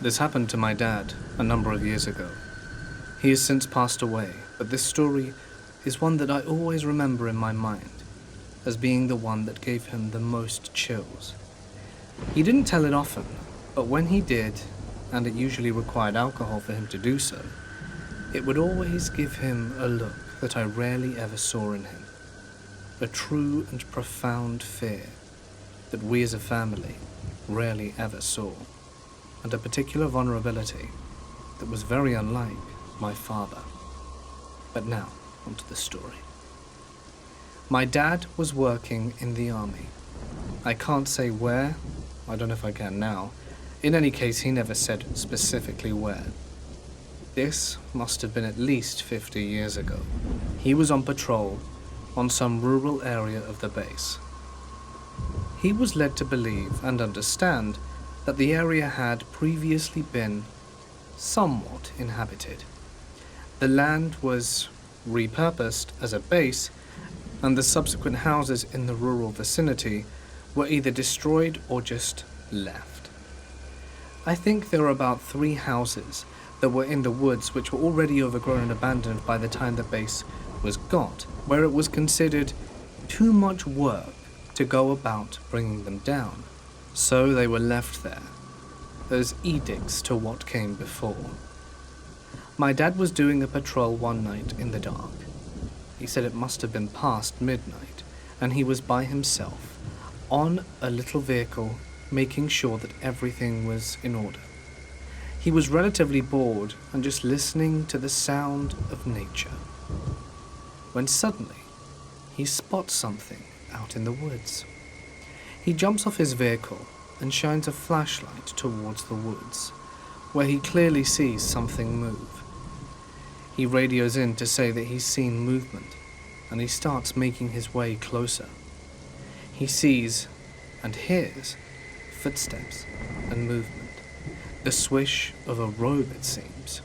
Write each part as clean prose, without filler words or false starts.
This happened to my dad a number of years ago. He has since passed away, but this story is one that I always remember in my mind as being the one that gave him the most chills. He didn't tell it often, but when he did, and it usually required alcohol for him to do so, it would always give him a look that I rarely ever saw in him. A true and profound fear that we as a family rarely ever saw, and a particular vulnerability that was very unlike my father. But now, onto the story. My dad was working in the army. I can't say where, I don't know if I can now. In any case, he never said specifically where. This must have been at least 50 years ago. He was on patrol on some rural area of the base. He was led to believe and understand that the area had previously been somewhat inhabited. The land was repurposed as a base, and the subsequent houses in the rural vicinity were either destroyed or just left. I think there were about 3 houses that were in the woods which were already overgrown and abandoned by the time the base was got, where it was considered too much work to go about bringing them down. So they were left there, as edicts to what came before. My dad was doing a patrol one night in the dark. He said it must have been past midnight, and he was by himself, on a little vehicle, making sure that everything was in order. He was relatively bored and just listening to the sound of nature, when suddenly he spots something out in the woods. He jumps off his vehicle and shines a flashlight towards the woods, where he clearly sees something move. He radios in to say that he's seen movement, and he starts making his way closer. He sees and hears footsteps and movement, the swish of a robe, it seems.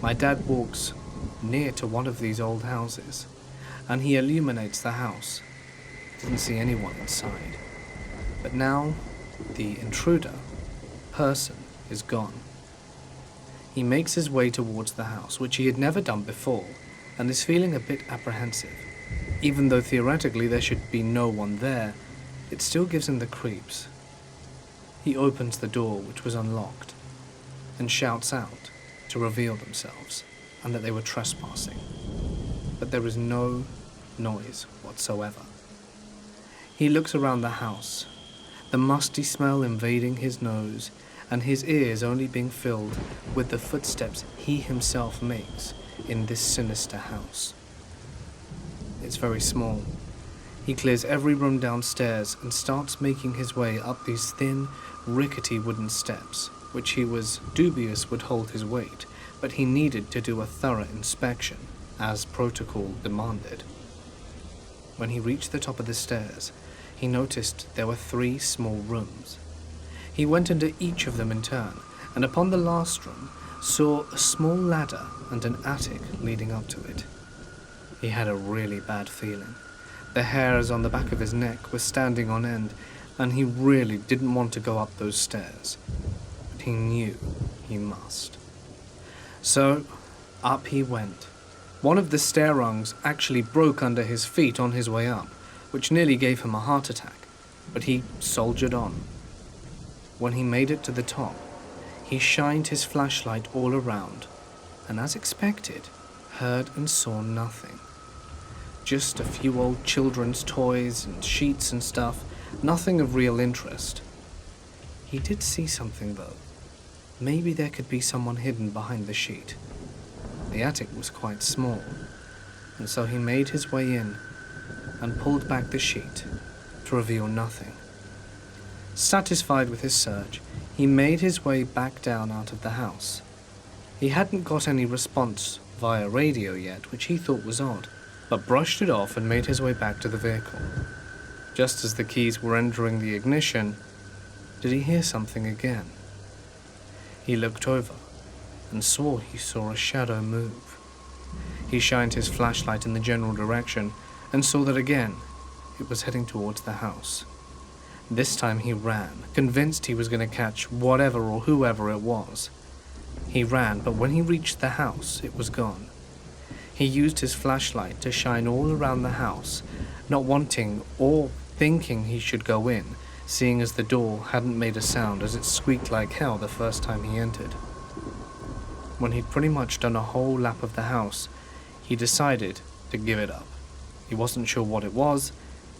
My dad walks near to one of these old houses, and he illuminates the house. Didn't see anyone inside. But now, the intruder, person, is gone. He makes his way towards the house, which he had never done before, and is feeling a bit apprehensive. Even though theoretically there should be no one there, it still gives him the creeps. He opens the door, which was unlocked, and shouts out to reveal themselves, and that they were trespassing. But there is no noise whatsoever. He looks around the house, the musty smell invading his nose, and his ears only being filled with the footsteps he himself makes in this sinister house. It's very small. He clears every room downstairs and starts making his way up these thin, rickety wooden steps, which he was dubious would hold his weight, but he needed to do a thorough inspection, as protocol demanded. When he reached the top of the stairs, he noticed there were 3 small rooms. He went into each of them in turn, and upon the last room, saw a small ladder and an attic leading up to it. He had a really bad feeling. The hairs on the back of his neck were standing on end, and he really didn't want to go up those stairs. But he knew he must. So, up he went. One of the stair rungs actually broke under his feet on his way up, which nearly gave him a heart attack, but he soldiered on. When he made it to the top, he shined his flashlight all around, and as expected, heard and saw nothing. Just a few old children's toys and sheets and stuff, nothing of real interest. He did see something though. Maybe there could be someone hidden behind the sheet. The attic was quite small, and so he made his way in and pulled back the sheet to reveal nothing. Satisfied with his search, he made his way back down out of the house. He hadn't got any response via radio yet, which he thought was odd, but brushed it off and made his way back to the vehicle. Just as the keys were entering the ignition, did he hear something again? He looked over and saw a shadow move. He shined his flashlight in the general direction and saw that again it was heading towards the house. This time he ran, convinced he was going to catch whatever or whoever it was. He ran, but when he reached the house, it was gone. He used his flashlight to shine all around the house, not wanting or thinking he should go in, seeing as the door hadn't made a sound as it squeaked like hell the first time he entered. When he'd pretty much done a whole lap of the house, he decided to give it up. He wasn't sure what it was,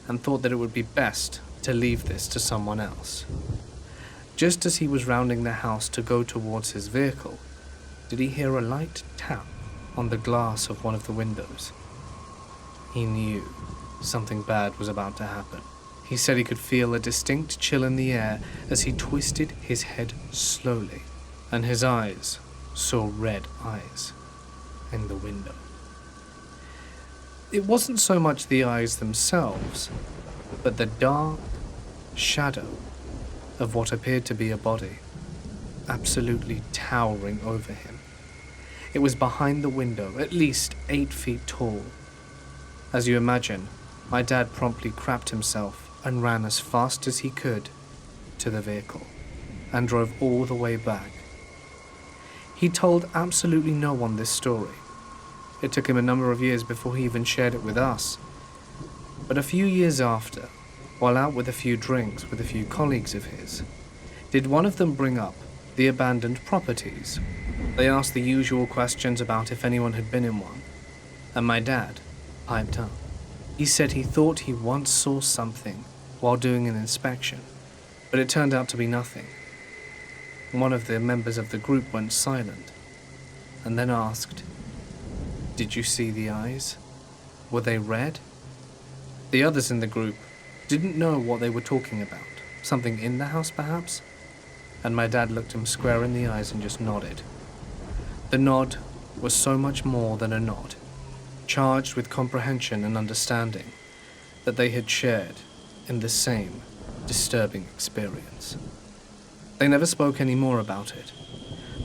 and thought that it would be best to leave this to someone else. Just as he was rounding the house to go towards his vehicle, did he hear a light tap on the glass of one of the windows. He knew something bad was about to happen. He said he could feel a distinct chill in the air as he twisted his head slowly, and his eyes saw red eyes in the window. It wasn't so much the eyes themselves, but the dark shadow of what appeared to be a body, absolutely towering over him. It was behind the window, at least 8 feet tall. As you imagine, my dad promptly crapped himself and ran as fast as he could to the vehicle, and drove all the way back. He told absolutely no one this story. It took him a number of years before he even shared it with us. But a few years after, while out with a few drinks with a few colleagues of his, did one of them bring up the abandoned properties. They asked the usual questions about if anyone had been in one, and my dad piped up. He said he thought he once saw something while doing an inspection, but it turned out to be nothing. One of the members of the group went silent, and then asked, "Did you see the eyes? Were they red?" The others in the group didn't know what they were talking about. Something in the house, perhaps? And my dad looked him square in the eyes and just nodded. The nod was so much more than a nod, charged with comprehension and understanding that they had shared in the same disturbing experience. They never spoke any more about it,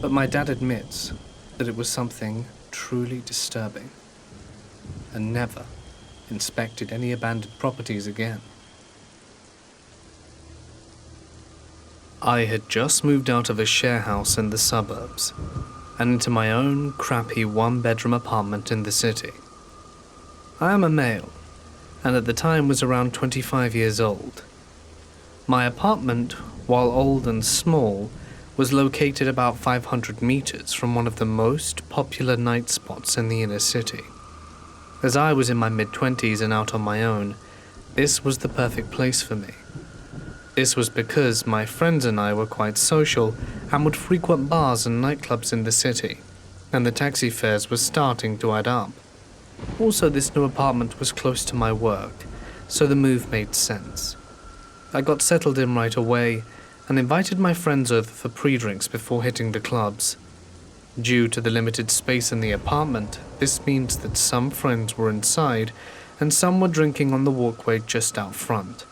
but my dad admits that it was something truly disturbing, and never inspected any abandoned properties again. I had just moved out of a share house in the suburbs and into my own crappy one-bedroom apartment in the city. I am a male, and at the time was around 25 years old. My apartment, while old and small, was located about 500 meters from one of the most popular night spots in the inner city. As I was in my mid-20s and out on my own, this was the perfect place for me. This was because my friends and I were quite social and would frequent bars and nightclubs in the city, and the taxi fares were starting to add up. Also, this new apartment was close to my work, so the move made sense. I got settled in right away and invited my friends over for pre-drinks before hitting the clubs. Due to the limited space in the apartment, this means that some friends were inside and some were drinking on the walkway just out front.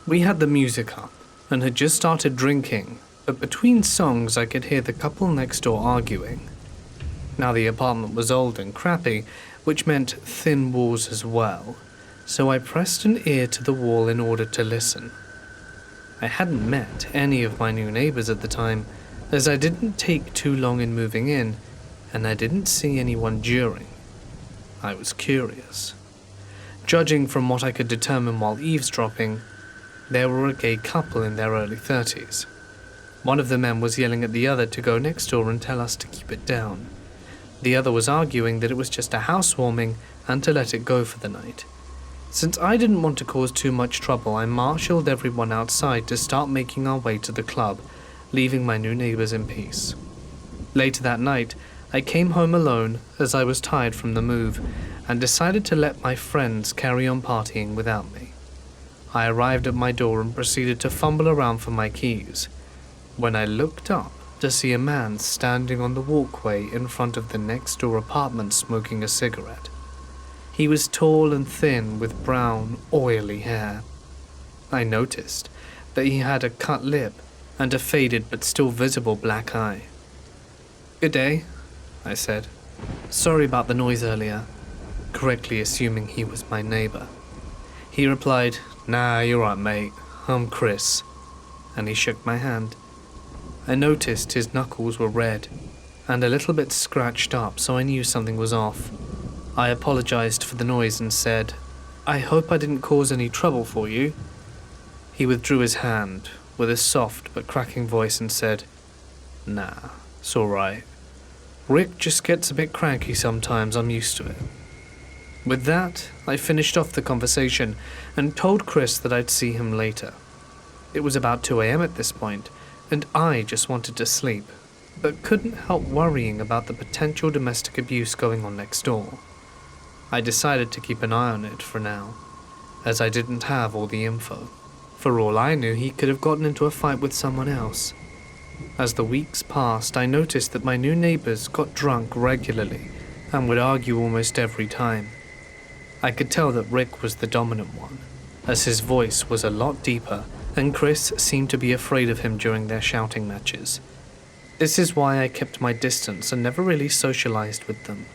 We had the music up and had just started drinking, but between songs I could hear the couple next door arguing. Now the apartment was old and crappy, which meant thin walls as well, so I pressed an ear to the wall in order to listen. I hadn't met any of my new neighbors at the time, as I didn't take too long in moving in, and I didn't see anyone during. I was curious. Judging from what I could determine while eavesdropping, there were a gay couple in their early 30s. One of the men was yelling at the other to go next door and tell us to keep it down. The other was arguing that it was just a housewarming and to let it go for the night. Since I didn't want to cause too much trouble, I marshaled everyone outside to start making our way to the club, leaving my new neighbors in peace. Later that night, I came home alone as I was tired from the move and decided to let my friends carry on partying without me. I arrived at my door and proceeded to fumble around for my keys, when I looked up to see a man standing on the walkway in front of the next door apartment smoking a cigarette. He was tall and thin with brown, oily hair. I noticed that he had a cut lip and a faded but still visible black eye. "Good day," I said. "Sorry about the noise earlier," correctly assuming he was my neighbor. He replied, "Nah, you're right, mate. I'm Chris," and he shook my hand. I noticed his knuckles were red and a little bit scratched up, so I knew something was off. I apologized for the noise and said, "I hope I didn't cause any trouble for you." He withdrew his hand with a soft but cracking voice and said, "Nah, it's alright. Rick just gets a bit cranky sometimes, I'm used to it." With that, I finished off the conversation and told Chris that I'd see him later. It was about 2 a.m. at this point, and I just wanted to sleep, but couldn't help worrying about the potential domestic abuse going on next door. I decided to keep an eye on it for now, as I didn't have all the info. For all I knew, he could have gotten into a fight with someone else. As the weeks passed, I noticed that my new neighbors got drunk regularly and would argue almost every time. I could tell that Rick was the dominant one, as his voice was a lot deeper, and Chris seemed to be afraid of him during their shouting matches. This is why I kept my distance and never really socialized with them.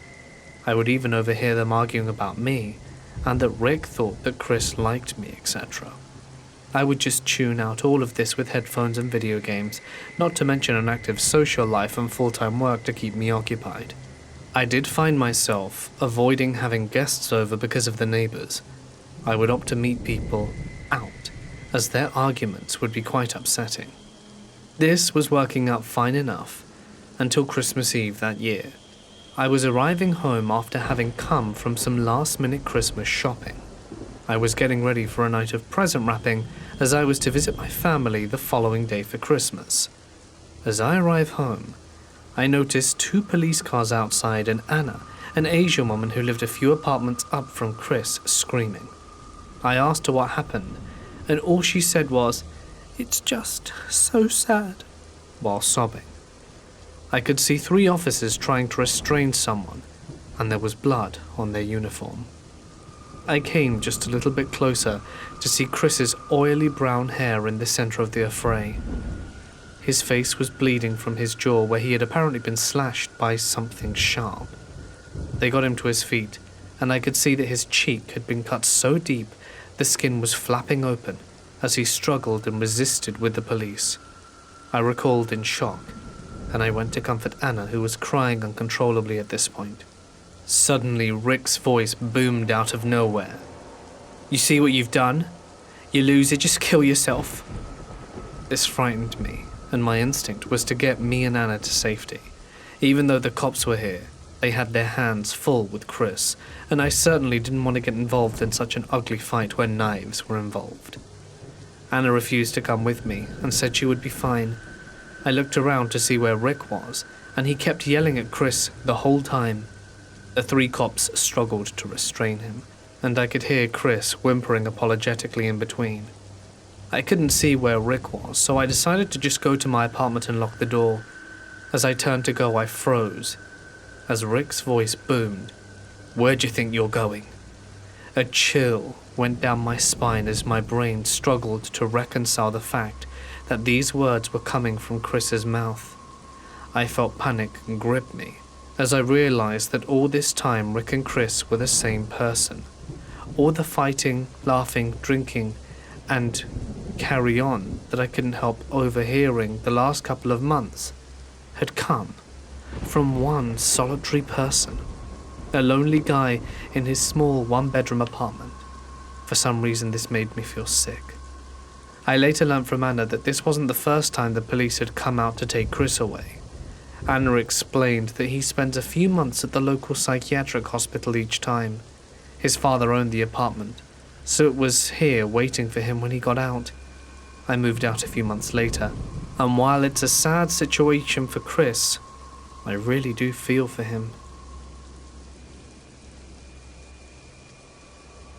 I would even overhear them arguing about me, and that Rick thought that Chris liked me, etc. I would just tune out all of this with headphones and video games, not to mention an active social life and full-time work to keep me occupied. I did find myself avoiding having guests over because of the neighbors. I would opt to meet people out, as their arguments would be quite upsetting. This was working out fine enough until Christmas Eve that year. I was arriving home after having come from some last-minute Christmas shopping. I was getting ready for a night of present wrapping, as I was to visit my family the following day for Christmas. As I arrived home, I noticed 2 police cars outside and Anna, an Asian woman who lived a few apartments up from Chris, screaming. I asked her what happened, and all she said was, "It's just so sad," while sobbing. I could see 3 officers trying to restrain someone, and there was blood on their uniform. I came just a little bit closer to see Chris's oily brown hair in the center of the affray. His face was bleeding from his jaw where he had apparently been slashed by something sharp. They got him to his feet, and I could see that his cheek had been cut so deep the skin was flapping open as he struggled and resisted with the police. I recoiled in shock, and I went to comfort Anna, who was crying uncontrollably at this point. Suddenly, Rick's voice boomed out of nowhere. "You see what you've done? You loser, just kill yourself." This frightened me, and my instinct was to get me and Anna to safety. Even though the cops were here, they had their hands full with Chris, and I certainly didn't want to get involved in such an ugly fight where knives were involved. Anna refused to come with me and said she would be fine. I looked around to see where Rick was, and he kept yelling at Chris the whole time. The 3 cops struggled to restrain him, and I could hear Chris whimpering apologetically in between. I couldn't see where Rick was, so I decided to just go to my apartment and lock the door. As I turned to go, I froze, as Rick's voice boomed, "Where do you think you're going?" A chill went down my spine as my brain struggled to reconcile the fact that these words were coming from Chris's mouth. I felt panic grip me as I realized that all this time Rick and Chris were the same person. All the fighting, laughing, drinking, and carry on that I couldn't help overhearing the last couple of months had come from one solitary person, a lonely guy in his small 1-bedroom apartment. For some reason this made me feel sick. I later learned from Anna that this wasn't the first time the police had come out to take Chris away. Anna explained that he spent a few months at the local psychiatric hospital each time. His father owned the apartment, so it was here waiting for him when he got out. I moved out a few months later, and while it's a sad situation for Chris, I really do feel for him.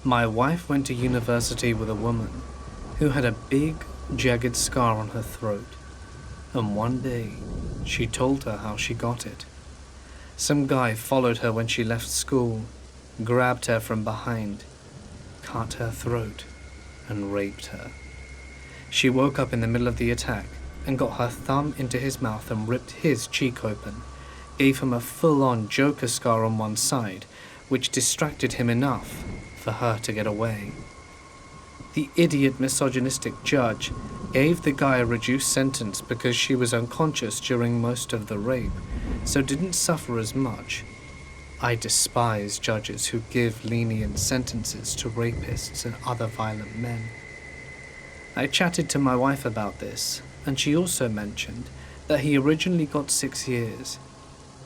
My wife went to university with a woman who had a big, jagged scar on her throat, and one day she told her how she got it. Some guy followed her when she left school, grabbed her from behind, cut her throat, and raped her. She woke up in the middle of the attack and got her thumb into his mouth and ripped his cheek open, gave him a full-on Joker scar on one side, which distracted him enough for her to get away. The idiot misogynistic judge gave the guy a reduced sentence because she was unconscious during most of the rape, so didn't suffer as much. I despise judges who give lenient sentences to rapists and other violent men. I chatted to my wife about this, and she also mentioned that he originally got 6 years,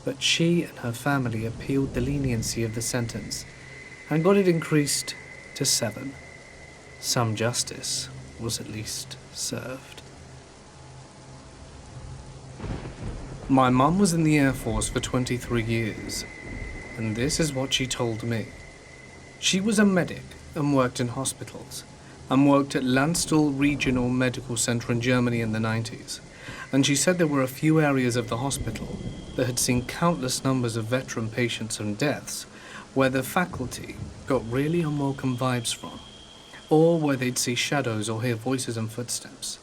but she and her family appealed the leniency of the sentence and got it increased to 7. Some justice was at least served. My mum was in the Air Force for 23 years, and this is what she told me. She was a medic and worked in hospitals, and worked at Landstuhl Regional Medical Center in Germany in the 90s, and she said there were a few areas of the hospital that had seen countless numbers of veteran patients and deaths where the faculty got really unwelcome vibes from, or where they'd see shadows or hear voices and footsteps.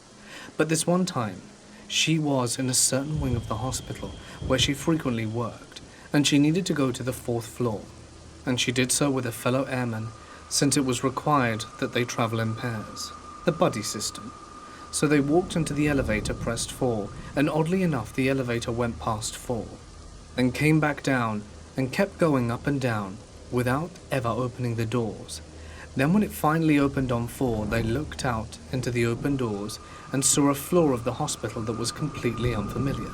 But this one time, she was in a certain wing of the hospital where she frequently worked, and she needed to go to the 4th floor, and she did so with a fellow airman since it was required that they travel in pairs, the buddy system. So they walked into the elevator, pressed 4, and oddly enough the elevator went past 4, and came back down and kept going up and down without ever opening the doors. Then when it finally opened on 4, they looked out into the open doors and saw a floor of the hospital that was completely unfamiliar.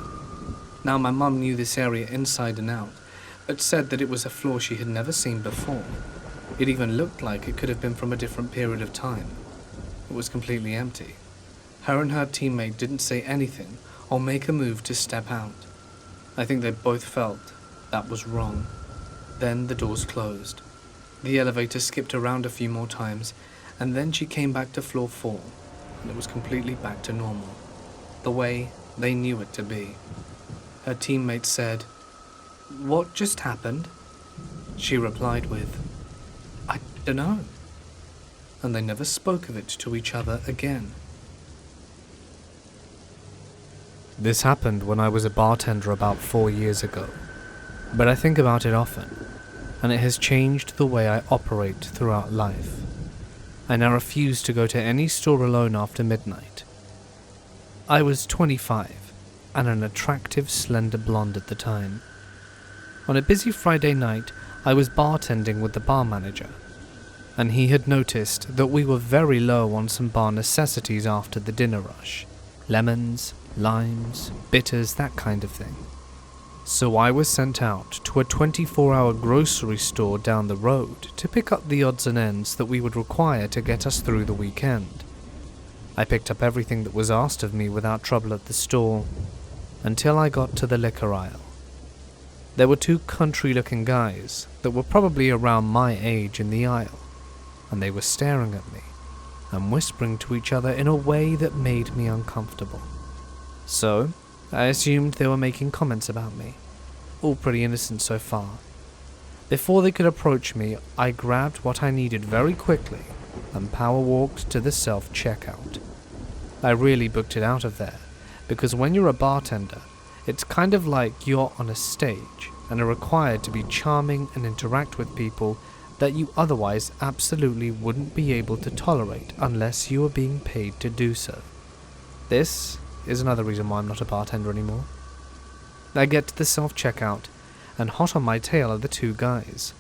Now my mum knew this area inside and out, but said that it was a floor she had never seen before. It even looked like it could have been from a different period of time. It was completely empty. Her and her teammate didn't say anything or make a move to step out. I think they both felt that was wrong. Then the doors closed. The elevator skipped around a few more times, and then she came back to floor 4, and it was completely back to normal, the way they knew it to be. Her teammate said, "What just happened?" She replied with, "I dunno." And they never spoke of it to each other again. This happened when I was a bartender about 4 years ago, but I think about it often, and it has changed the way I operate throughout life. I now refuse to go to any store alone after midnight. I was 25, and an attractive slender blonde at the time. On a busy Friday night, I was bartending with the bar manager, and he had noticed that we were very low on some bar necessities after the dinner rush. Lemons, limes, bitters, that kind of thing. So I was sent out to a 24-hour grocery store down the road to pick up the odds and ends that we would require to get us through the weekend. I picked up everything that was asked of me without trouble at the store, until I got to the liquor aisle. There were 2 country-looking guys that were probably around my age in the aisle, and they were staring at me and whispering to each other in a way that made me uncomfortable. So, I assumed they were making comments about me, all pretty innocent so far. Before they could approach me, I grabbed what I needed very quickly and power-walked to the self-checkout. I really booked it out of there, because when you're a bartender, it's kind of like you're on a stage and are required to be charming and interact with people that you otherwise absolutely wouldn't be able to tolerate unless you were being paid to do so. This is another reason why I'm not a bartender anymore. I get to the self-checkout, and hot on my tail are the 2 guys.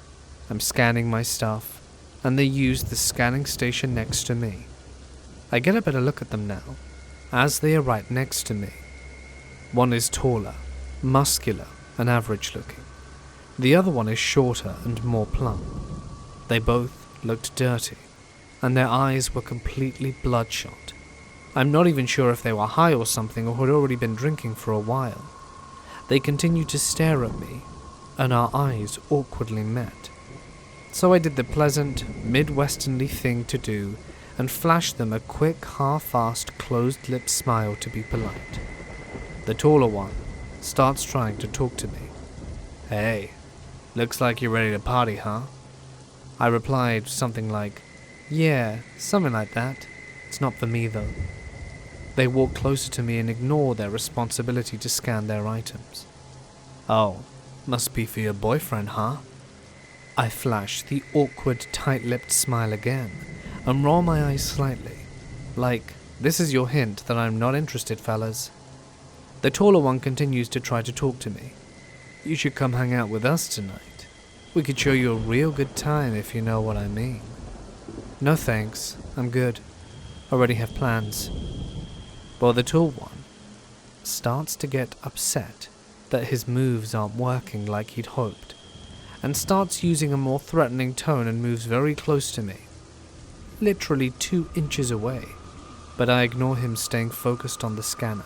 I'm scanning my stuff, and they use the scanning station next to me. I get a better look at them now, as they are right next to me. One is taller, muscular, and average-looking. The other one is shorter and more plump. They both looked dirty, and their eyes were completely bloodshot. I'm not even sure if they were high or something or had already been drinking for a while. They continued to stare at me, and our eyes awkwardly met. So I did the pleasant, Midwesternly thing to do and flashed them a quick, half-assed, closed-lipped smile to be polite. The taller one starts trying to talk to me. "Hey, looks like you're ready to party, huh?" I replied something like, "Yeah, something like that. It's not for me, though." They walk closer to me and ignore their responsibility to scan their items. "Oh, must be for your boyfriend, huh?" I flash the awkward, tight-lipped smile again, and roll my eyes slightly, like, this is your hint that I'm not interested, fellas. The taller one continues to try to talk to me. You should come hang out with us tonight. We could show you a real good time if you know what I mean. No thanks, I'm good. Already have plans. But the tall one starts to get upset that his moves aren't working like he'd hoped, and starts using a more threatening tone and moves very close to me, literally 2 inches away, but I ignore him, staying focused on the scanner.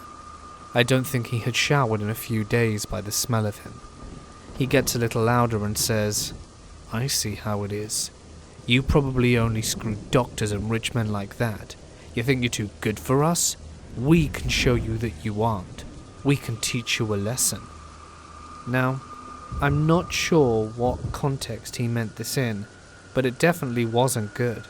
I don't think he had showered in a few days by the smell of him. He gets a little louder and says, I see how it is. You probably only screw doctors and rich men like that. You think you're too good for us? We can show you that you aren't. We can teach you a lesson. Now, I'm not sure what context he meant this in, but it definitely wasn't good.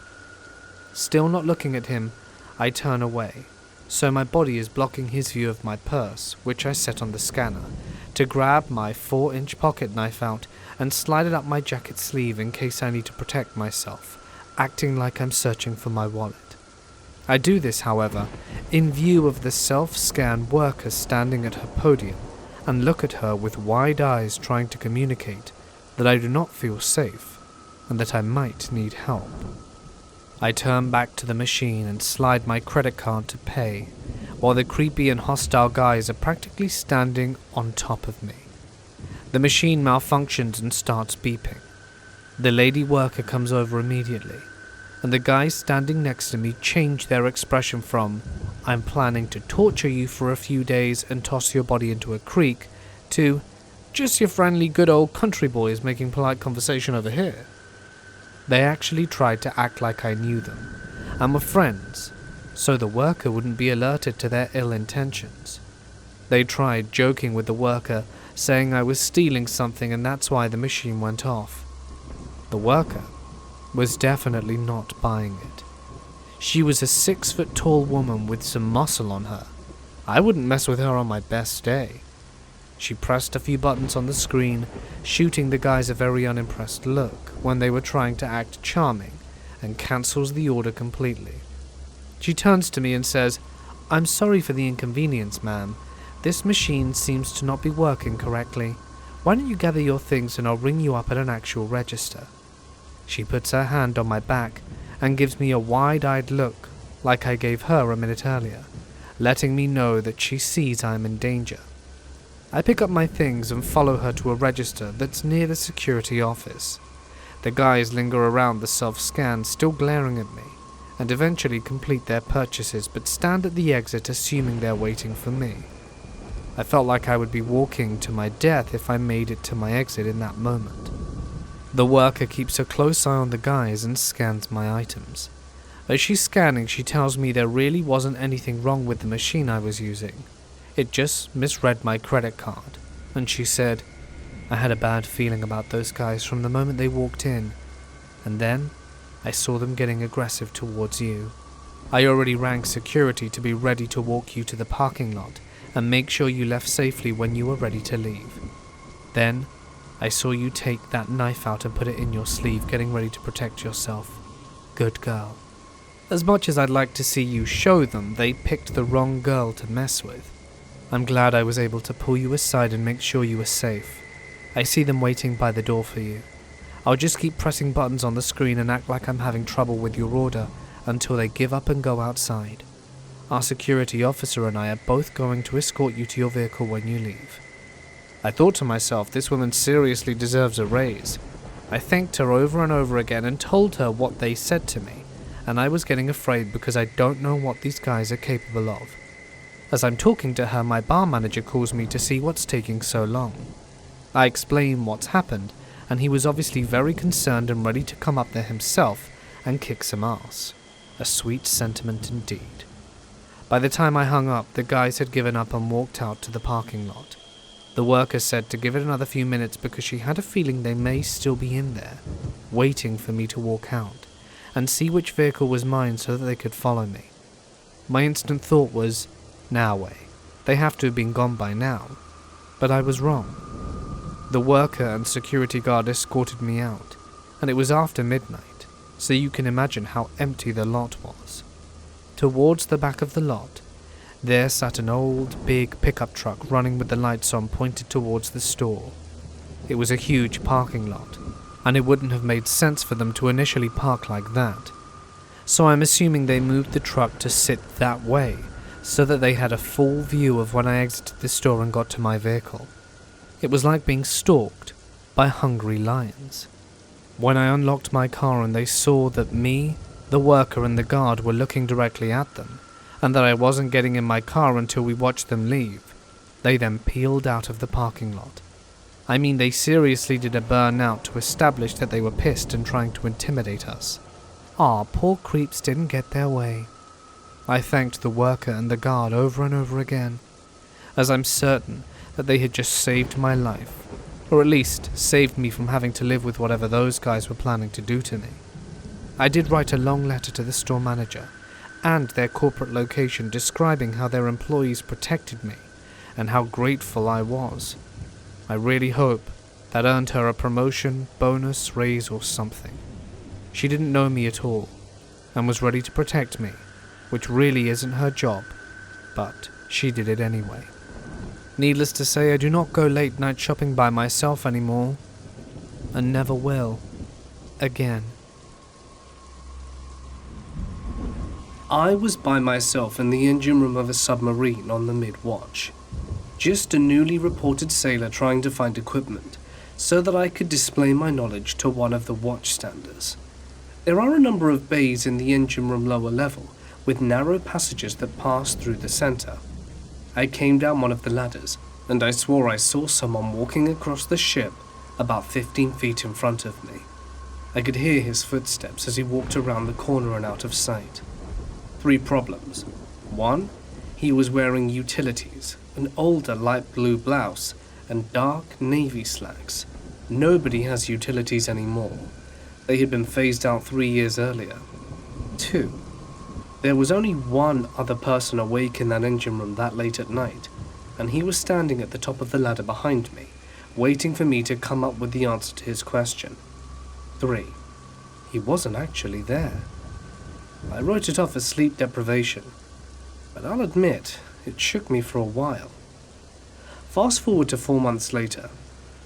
Still not looking at him, I turn away, so my body is blocking his view of my purse, which I set on the scanner, to grab my 4-inch pocket knife out and slide it up my jacket sleeve in case I need to protect myself, acting like I'm searching for my wallet. I do this, however, in view of the self-scan worker standing at her podium, and look at her with wide eyes trying to communicate that I do not feel safe and that I might need help. I turn back to the machine and slide my credit card to pay, while the creepy and hostile guys are practically standing on top of me. The machine malfunctions and starts beeping. The lady worker comes over immediately, and the guys standing next to me change their expression from, I'm planning to torture you for a few days and toss your body into a creek, to, just your friendly good old country boys making polite conversation over here. They actually tried to act like I knew them, and were friends, so the worker wouldn't be alerted to their ill intentions. They tried joking with the worker, saying I was stealing something and that's why the machine went off. The worker was definitely not buying it. She was a 6-foot-tall woman with some muscle on her. I wouldn't mess with her on my best day. She pressed a few buttons on the screen, shooting the guys a very unimpressed look when they were trying to act charming, and cancels the order completely. She turns to me and says, I'm sorry for the inconvenience, ma'am. This machine seems to not be working correctly. Why don't you gather your things and I'll ring you up at an actual register. She puts her hand on my back and gives me a wide-eyed look like I gave her a minute earlier, letting me know that she sees I'm in danger. I pick up my things and follow her to a register that's near the security office. The guys linger around the self-scan, still glaring at me, and eventually complete their purchases but stand at the exit assuming they're waiting for me. I felt like I would be walking to my death if I made it to my exit in that moment. The worker keeps a close eye on the guys and scans my items. As she's scanning, she tells me there really wasn't anything wrong with the machine I was using. It just misread my credit card, and she said, I had a bad feeling about those guys from the moment they walked in, and then I saw them getting aggressive towards you. I already rang security to be ready to walk you to the parking lot and make sure you left safely when you were ready to leave. Then, I saw you take that knife out and put it in your sleeve, getting ready to protect yourself. Good girl. As much as I'd like to see you show them, they picked the wrong girl to mess with. I'm glad I was able to pull you aside and make sure you were safe. I see them waiting by the door for you. I'll just keep pressing buttons on the screen and act like I'm having trouble with your order until they give up and go outside. Our security officer and I are both going to escort you to your vehicle when you leave. I thought to myself, this woman seriously deserves a raise. I thanked her over and over again and told her what they said to me, and I was getting afraid because I don't know what these guys are capable of. As I'm talking to her, my bar manager calls me to see what's taking so long. I explain what's happened, and he was obviously very concerned and ready to come up there himself and kick some ass. A sweet sentiment indeed. By the time I hung up, the guys had given up and walked out to the parking lot. The worker said to give it another few minutes because she had a feeling they may still be in there, waiting for me to walk out, and see which vehicle was mine so that they could follow me. My instant thought was, now way, they have to have been gone by now, but I was wrong. The worker and security guard escorted me out, and it was after midnight. so you can imagine how empty the lot was. Towards the back of the lot, there sat an old, big pickup truck running with the lights on pointed towards the store. It was a huge parking lot, and it wouldn't have made sense for them to initially park like that. So I'm assuming they moved the truck to sit that way, so that they had a full view of when I exited the store and got to my vehicle. It was like being stalked by hungry lions. When I unlocked my car and they saw that me, the worker and the guard were looking directly at them, and that I wasn't getting in my car until we watched them leave, they then peeled out of the parking lot. I mean, they seriously did a burnout to establish that they were pissed and trying to intimidate us. Poor creeps didn't get their way. I thanked the worker and the guard over and over again, as I'm certain that they had just saved my life, or at least saved me from having to live with whatever those guys were planning to do to me. I did write a long letter to the store manager and their corporate location describing how their employees protected me and how grateful I was. I really hope that earned her a promotion, bonus, raise or something. She didn't know me at all and was ready to protect me, which really isn't her job, but she did it anyway. Needless to say, I do not go late night shopping by myself anymore, and never will, again. I was by myself in the engine room of a submarine on the mid-watch. Just a newly reported sailor trying to find equipment, so that I could display my knowledge to one of the watchstanders. There are a number of bays in the engine room lower level, with narrow passages that pass through the center. I came down one of the ladders, and I swore I saw someone walking across the ship about 15 feet in front of me. I could hear his footsteps as he walked around the corner and out of sight. 3 problems. 1. He was wearing utilities, an older light blue blouse, and dark navy slacks. Nobody has utilities anymore. They had been phased out 3 years earlier. 2. There was only one other person awake in that engine room that late at night, and he was standing at the top of the ladder behind me, waiting for me to come up with the answer to his question. 3. He wasn't actually there. I wrote it off as sleep deprivation, but I'll admit, it shook me for a while. Fast forward to 4 months later.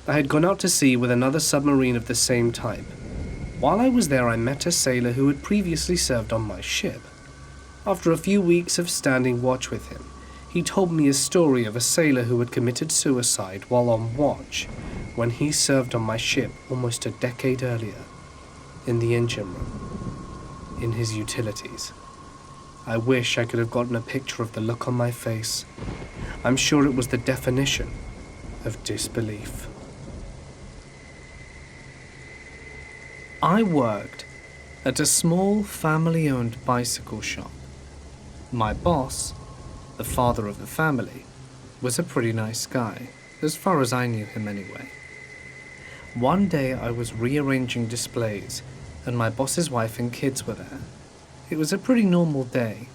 I had gone out to sea with another submarine of the same type. While I was there, I met a sailor who had previously served on my ship. After a few weeks of standing watch with him, he told me a story of a sailor who had committed suicide while on watch when he served on my ship almost a decade earlier, in the engine room, in his utilities. I wish I could have gotten a picture of the look on my face. I'm sure it was the definition of disbelief. I worked at a small family-owned bicycle shop. My boss, the father of the family, was a pretty nice guy, as far as I knew him anyway. One day I was rearranging displays, and my boss's wife and kids were there. It was a pretty normal day,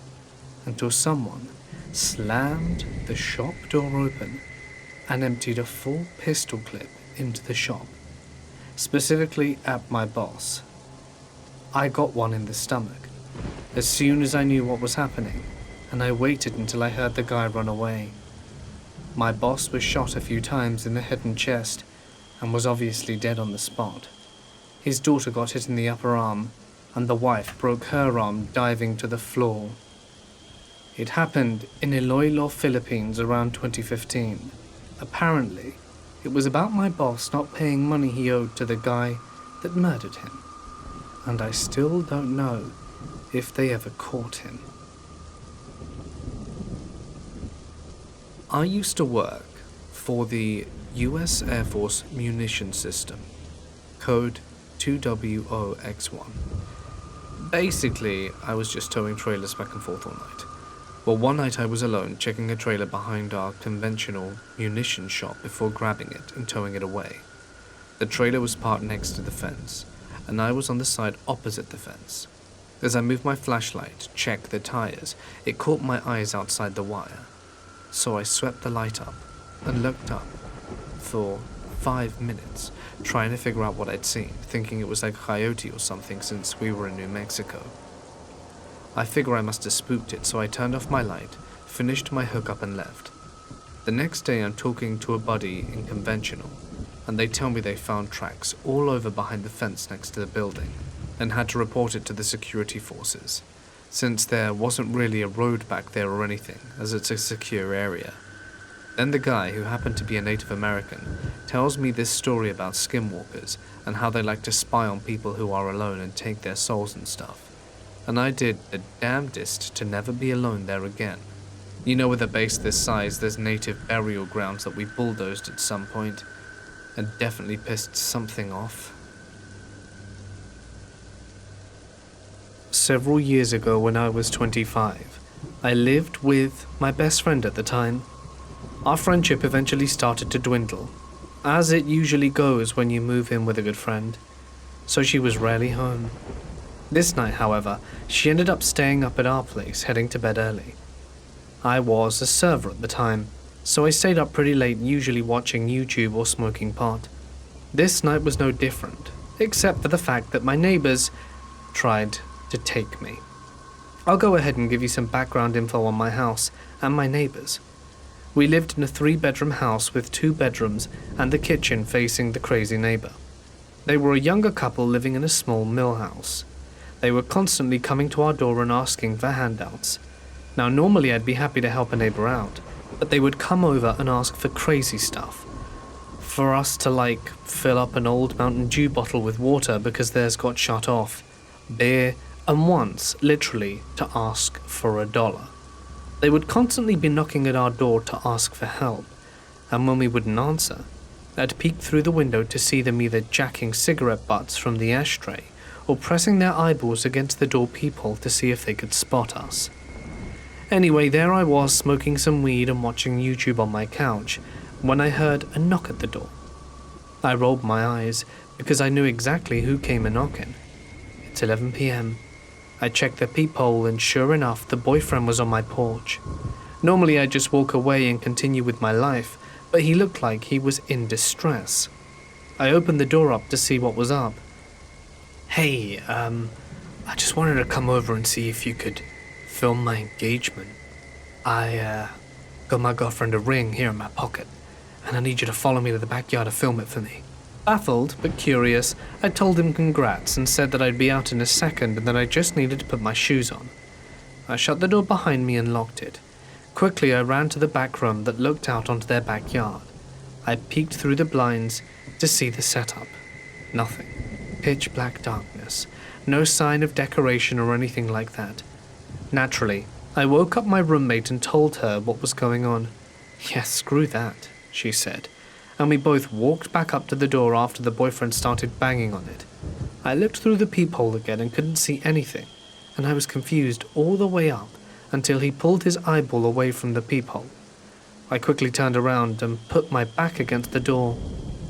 until someone slammed the shop door open and emptied a full pistol clip into the shop, specifically at my boss. I got one in the stomach as soon as I knew what was happening, and I waited until I heard the guy run away. My boss was shot a few times in the head and chest and was obviously dead on the spot. His daughter got hit in the upper arm, and the wife broke her arm diving to the floor. It happened in Iloilo, Philippines around 2015. Apparently, it was about my boss not paying money he owed to the guy that murdered him, and I still don't know if they ever caught him. I used to work for the US Air Force munition system, code 2WOX1. Basically, I was just towing trailers back and forth all night. Well, one night I was alone, checking a trailer behind our conventional munition shop before grabbing it and towing it away. The trailer was parked next to the fence, and I was on the side opposite the fence. As I moved my flashlight to check the tires, it caught my eyes outside the wire. So I swept the light up and looked up for 5 minutes trying to figure out what I'd seen, thinking it was like a coyote or something since we were in New Mexico. I figure I must have spooked it, so I turned off my light, finished my hookup and left. The next day I'm talking to a buddy in conventional, and they tell me they found tracks all over behind the fence next to the building, and had to report it to the security forces, since there wasn't really a road back there or anything, as it's a secure area. Then the guy, who happened to be a Native American, tells me this story about skinwalkers and how they like to spy on people who are alone and take their souls and stuff. And I did the damnedest to never be alone there again. You know, with a base this size, there's native burial grounds that we bulldozed at some point, and definitely pissed something off. Several years ago when I was 25, I lived with my best friend at the time. Our friendship eventually started to dwindle, as it usually goes when you move in with a good friend, so she was rarely home. This night, however, she ended up staying up at our place, heading to bed early. I was a server at the time, so I stayed up pretty late, usually watching YouTube or smoking pot. This night was no different, except for the fact that my neighbors tried to take me. I'll go ahead and give you some background info on my house and my neighbors. We lived in a 3-bedroom house with 2 bedrooms and the kitchen facing the crazy neighbor. They were a younger couple living in a small mill house. They were constantly coming to our door and asking for handouts. Now normally I'd be happy to help a neighbor out, but they would come over and ask for crazy stuff. For us to fill up an old Mountain Dew bottle with water because theirs got shut off, beer, and once, literally, to ask for $1. They would constantly be knocking at our door to ask for help, and when we wouldn't answer, I'd peek through the window to see them either jacking cigarette butts from the ashtray or pressing their eyeballs against the door peephole to see if they could spot us. Anyway, there I was smoking some weed and watching YouTube on my couch when I heard a knock at the door. I rolled my eyes because I knew exactly who came a-knocking. It's 11 p.m. I checked the peephole and sure enough, the boyfriend was on my porch. Normally I'd just walk away and continue with my life, but he looked like he was in distress. I opened the door up to see what was up. Hey, I just wanted to come over and see if you could film my engagement. I got my girlfriend a ring here in my pocket, and I need you to follow me to the backyard to film it for me. Baffled but curious, I told him congrats and said that I'd be out in a second and that I just needed to put my shoes on. I shut the door behind me and locked it. Quickly I ran to the back room that looked out onto their backyard. I peeked through the blinds to see the setup. Nothing. Pitch black darkness. No sign of decoration or anything like that. Naturally, I woke up my roommate and told her what was going on. Yes, screw that, she said, and we both walked back up to the door after the boyfriend started banging on it. I looked through the peephole again and couldn't see anything, and I was confused all the way up until he pulled his eyeball away from the peephole. I quickly turned around and put my back against the door.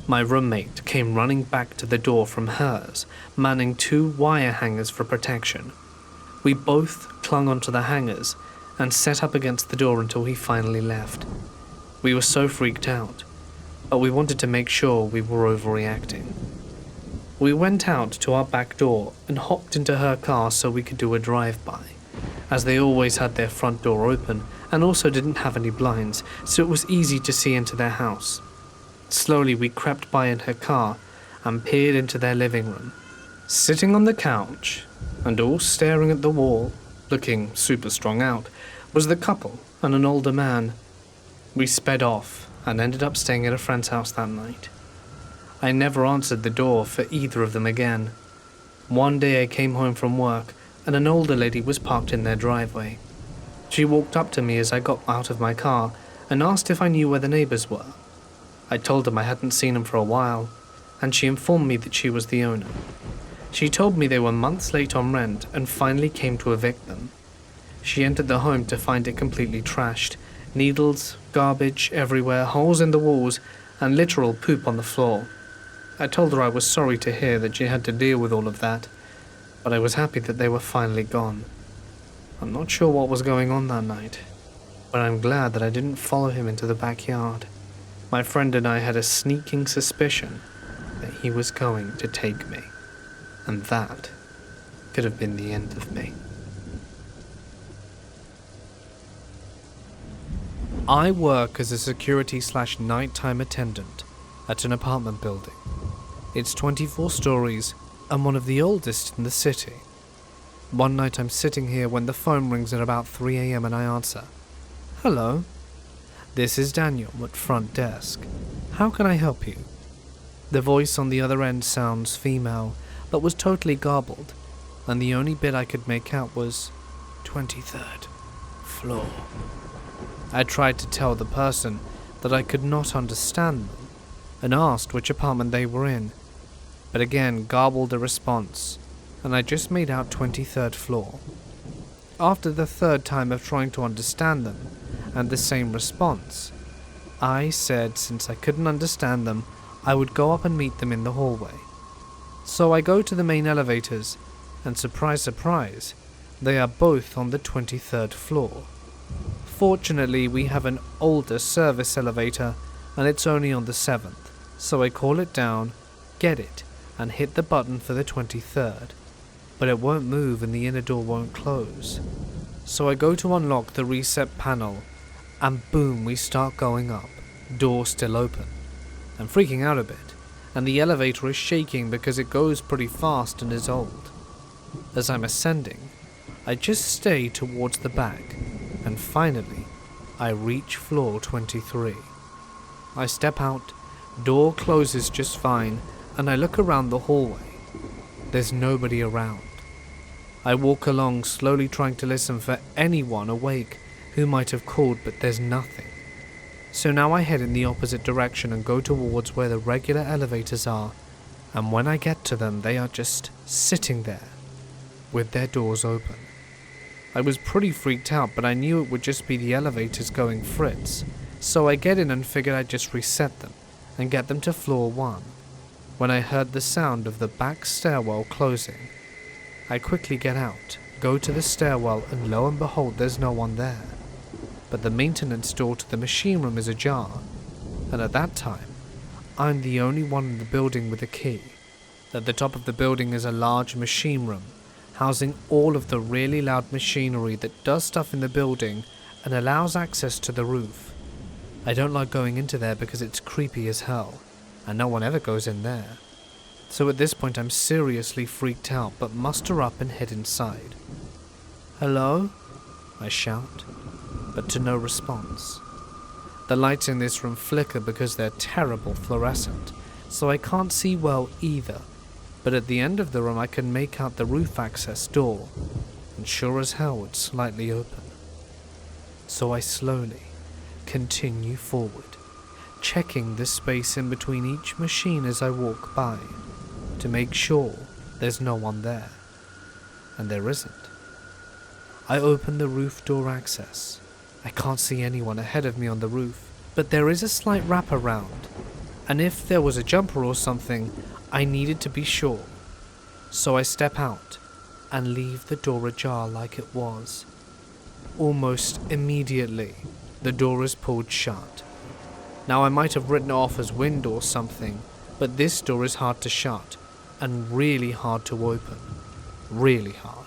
My roommate came running back to the door from hers, manning 2 wire hangers for protection. We both clung onto the hangers and set up against the door until he finally left. We were so freaked out, but we wanted to make sure we were overreacting. We went out to our back door and hopped into her car so we could do a drive-by, as they always had their front door open and also didn't have any blinds, so it was easy to see into their house. Slowly we crept by in her car and peered into their living room. Sitting on the couch, and all staring at the wall, looking super strung out, was the couple and an older man. We sped off and ended up staying at a friend's house that night. I never answered the door for either of them again. One day I came home from work and an older lady was parked in their driveway. She walked up to me as I got out of my car and asked if I knew where the neighbors were. I told them I hadn't seen them for a while, and she informed me that she was the owner. She told me they were months late on rent and finally came to evict them. She entered the home to find it completely trashed. Needles, garbage everywhere, holes in the walls, and literal poop on the floor. I told her I was sorry to hear that she had to deal with all of that, but I was happy that they were finally gone. I'm not sure what was going on that night, but I'm glad that I didn't follow him into the backyard. My friend and I had a sneaking suspicion that he was going to take me, and that could have been the end of me. I work as a security/nighttime attendant at an apartment building. It's 24 stories and one of the oldest in the city. One night I'm sitting here when the phone rings at about 3 a.m. and I answer. Hello, this is Daniel at front desk. How can I help you? The voice on the other end sounds female, but was totally garbled, and the only bit I could make out was 23rd floor. I tried to tell the person that I could not understand them, and asked which apartment they were in, but again garbled a response, and I just made out 23rd floor. After the third time of trying to understand them, and the same response, I said since I couldn't understand them, I would go up and meet them in the hallway. So I go to the main elevators, and surprise, surprise, they are both on the 23rd floor. Fortunately, we have an older service elevator, and it's only on the 7th, so I call it down, get it, and hit the button for the 23rd. But it won't move and the inner door won't close. So I go to unlock the reset panel, and boom, we start going up, door still open. I'm freaking out a bit, and the elevator is shaking because it goes pretty fast and is old. As I'm ascending, I just stay towards the back, and finally, I reach floor 23. I step out, door closes just fine, and I look around the hallway. There's nobody around. I walk along, slowly trying to listen for anyone awake who might have called, but there's nothing. So now I head in the opposite direction and go towards where the regular elevators are, and when I get to them, they are just sitting there, with their doors open. I was pretty freaked out, but I knew it would just be the elevators going fritz, so I get in and figured I'd just reset them, and get them to floor 1, when I heard the sound of the back stairwell closing. I quickly get out, go to the stairwell, and lo and behold, there's no one there. But the maintenance door to the machine room is ajar, and at that time, I'm the only one in the building with a key. At the top of the building is a large machine room, housing all of the really loud machinery that does stuff in the building and allows access to the roof. I don't like going into there because it's creepy as hell, and no one ever goes in there. So at this point I'm seriously freaked out, but muster up and head inside. Hello? I shout, but to no response. The lights in this room flicker because they're terrible fluorescent, so I can't see well either. But at the end of the room I can make out the roof access door, and sure as hell it's slightly open. So I slowly continue forward, checking the space in between each machine as I walk by, to make sure there's no one there. And there isn't. I open the roof door access. I can't see anyone ahead of me on the roof, but there is a slight wraparound, and if there was a jumper or something, I needed to be sure. So I step out and leave the door ajar like it was. Almost immediately, the door is pulled shut. Now I might have written it off as wind or something, but this door is hard to shut and really hard to open. Really hard.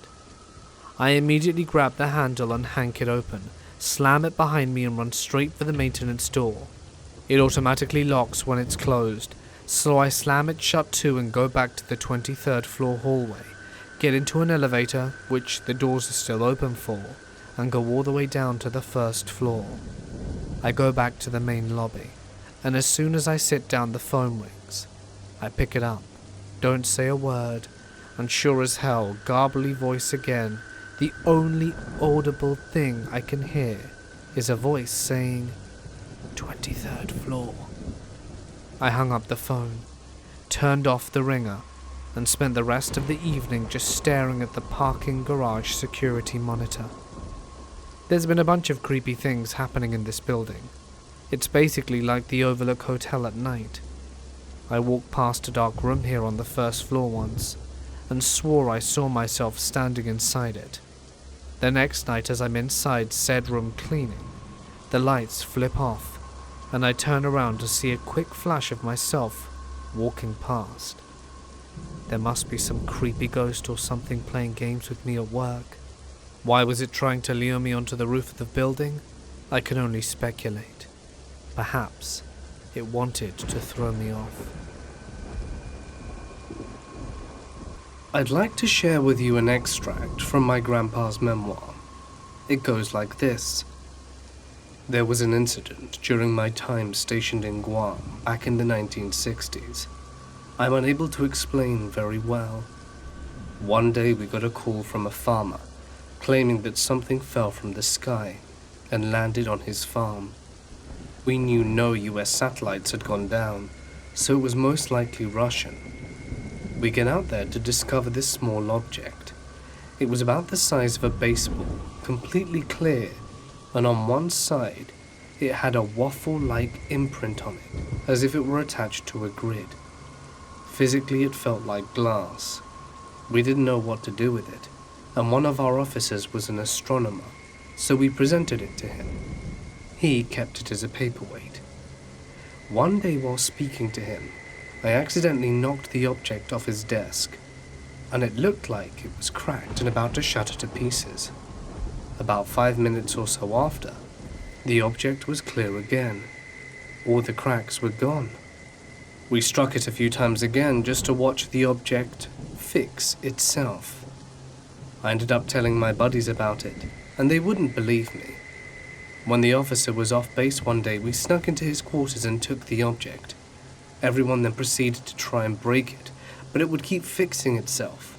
I immediately grab the handle and hank it open, slam it behind me and run straight for the maintenance door. It automatically locks when it's closed, so I slam it shut too and go back to the 23rd floor hallway, get into an elevator, which the doors are still open for, and go all the way down to the 1st floor. I go back to the main lobby, and as soon as I sit down the phone rings. I pick it up, don't say a word, and sure as hell, garbly voice again. The only audible thing I can hear is a voice saying, 23rd floor. I hung up the phone, turned off the ringer, and spent the rest of the evening just staring at the parking garage security monitor. There's been a bunch of creepy things happening in this building. It's basically like the Overlook Hotel at night. I walked past a dark room here on the 1st floor once, and swore I saw myself standing inside it. The next night as I'm inside said room cleaning, the lights flip off, and I turn around to see a quick flash of myself walking past. There must be some creepy ghost or something playing games with me at work. Why was it trying to lure me onto the roof of the building? I can only speculate. Perhaps it wanted to throw me off. I'd like to share with you an extract from my grandpa's memoir. It goes like this. There was an incident during my time stationed in Guam back in the 1960s. I'm unable to explain very well. One day we got a call from a farmer claiming that something fell from the sky and landed on his farm. We knew no US satellites had gone down, so it was most likely Russian. We get out there to discover this small object. It was about the size of a baseball, completely clear, and on one side, it had a waffle-like imprint on it, as if it were attached to a grid. Physically, it felt like glass. We didn't know what to do with it, and one of our officers was an astronomer, so we presented it to him. He kept it as a paperweight. One day while speaking to him, I accidentally knocked the object off his desk, and it looked like it was cracked and about to shatter to pieces. About 5 minutes or so after, the object was clear again. All the cracks were gone. We struck it a few times again just to watch the object fix itself. I ended up telling my buddies about it, and they wouldn't believe me. When the officer was off base one day, we snuck into his quarters and took the object. Everyone then proceeded to try and break it, but it would keep fixing itself.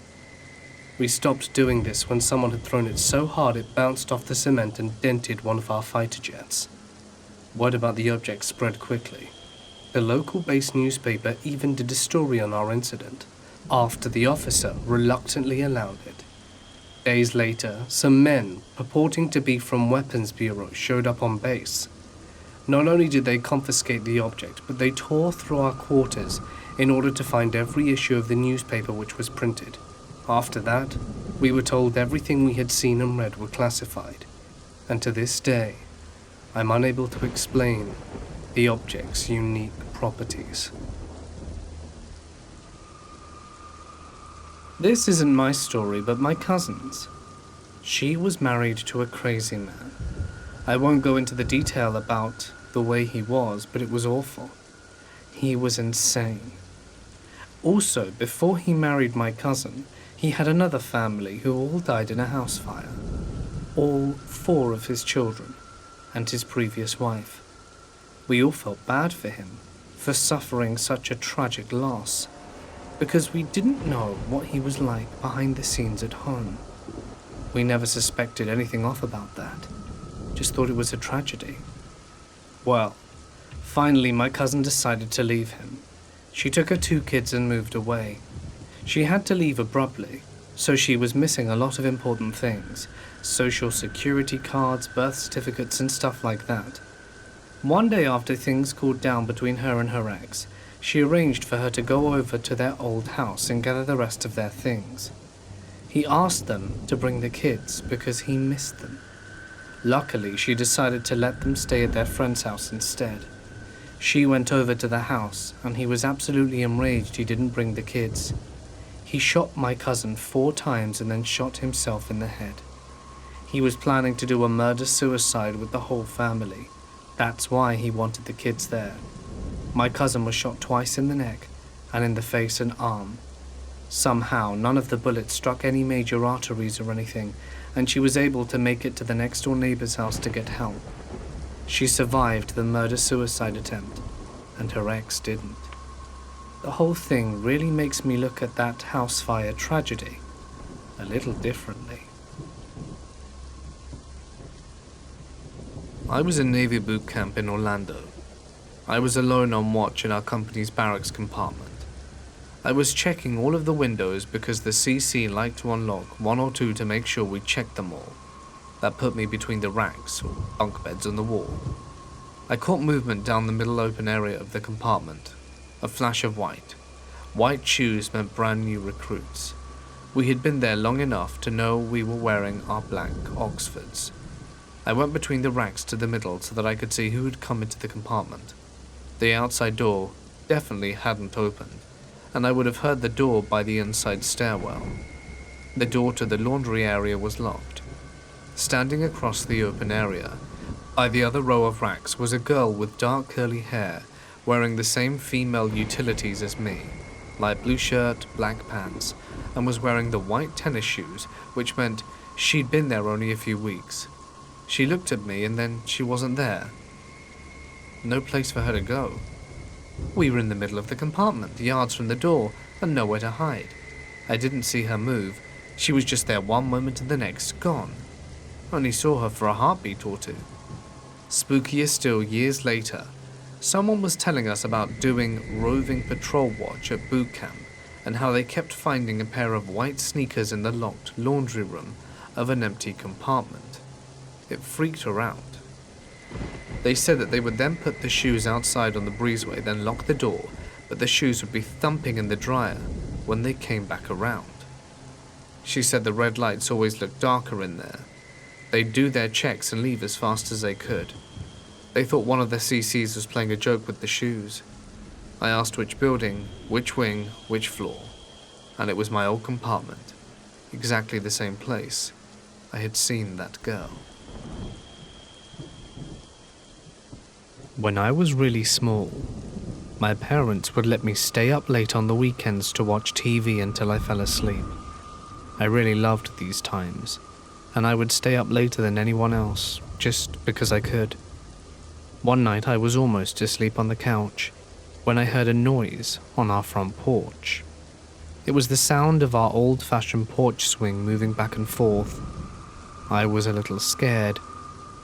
We stopped doing this when someone had thrown it so hard it bounced off the cement and dented one of our fighter jets. Word about the object spread quickly. The local base newspaper even did a story on our incident, after the officer reluctantly allowed it. Days later, some men, purporting to be from Weapons Bureau, showed up on base. Not only did they confiscate the object, but they tore through our quarters in order to find every issue of the newspaper which was printed. After that, we were told everything we had seen and read were classified, and to this day, I'm unable to explain the object's unique properties. This isn't my story, but my cousin's. She was married to a crazy man. I won't go into the detail about the way he was, but it was awful. He was insane. Also, before he married my cousin, he had another family who all died in a house fire. All 4 of his children, and his previous wife. We all felt bad for him, for suffering such a tragic loss, because we didn't know what he was like behind the scenes at home. We never suspected anything off about that, just thought it was a tragedy. Well, finally my cousin decided to leave him. She took her 2 kids and moved away. She had to leave abruptly, so she was missing a lot of important things, social security cards, birth certificates, and stuff like that. One day after things cooled down between her and her ex, she arranged for her to go over to their old house and gather the rest of their things. He asked them to bring the kids because he missed them. Luckily, she decided to let them stay at their friend's house instead. She went over to the house, and he was absolutely enraged he didn't bring the kids. He shot my cousin 4 times and then shot himself in the head. He was planning to do a murder-suicide with the whole family. That's why he wanted the kids there. My cousin was shot twice in the neck and in the face and arm. Somehow, none of the bullets struck any major arteries or anything, and she was able to make it to the next-door neighbor's house to get help. She survived the murder-suicide attempt, and her ex didn't. The whole thing really makes me look at that house fire tragedy a little differently. I was in Navy boot camp in Orlando. I was alone on watch in our company's barracks compartment. I was checking all of the windows because the CC liked to unlock 1 or 2 to make sure we checked them all. That put me between the racks or bunk beds on the wall. I caught movement down the middle open area of the compartment. A flash of white. White shoes meant brand new recruits. We had been there long enough to know we were wearing our black Oxfords. I went between the racks to the middle so that I could see who had come into the compartment. The outside door definitely hadn't opened, and I would have heard the door by the inside stairwell. The door to the laundry area was locked. Standing across the open area, by the other row of racks, was a girl with dark curly hair, wearing the same female utilities as me, light blue shirt, black pants, and was wearing the white tennis shoes, which meant she'd been there only a few weeks. She looked at me and then she wasn't there. No place for her to go. We were in the middle of the compartment, yards from the door, and nowhere to hide. I didn't see her move. She was just there one moment and the next, gone. Only saw her for a heartbeat or two. Spookier still, years later, someone was telling us about doing roving patrol watch at boot camp and how they kept finding a pair of white sneakers in the locked laundry room of an empty compartment. It freaked her out. They said that they would then put the shoes outside on the breezeway, then lock the door, but the shoes would be thumping in the dryer when they came back around. She said the red lights always looked darker in there. They'd do their checks and leave as fast as they could. They thought one of the CCs was playing a joke with the shoes. I asked which building, which wing, which floor, and it was my old compartment, exactly the same place I had seen that girl. When I was really small, my parents would let me stay up late on the weekends to watch TV until I fell asleep. I really loved these times, and I would stay up later than anyone else, just because I could. One night I was almost asleep on the couch when I heard a noise on our front porch. It was the sound of our old-fashioned porch swing moving back and forth. I was a little scared,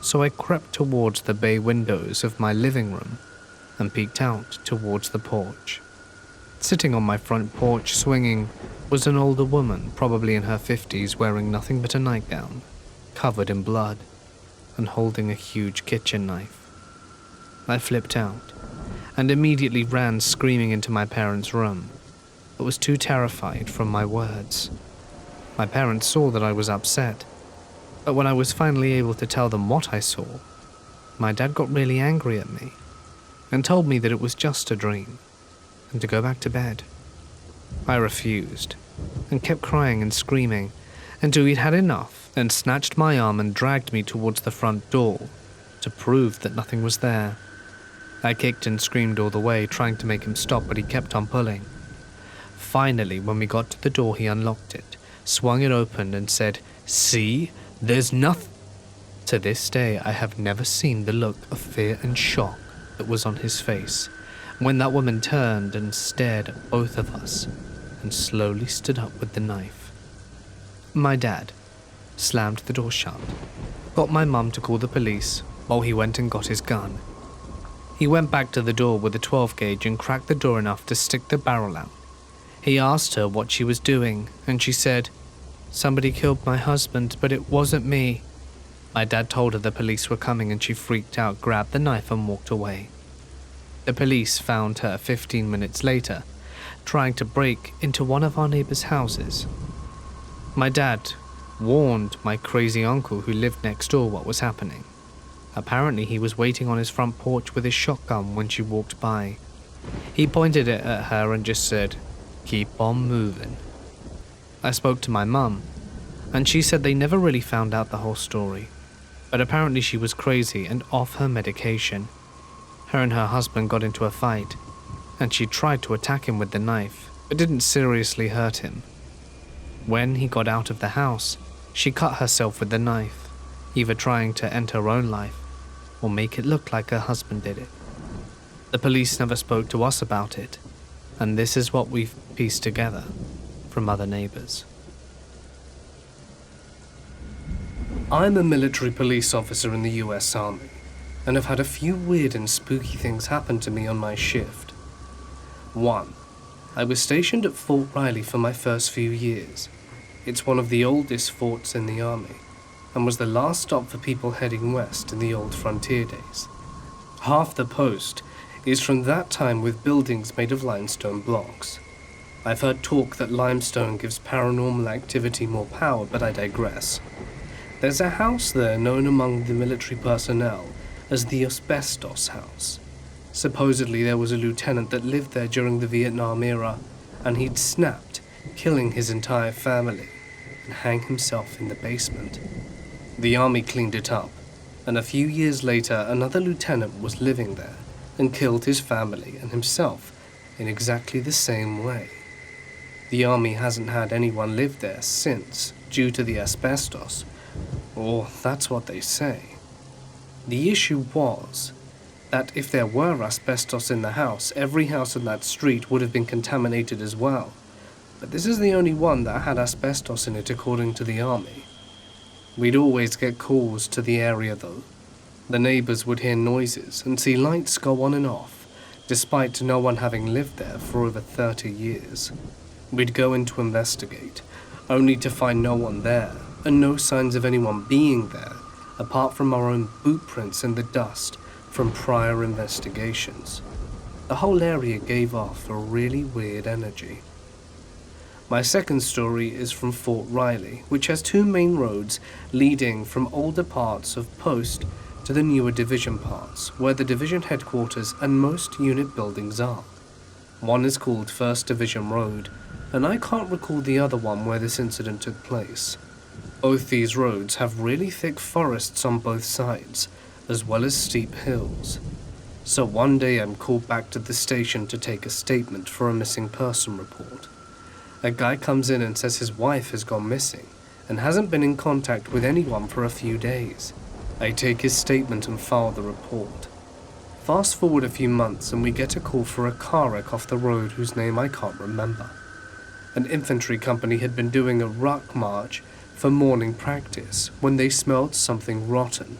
so I crept towards the bay windows of my living room and peeked out towards the porch. Sitting on my front porch swinging was an older woman, probably in her 50s, wearing nothing but a nightgown, covered in blood, and holding a huge kitchen knife. I flipped out and immediately ran screaming into my parents' room, but was too terrified from my words. My parents saw that I was upset, but when I was finally able to tell them what I saw, my dad got really angry at me and told me that it was just a dream and to go back to bed. I refused and kept crying and screaming until he'd had enough and snatched my arm and dragged me towards the front door to prove that nothing was there. I kicked and screamed all the way, trying to make him stop, but he kept on pulling. Finally, when we got to the door, he unlocked it, swung it open, and said, "See, there's nothing." To this day, I have never seen the look of fear and shock that was on his face when that woman turned and stared at both of us and slowly stood up with the knife. My dad slammed the door shut, got my mum to call the police while he went and got his gun. He went back to the door with a 12 gauge and cracked the door enough to stick the barrel out. He asked her what she was doing, and she said, "Somebody killed my husband, but it wasn't me." My dad told her the police were coming and she freaked out, grabbed the knife and walked away. The police found her 15 minutes later, trying to break into one of our neighbors' houses. My dad warned my crazy uncle who lived next door what was happening. Apparently he was waiting on his front porch with his shotgun when she walked by. He pointed it at her and just said, "Keep on moving." I spoke to my mum, and she said they never really found out the whole story, but apparently she was crazy and off her medication. Her and her husband got into a fight, and she tried to attack him with the knife, but didn't seriously hurt him. When he got out of the house, she cut herself with the knife, either trying to end her own life or make it look like her husband did it. The police never spoke to us about it, and this is what we've pieced together from other neighbors. I'm a military police officer in the US Army, and have had a few weird and spooky things happen to me on my shift. 1. I was stationed at Fort Riley for my first few years. It's one of the oldest forts in the Army, and was the last stop for people heading west in the old frontier days. Half the post is from that time with buildings made of limestone blocks. I've heard talk that limestone gives paranormal activity more power, but I digress. There's a house there known among the military personnel as the Asbestos House. Supposedly there was a lieutenant that lived there during the Vietnam era, and he'd snapped, killing his entire family, and hang himself in the basement. The army cleaned it up, and a few years later another lieutenant was living there and killed his family and himself in exactly the same way. The army hasn't had anyone live there since, due to the asbestos, or that's what they say. The issue was that if there were asbestos in the house, every house in that street would have been contaminated as well. But this is the only one that had asbestos in it according to the army. We'd always get calls to the area though. The neighbours would hear noises and see lights go on and off, despite no one having lived there for over 30 years. We'd go in to investigate, only to find no one there, and no signs of anyone being there, apart from our own boot prints in the dust from prior investigations. The whole area gave off a really weird energy. My second story is from Fort Riley, which has two main roads leading from older parts of Post to the newer division parts, where the division headquarters and most unit buildings are. One is called 1st Division Road, and I can't recall the other one where this incident took place. Both these roads have really thick forests on both sides, as well as steep hills. So one day I'm called back to the station to take a statement for a missing person report. A guy comes in and says his wife has gone missing and hasn't been in contact with anyone for a few days. I take his statement and file the report. Fast forward a few months and we get a call for a car wreck off the road whose name I can't remember. An infantry company had been doing a ruck march for morning practice when they smelled something rotten.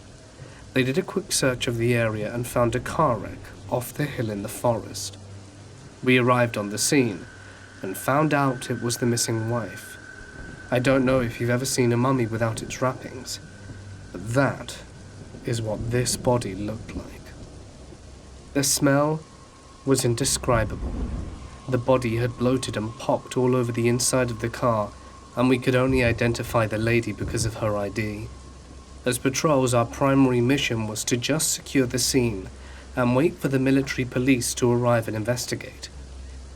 They did a quick search of the area and found a car wreck off the hill in the forest. We arrived on the scene and found out it was the missing wife. I don't know if you've ever seen a mummy without its wrappings, but that is what this body looked like. The smell was indescribable. The body had bloated and popped all over the inside of the car, and we could only identify the lady because of her ID. As patrols, our primary mission was to just secure the scene and wait for the military police to arrive and investigate.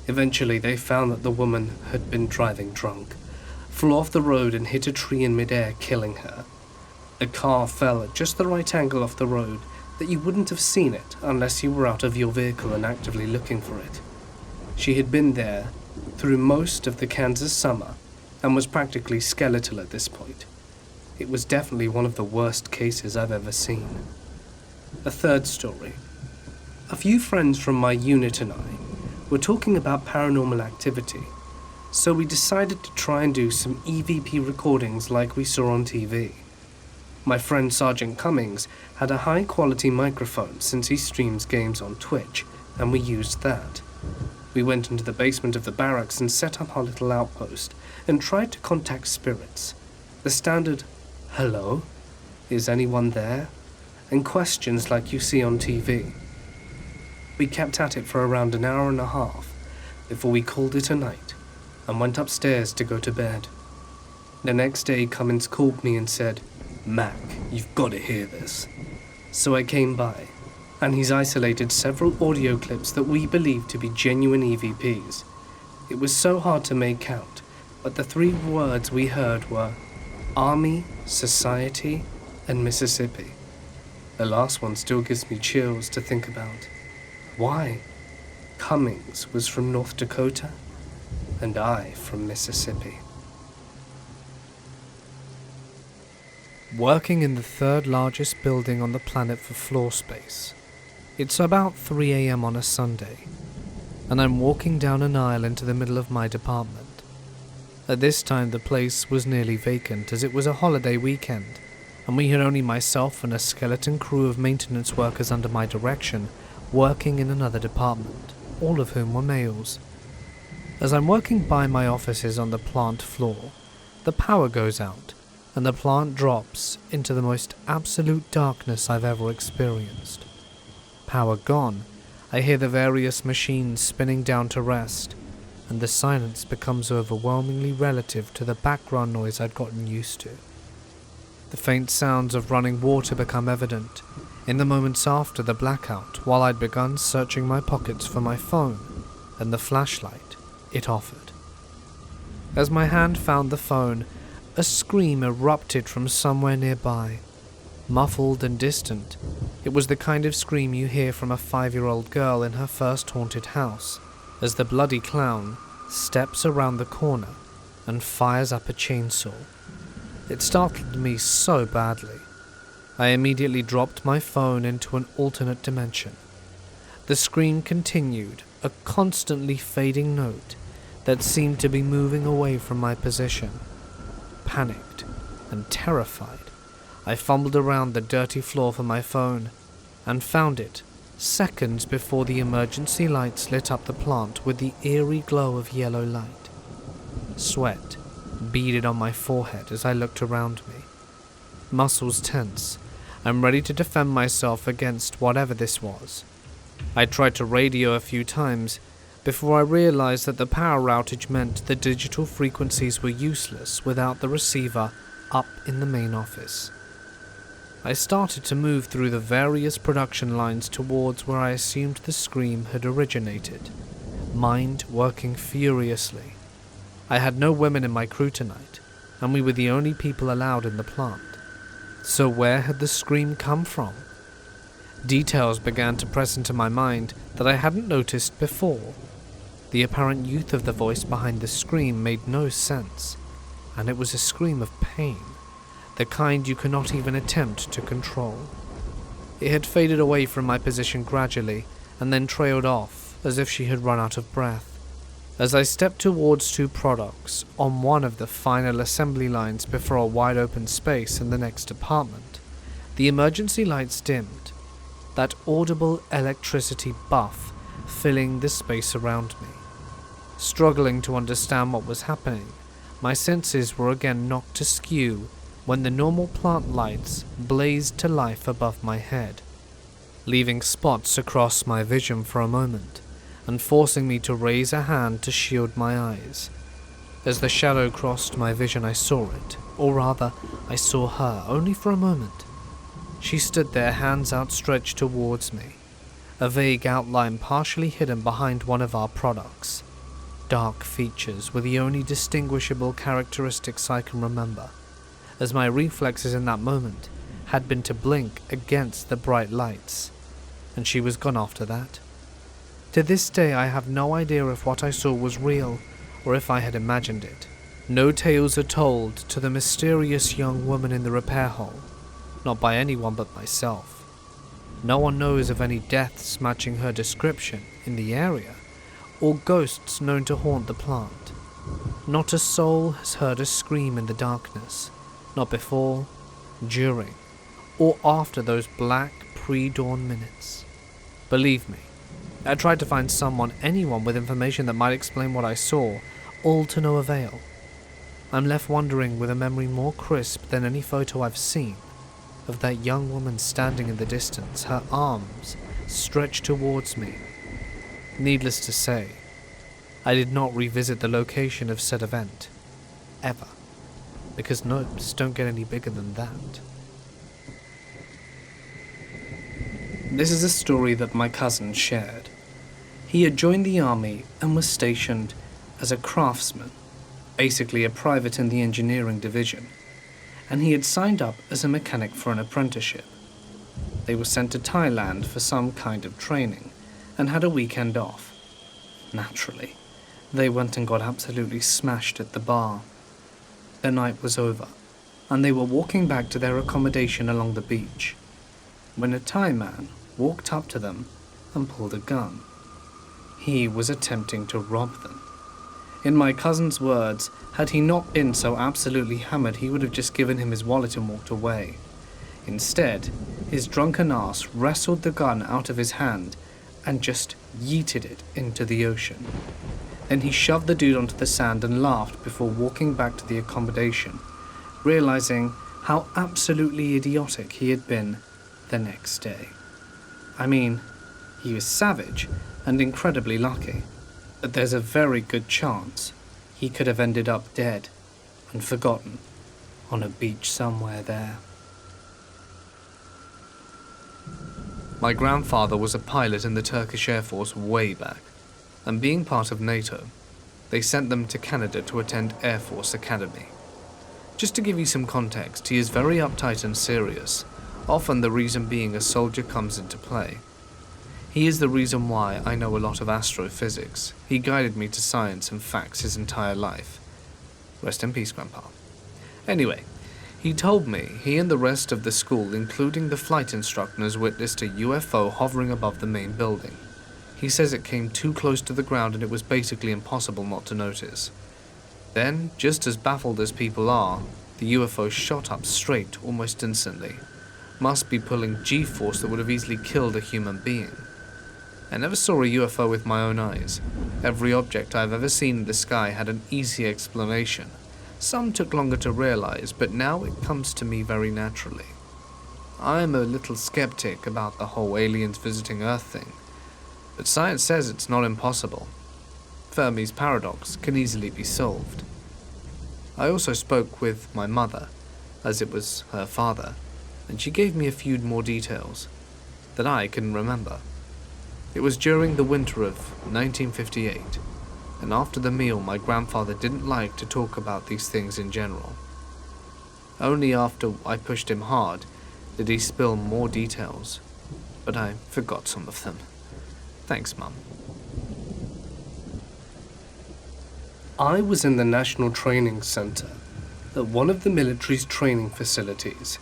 Eventually, they found that the woman had been driving drunk, flew off the road and hit a tree in midair, killing her. The car fell at just the right angle off the road that you wouldn't have seen it unless you were out of your vehicle and actively looking for it. She had been there through most of the Kansas summer and was practically skeletal at this point. It was definitely one of the worst cases I've ever seen. A third story. A few friends from my unit and I were talking about paranormal activity, so we decided to try and do some EVP recordings like we saw on TV. My friend Sergeant Cummings had a high-quality microphone since he streams games on Twitch, and we used that. We went into the basement of the barracks and set up our little outpost and tried to contact spirits. The standard, "Hello? Is anyone there?" and questions like you see on TV. We kept at it for around an hour and a half before we called it a night and went upstairs to go to bed. The next day, Cummins called me and said, "Mac, you've got to hear this." So I came by, and he's isolated several audio clips that we believe to be genuine EVPs. It was so hard to make out, but the three words we heard were Army, Society, and Mississippi. The last one still gives me chills to think about. Why? Cummings was from North Dakota, and I from Mississippi. Working in the third largest building on the planet for floor space. It's about 3 a.m. on a Sunday, and I'm walking down an aisle into the middle of my department. At this time the place was nearly vacant as it was a holiday weekend, and we had only myself and a skeleton crew of maintenance workers under my direction working in another department, all of whom were males. As I'm working by my offices on the plant floor, the power goes out, and the plant drops into the most absolute darkness I've ever experienced. Power gone, I hear the various machines spinning down to rest, and the silence becomes overwhelmingly relative to the background noise I'd gotten used to. The faint sounds of running water become evident in the moments after the blackout, while I'd begun searching my pockets for my phone and the flashlight it offered. As my hand found the phone, a scream erupted from somewhere nearby. Muffled and distant, it was the kind of scream you hear from a 5-year-old girl in her first haunted house, as the bloody clown steps around the corner and fires up a chainsaw. It startled me so badly. I immediately dropped my phone into an alternate dimension. The scream continued, a constantly fading note that seemed to be moving away from my position. Panicked and terrified, I fumbled around the dirty floor for my phone and found it seconds before the emergency lights lit up the plant with the eerie glow of yellow light. Sweat beaded on my forehead as I looked around me. Muscles tense, and ready to defend myself against whatever this was. I tried to radio a few times before I realized that the power outage meant the digital frequencies were useless without the receiver up in the main office. I started to move through the various production lines towards where I assumed the scream had originated, mind working furiously. I had no women in my crew tonight, and we were the only people allowed in the plant. So where had the scream come from? Details began to press into my mind that I hadn't noticed before. The apparent youth of the voice behind the scream made no sense, and it was a scream of pain, the kind you cannot even attempt to control. It had faded away from my position gradually, and then trailed off as if she had run out of breath. As I stepped towards 2 products on one of the final assembly lines before a wide open space in the next apartment, the emergency lights dimmed, that audible electricity buff filling the space around me. Struggling to understand what was happening, my senses were again knocked askew when the normal plant lights blazed to life above my head, leaving spots across my vision for a moment, and forcing me to raise a hand to shield my eyes. As the shadow crossed my vision, I saw it, or rather, I saw her, only for a moment. She stood there, hands outstretched towards me, a vague outline partially hidden behind one of our products. Dark features were the only distinguishable characteristics I can remember, as my reflexes in that moment had been to blink against the bright lights, and she was gone after that. To this day I have no idea if what I saw was real, or if I had imagined it. No tales are told to the mysterious young woman in the repair hall, not by anyone but myself. No one knows of any deaths matching her description in the area, or ghosts known to haunt the plant. Not a soul has heard a scream in the darkness, not before, during, or after those black pre-dawn minutes. Believe me, I tried to find anyone with information that might explain what I saw, all to no avail. I'm left wondering, with a memory more crisp than any photo I've seen, of that young woman standing in the distance, her arms stretched towards me. Needless to say, I did not revisit the location of said event, ever, because notes don't get any bigger than that. This is a story that my cousin shared. He had joined the army and was stationed as a craftsman, basically a private in the engineering division, and he had signed up as a mechanic for an apprenticeship. They were sent to Thailand for some kind of training and had a weekend off. Naturally, they went and got absolutely smashed at the bar. The night was over, and they were walking back to their accommodation along the beach, when a Thai man walked up to them and pulled a gun. He was attempting to rob them. In my cousin's words, had he not been so absolutely hammered, he would have just given him his wallet and walked away. Instead, his drunken ass wrestled the gun out of his hand and just yeeted it into the ocean. Then he shoved the dude onto the sand and laughed before walking back to the accommodation, realizing how absolutely idiotic he had been the next day. I mean, he was savage and incredibly lucky, but there's a very good chance he could have ended up dead and forgotten, on a beach somewhere there. My grandfather was a pilot in the Turkish Air Force way back, and being part of NATO, they sent them to Canada to attend Air Force Academy. Just to give you some context, he is very uptight and serious, often the reason being a soldier comes into play. He is the reason why I know a lot of astrophysics. He guided me to science and facts his entire life. Rest in peace, Grandpa. Anyway, he told me he and the rest of the school, including the flight instructors, witnessed a UFO hovering above the main building. He says it came too close to the ground and it was basically impossible not to notice. Then, just as baffled as people are, the UFO shot up straight almost instantly. Must be pulling G-force that would have easily killed a human being. I never saw a UFO with my own eyes. Every object I've ever seen in the sky had an easy explanation. Some took longer to realize, but now it comes to me very naturally. I am a little skeptic about the whole aliens visiting Earth thing, but science says it's not impossible. Fermi's paradox can easily be solved. I also spoke with my mother, as it was her father, and she gave me a few more details that I can remember. It was during the winter of 1958, and after the meal my grandfather didn't like to talk about these things in general. Only after I pushed him hard did he spill more details, but I forgot some of them. Thanks, Mum. I was in the National Training Center at one of the military's training facilities.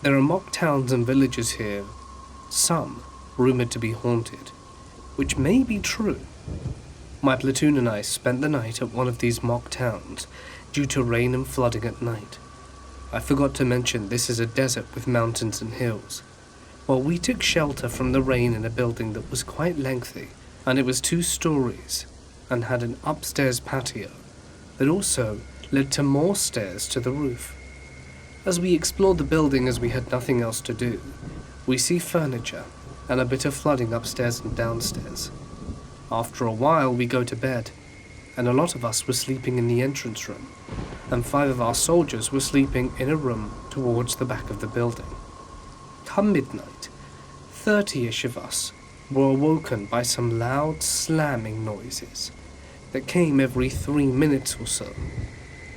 There are mock towns and villages here, some rumored to be haunted, which may be true. My platoon and I spent the night at one of these mock towns due to rain and flooding at night. I forgot to mention this is a desert with mountains and hills. Well, we took shelter from the rain in a building that was quite lengthy, and it was 2 stories and had an upstairs patio that also led to more stairs to the roof. As we explored the building as we had nothing else to do, we see furniture and a bit of flooding upstairs and downstairs. After a while we go to bed, and a lot of us were sleeping in the entrance room, and 5 of our soldiers were sleeping in a room towards the back of the building. Come midnight, 30-ish of us were awoken by some loud slamming noises that came every 3 minutes or so.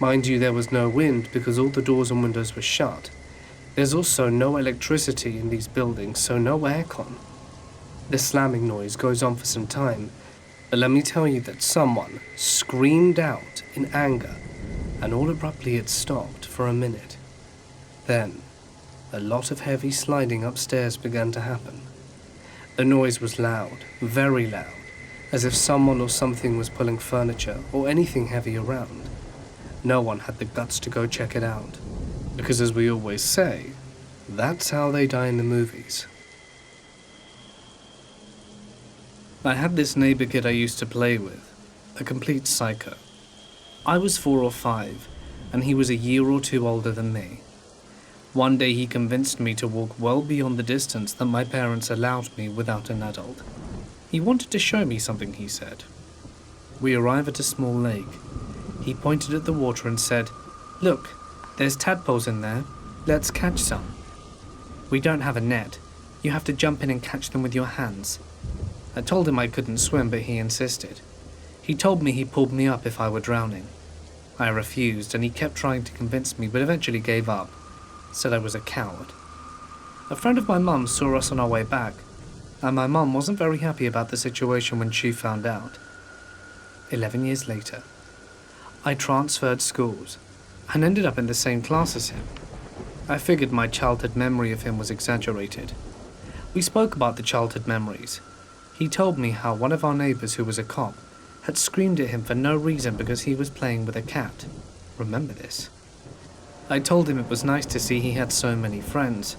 Mind you, there was no wind because all the doors and windows were shut. There's also no electricity in these buildings, so no aircon. The slamming noise goes on for some time, but let me tell you that someone screamed out in anger, and all abruptly it stopped for a minute. Then, a lot of heavy sliding upstairs began to happen. The noise was loud, very loud, as if someone or something was pulling furniture or anything heavy around. No one had the guts to go check it out, because as we always say, that's how they die in the movies. I had this neighbor kid I used to play with, a complete psycho. I was 4 or 5, and he was a year or 2 older than me. One day he convinced me to walk well beyond the distance that my parents allowed me without an adult. He wanted to show me something, he said. We arrive at a small lake. He pointed at the water and said, "Look, there's tadpoles in there. Let's catch some." "We don't have a net. You have to jump in and catch them with your hands." I told him I couldn't swim, but he insisted. He told me he pulled me up if I were drowning. I refused, and he kept trying to convince me, but eventually gave up. Said I was a coward. A friend of my mum's saw us on our way back, and my mum wasn't very happy about the situation when she found out. 11 years later, I transferred schools and ended up in the same class as him. I figured my childhood memory of him was exaggerated. We spoke about the childhood memories. He told me how one of our neighbors, who was a cop, had screamed at him for no reason because he was playing with a cat. Remember this? I told him it was nice to see he had so many friends.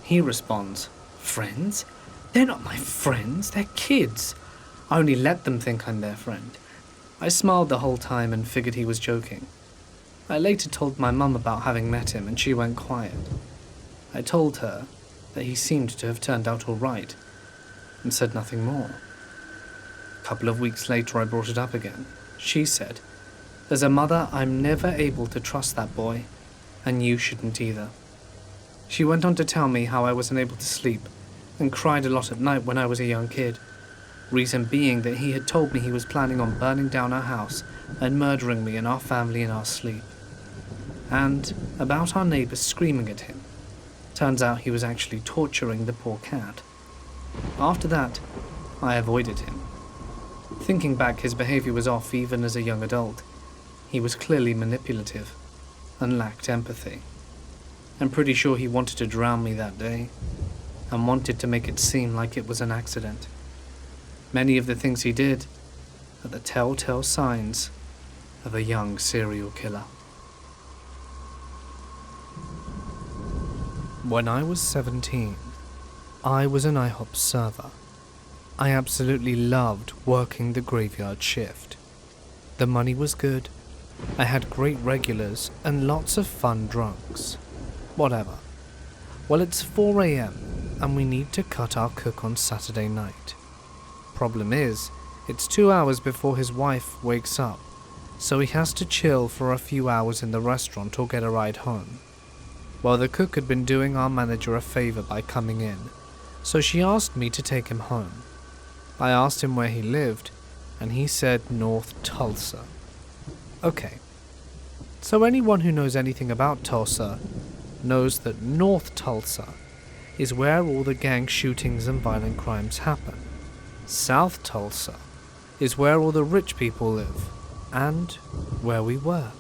He responds, "Friends? They're not my friends, they're kids. I only let them think I'm their friend." I smiled the whole time and figured he was joking. I later told my mum about having met him and she went quiet. I told her that he seemed to have turned out all right and said nothing more. A couple of weeks later I brought it up again. She said, "As a mother, I'm never able to trust that boy, and you shouldn't either. She went on to tell me how I wasn't able to sleep and cried a lot at night when I was a young kid, reason being that he had told me he was planning on burning down our house and murdering me and our family in our sleep. And about our neighbours screaming at him. Turns out he was actually torturing the poor cat. After that, I avoided him. Thinking back, his behaviour was off even as a young adult. He was clearly manipulative and lacked empathy. I'm pretty sure he wanted to drown me that day and wanted to make it seem like it was an accident. Many of the things he did are the telltale signs of a young serial killer. When I was 17, I was an IHOP server. I absolutely loved working the graveyard shift. The money was good, I had great regulars and lots of fun drunks. Whatever. Well, it's 4 AM and we need to cut our cook on Saturday night. Problem is, it's 2 hours before his wife wakes up, so he has to chill for a few hours in the restaurant or get a ride home. Well, the cook had been doing our manager a favor by coming in, so she asked me to take him home. I asked him where he lived, and he said North Tulsa. Okay, so anyone who knows anything about Tulsa knows that North Tulsa is where all the gang shootings and violent crimes happen. South Tulsa is where all the rich people live, and where we were.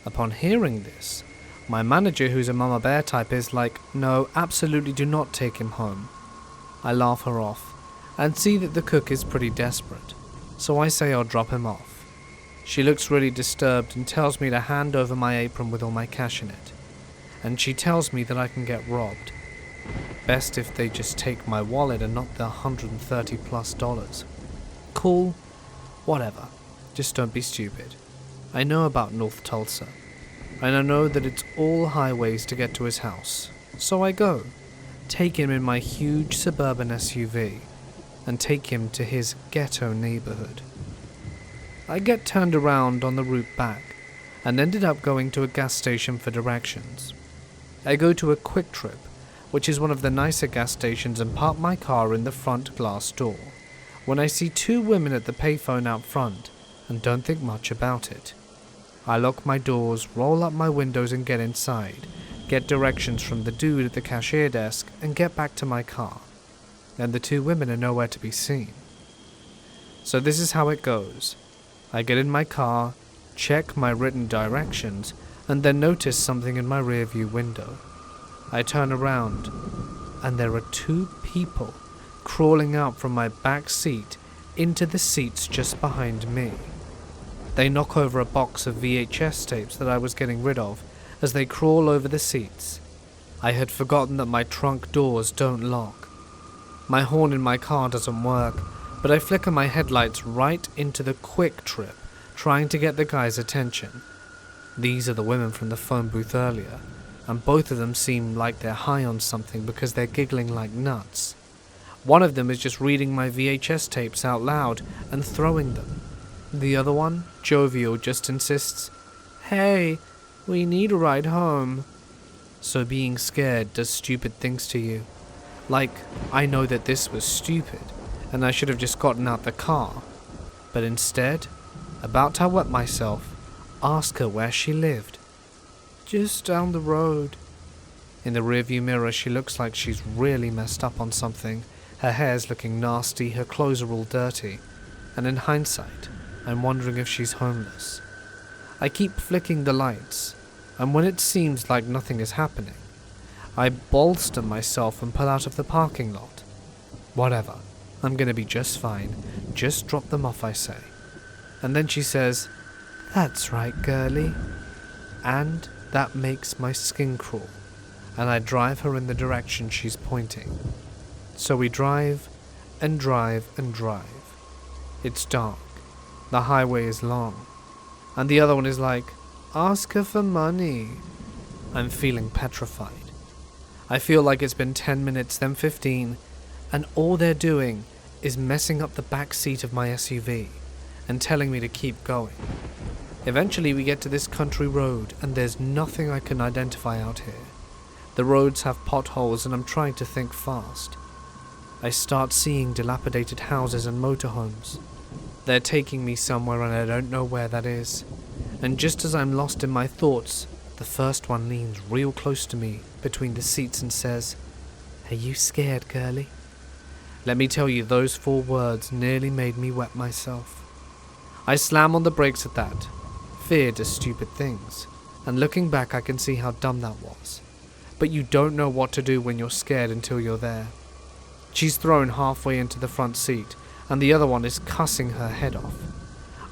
Upon hearing this, my manager, who's a mama bear type, is like, no, absolutely do not take him home. I laugh her off, and see that the cook is pretty desperate, so I say I'll drop him off. She looks really disturbed and tells me to hand over my apron with all my cash in it, and she tells me that I can get robbed. Best if they just take my wallet and not the $130+. Cool, whatever, just don't be stupid. I know about North Tulsa, and I know that it's all highways to get to his house, so I go, take him in my huge suburban SUV, and take him to his ghetto neighborhood. I get turned around on the route back, and ended up going to a gas station for directions. I go to a Quick Trip, which is one of the nicer gas stations, and park my car in the front glass door, when I see 2 women at the payphone out front, and don't think much about it. I lock my doors, roll up my windows and get inside, get directions from the dude at the cashier desk, and get back to my car. Then the 2 women are nowhere to be seen. So this is how it goes. I get in my car, check my written directions, and then notice something in my rearview window. I turn around, and there are 2 people crawling out from my back seat into the seats just behind me. They knock over a box of VHS tapes that I was getting rid of as they crawl over the seats. I had forgotten that my trunk doors don't lock. My horn in my car doesn't work, but I flicker my headlights right into the Quick Trip, trying to get the guy's attention. These are the women from the phone booth earlier, and both of them seem like they're high on something because they're giggling like nuts. One of them is just reading my VHS tapes out loud and throwing them. The other one, jovial, just insists, "Hey, we need a ride home." So being scared does stupid things to you. Like, I know that this was stupid, and I should have just gotten out the car. But instead, about to wet myself, ask her where she lived. "Just down the road." In the rearview mirror, she looks like she's really messed up on something. Her hair's looking nasty, her clothes are all dirty, and in hindsight, I'm wondering if she's homeless. I keep flicking the lights, and when it seems like nothing is happening, I bolster myself and pull out of the parking lot. Whatever, I'm gonna be just fine. Just drop them off, I say. And then she says, "That's right, girlie." And that makes my skin crawl, and I drive her in the direction she's pointing. So we drive, and drive, and drive. It's dark. The highway is long. And the other one is like, "Ask her for money." I'm feeling petrified. I feel like it's been 10 minutes, then 15, and all they're doing is messing up the back seat of my SUV and telling me to keep going. Eventually we get to this country road, and there's nothing I can identify out here. The roads have potholes, and I'm trying to think fast. I start seeing dilapidated houses and motorhomes. They're taking me somewhere, and I don't know where that is. And just as I'm lost in my thoughts, the first one leans real close to me between the seats and says, "Are you scared, girlie?" Let me tell you, those 4 words nearly made me wet myself. I slam on the brakes at that. Fear does stupid things, and looking back I can see how dumb that was. But you don't know what to do when you're scared until you're there. She's thrown halfway into the front seat, and the other one is cussing her head off.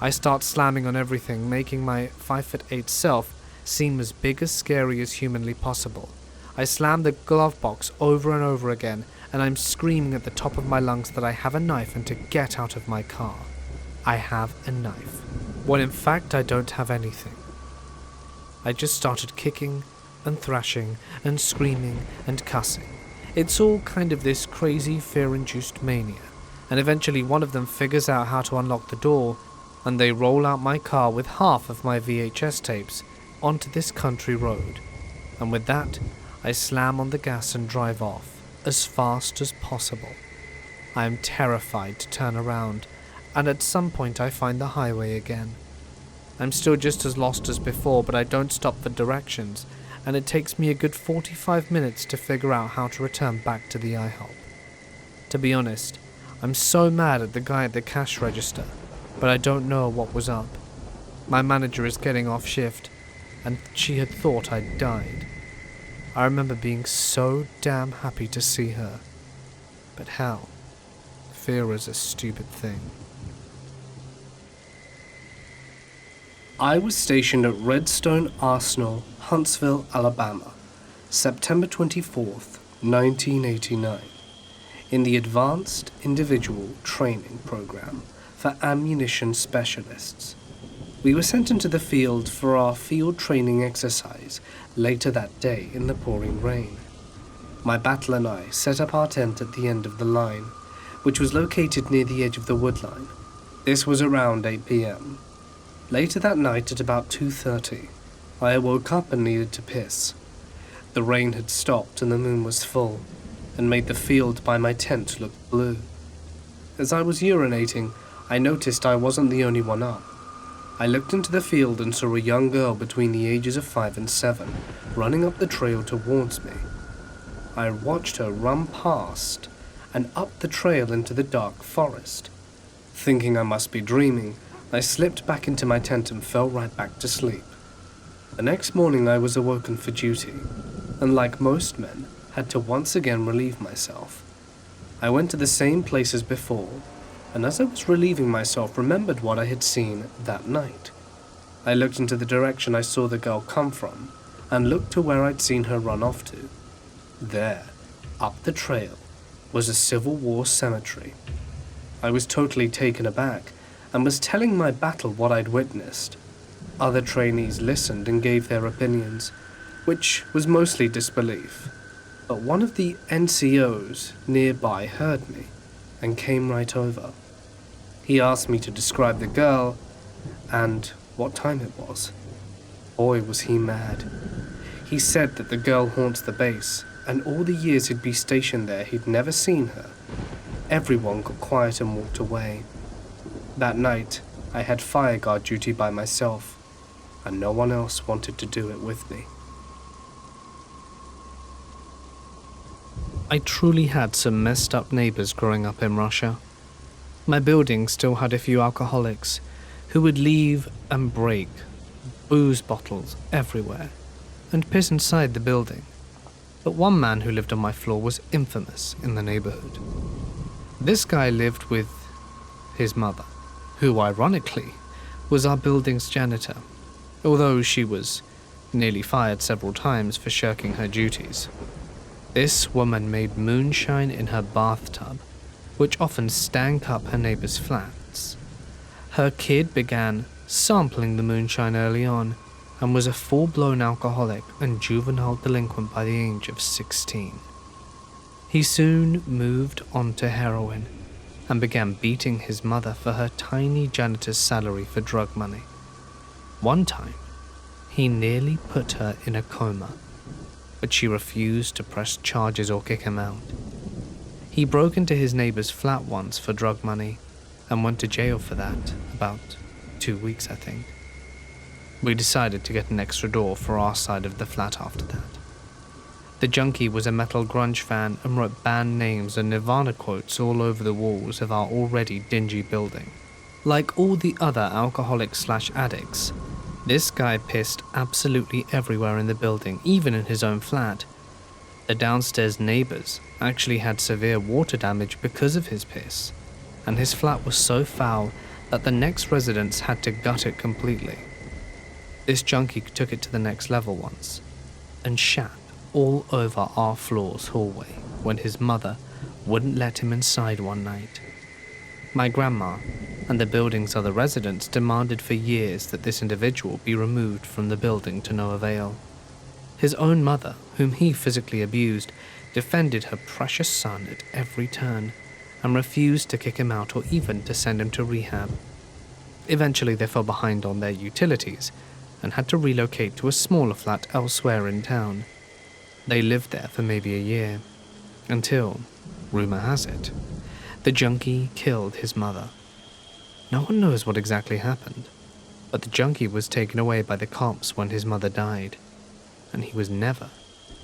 I start slamming on everything, making my 5'8" self seem as big as scary as humanly possible. I slam the glove box over and over again, and I'm screaming at the top of my lungs that I have a knife and to get out of my car. I have a knife, when in fact I don't have anything. I just started kicking and thrashing and screaming and cussing. It's all kind of this crazy fear-induced mania, and eventually one of them figures out how to unlock the door, and they roll out my car with half of my VHS tapes onto this country road. And with that, I slam on the gas and drive off as fast as possible. I am terrified to turn around, and at some point I find the highway again. I'm still just as lost as before, but I don't stop for directions, and it takes me a good 45 minutes to figure out how to return back to the IHOP. To be honest, I'm so mad at the guy at the cash register, but I don't know what was up. My manager is getting off shift, and she had thought I'd died. I remember being so damn happy to see her. But hell, fear is a stupid thing. I was stationed at Redstone Arsenal, Huntsville, Alabama, September 24th, 1989, in the Advanced Individual Training Program for Ammunition Specialists. We were sent into the field for our field training exercise later that day in the pouring rain. My battle and I set up our tent at the end of the line, which was located near the edge of the woodline. This was around 8 p.m. Later that night at about 2:30, I woke up and needed to piss. The rain had stopped and the moon was full, and made the field by my tent look blue. As I was urinating, I noticed I wasn't the only one up. I looked into the field and saw a young girl between the ages of 5 and 7 running up the trail towards me. I watched her run past and up the trail into the dark forest. Thinking I must be dreaming, I slipped back into my tent and fell right back to sleep. The next morning I was awoken for duty, and like most men, had to once again relieve myself. I went to the same place as before, and as I was relieving myself, remembered what I had seen that night. I looked into the direction I saw the girl come from, and looked to where I'd seen her run off to. There, up the trail, was a Civil War cemetery. I was totally taken aback, and was telling my battle what I'd witnessed. Other trainees listened and gave their opinions, which was mostly disbelief. But one of the NCOs nearby heard me, and came right over. He asked me to describe the girl, and what time it was. Boy, was he mad. He said that the girl haunts the base, and all the years he'd be stationed there, he'd never seen her. Everyone got quiet and walked away. That night, I had fireguard duty by myself, and no one else wanted to do it with me. I truly had some messed up neighbors growing up in Russia. My building still had a few alcoholics who would leave and break booze bottles everywhere and piss inside the building. But one man who lived on my floor was infamous in the neighborhood. This guy lived with his mother, who ironically was our building's janitor, although she was nearly fired several times for shirking her duties. This woman made moonshine in her bathtub, which often stank up her neighbors' flats. Her kid began sampling the moonshine early on, and was a full-blown alcoholic and juvenile delinquent by the age of 16. He soon moved on to heroin, and began beating his mother for her tiny janitor's salary for drug money. One time, he nearly put her in a coma, but she refused to press charges or kick him out. He broke into his neighbor's flat once for drug money and went to jail for that, about 2 weeks I think. We decided to get an extra door for our side of the flat after that. The junkie was a metal grunge fan and wrote band names and Nirvana quotes all over the walls of our already dingy building. Like all the other alcoholics/addicts, this guy pissed absolutely everywhere in the building, even in his own flat. The downstairs neighbors actually had severe water damage because of his piss, and his flat was so foul that the next residents had to gut it completely. This junkie took it to the next level once, and shat all over our floor's hallway when his mother wouldn't let him inside one night. My grandma and the building's other residents demanded for years that this individual be removed from the building to no avail. His own mother, whom he physically abused, defended her precious son at every turn and refused to kick him out or even to send him to rehab. Eventually they fell behind on their utilities and had to relocate to a smaller flat elsewhere in town. They lived there for maybe a year, until, rumor has it, the junkie killed his mother. No one knows what exactly happened, but the junkie was taken away by the cops when his mother died, and he was never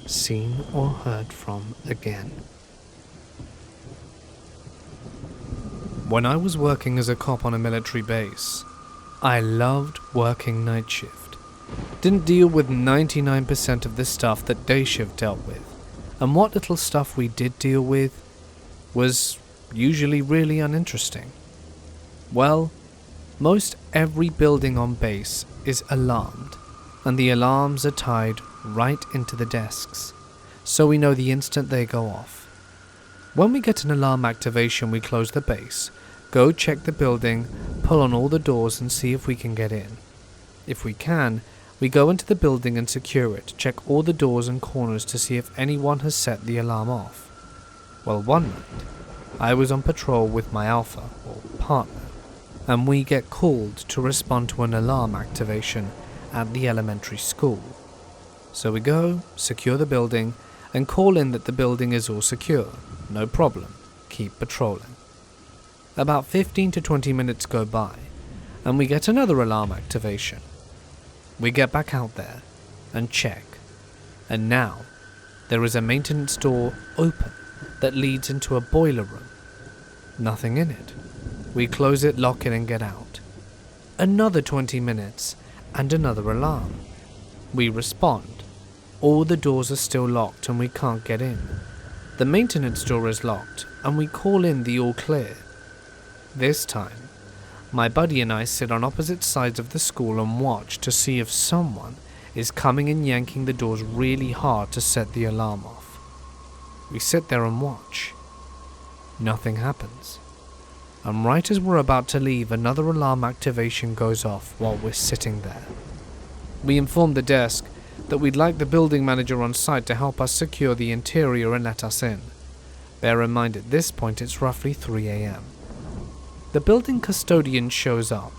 seen or heard from again. When I was working as a cop on a military base, I loved working night shift. Didn't deal with 99% of the stuff that day shift dealt with, and what little stuff we did deal with was usually really uninteresting. Well, most every building on base is alarmed, and the alarms are tied right into the desks, so we know the instant they go off. When we get an alarm activation, we close the base, go check the building, pull on all the doors and see if we can get in. If we can, we go into the building and secure it, check all the doors and corners to see if anyone has set the alarm off. Well, one night, I was on patrol with my alpha, or partner, and we get called to respond to an alarm activation at the elementary school. So we go, secure the building, and call in that the building is all secure. No problem. Keep patrolling. About 15 to 20 minutes go by, and we get another alarm activation. We get back out there and check, and now there is a maintenance door open that leads into a boiler room. Nothing in it. We close it, lock it, and get out. Another 20 minutes, and another alarm. We respond. All the doors are still locked and we can't get in. The maintenance door is locked, and we call in the all clear. This time, my buddy and I sit on opposite sides of the school and watch to see if someone is coming and yanking the doors really hard to set the alarm off. We sit there and watch. Nothing happens. And right as we're about to leave, another alarm activation goes off while we're sitting there. We inform the desk that we'd like the building manager on site to help us secure the interior and let us in. Bear in mind at this point it's roughly 3 a.m. The building custodian shows up,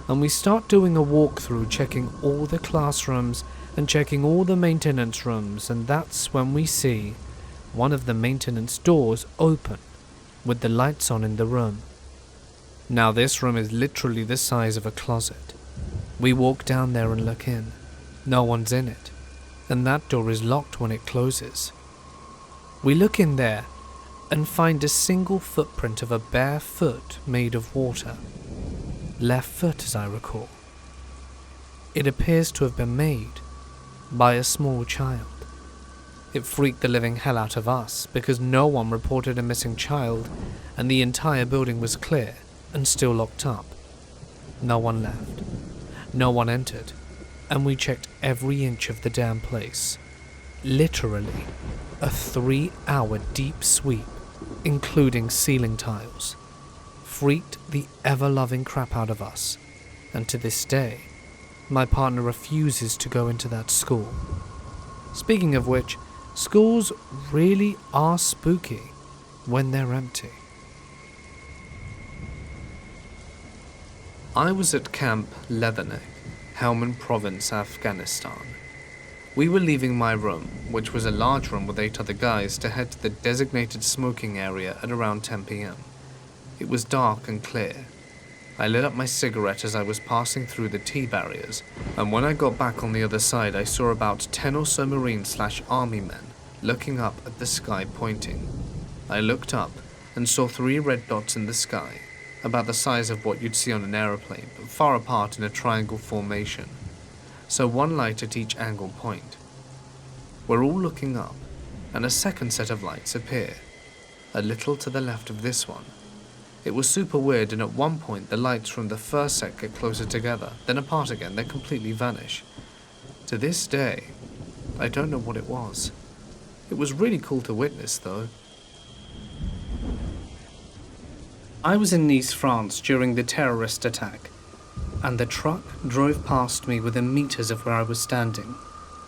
and we start doing a walkthrough, checking all the classrooms and checking all the maintenance rooms, and that's when we see one of the maintenance doors open with the lights on in the room. Now this room is literally the size of a closet. We walk down there and look in. No one's in it, and that door is locked when it closes. We look in there and find a single footprint of a bare foot made of water. Left foot, as I recall. It appears to have been made by a small child. It freaked the living hell out of us because no one reported a missing child and the entire building was clear and still locked up. No one left. No one entered, and we checked every inch of the damn place. Literally, a 3-hour deep sweep, including ceiling tiles. Freaked the ever-loving crap out of us, and to this day, my partner refuses to go into that school. Speaking of which, schools really are spooky when they're empty. I was at Camp Leatherneck, Helmand Province, Afghanistan. We were leaving my room, which was a large room with 8 other guys, to head to the designated smoking area at around 10 p.m. It was dark and clear. I lit up my cigarette as I was passing through the T barriers, and when I got back on the other side, I saw about 10 or so Marine/Army men looking up at the sky pointing. I looked up and saw 3 red dots in the sky, about the size of what you'd see on an aeroplane, but far apart in a triangle formation. So 1 light at each angle point. We're all looking up, and a second set of lights appear, a little to the left of this one. It was super weird, and at one point the lights from the first set get closer together, then apart again, then completely vanish. To this day, I don't know what it was. It was really cool to witness though. I was in Nice, France during the terrorist attack, and the truck drove past me within meters of where I was standing.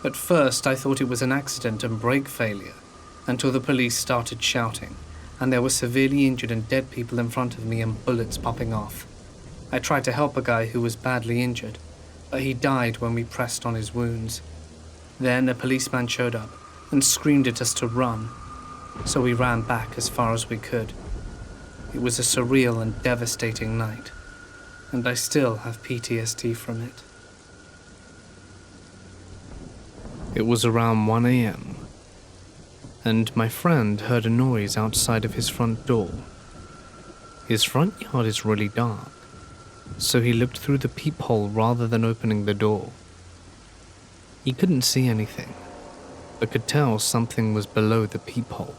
At first I thought it was an accident and brake failure, until the police started shouting, and there were severely injured and dead people in front of me and bullets popping off. I tried to help a guy who was badly injured, but he died when we pressed on his wounds. Then a policeman showed up and screamed at us to run, so we ran back as far as we could. It was a surreal and devastating night, and I still have PTSD from it. It was around 1 a.m. and my friend heard a noise outside of his front door. His front yard is really dark, so he looked through the peephole rather than opening the door. He couldn't see anything, but could tell something was below the peephole.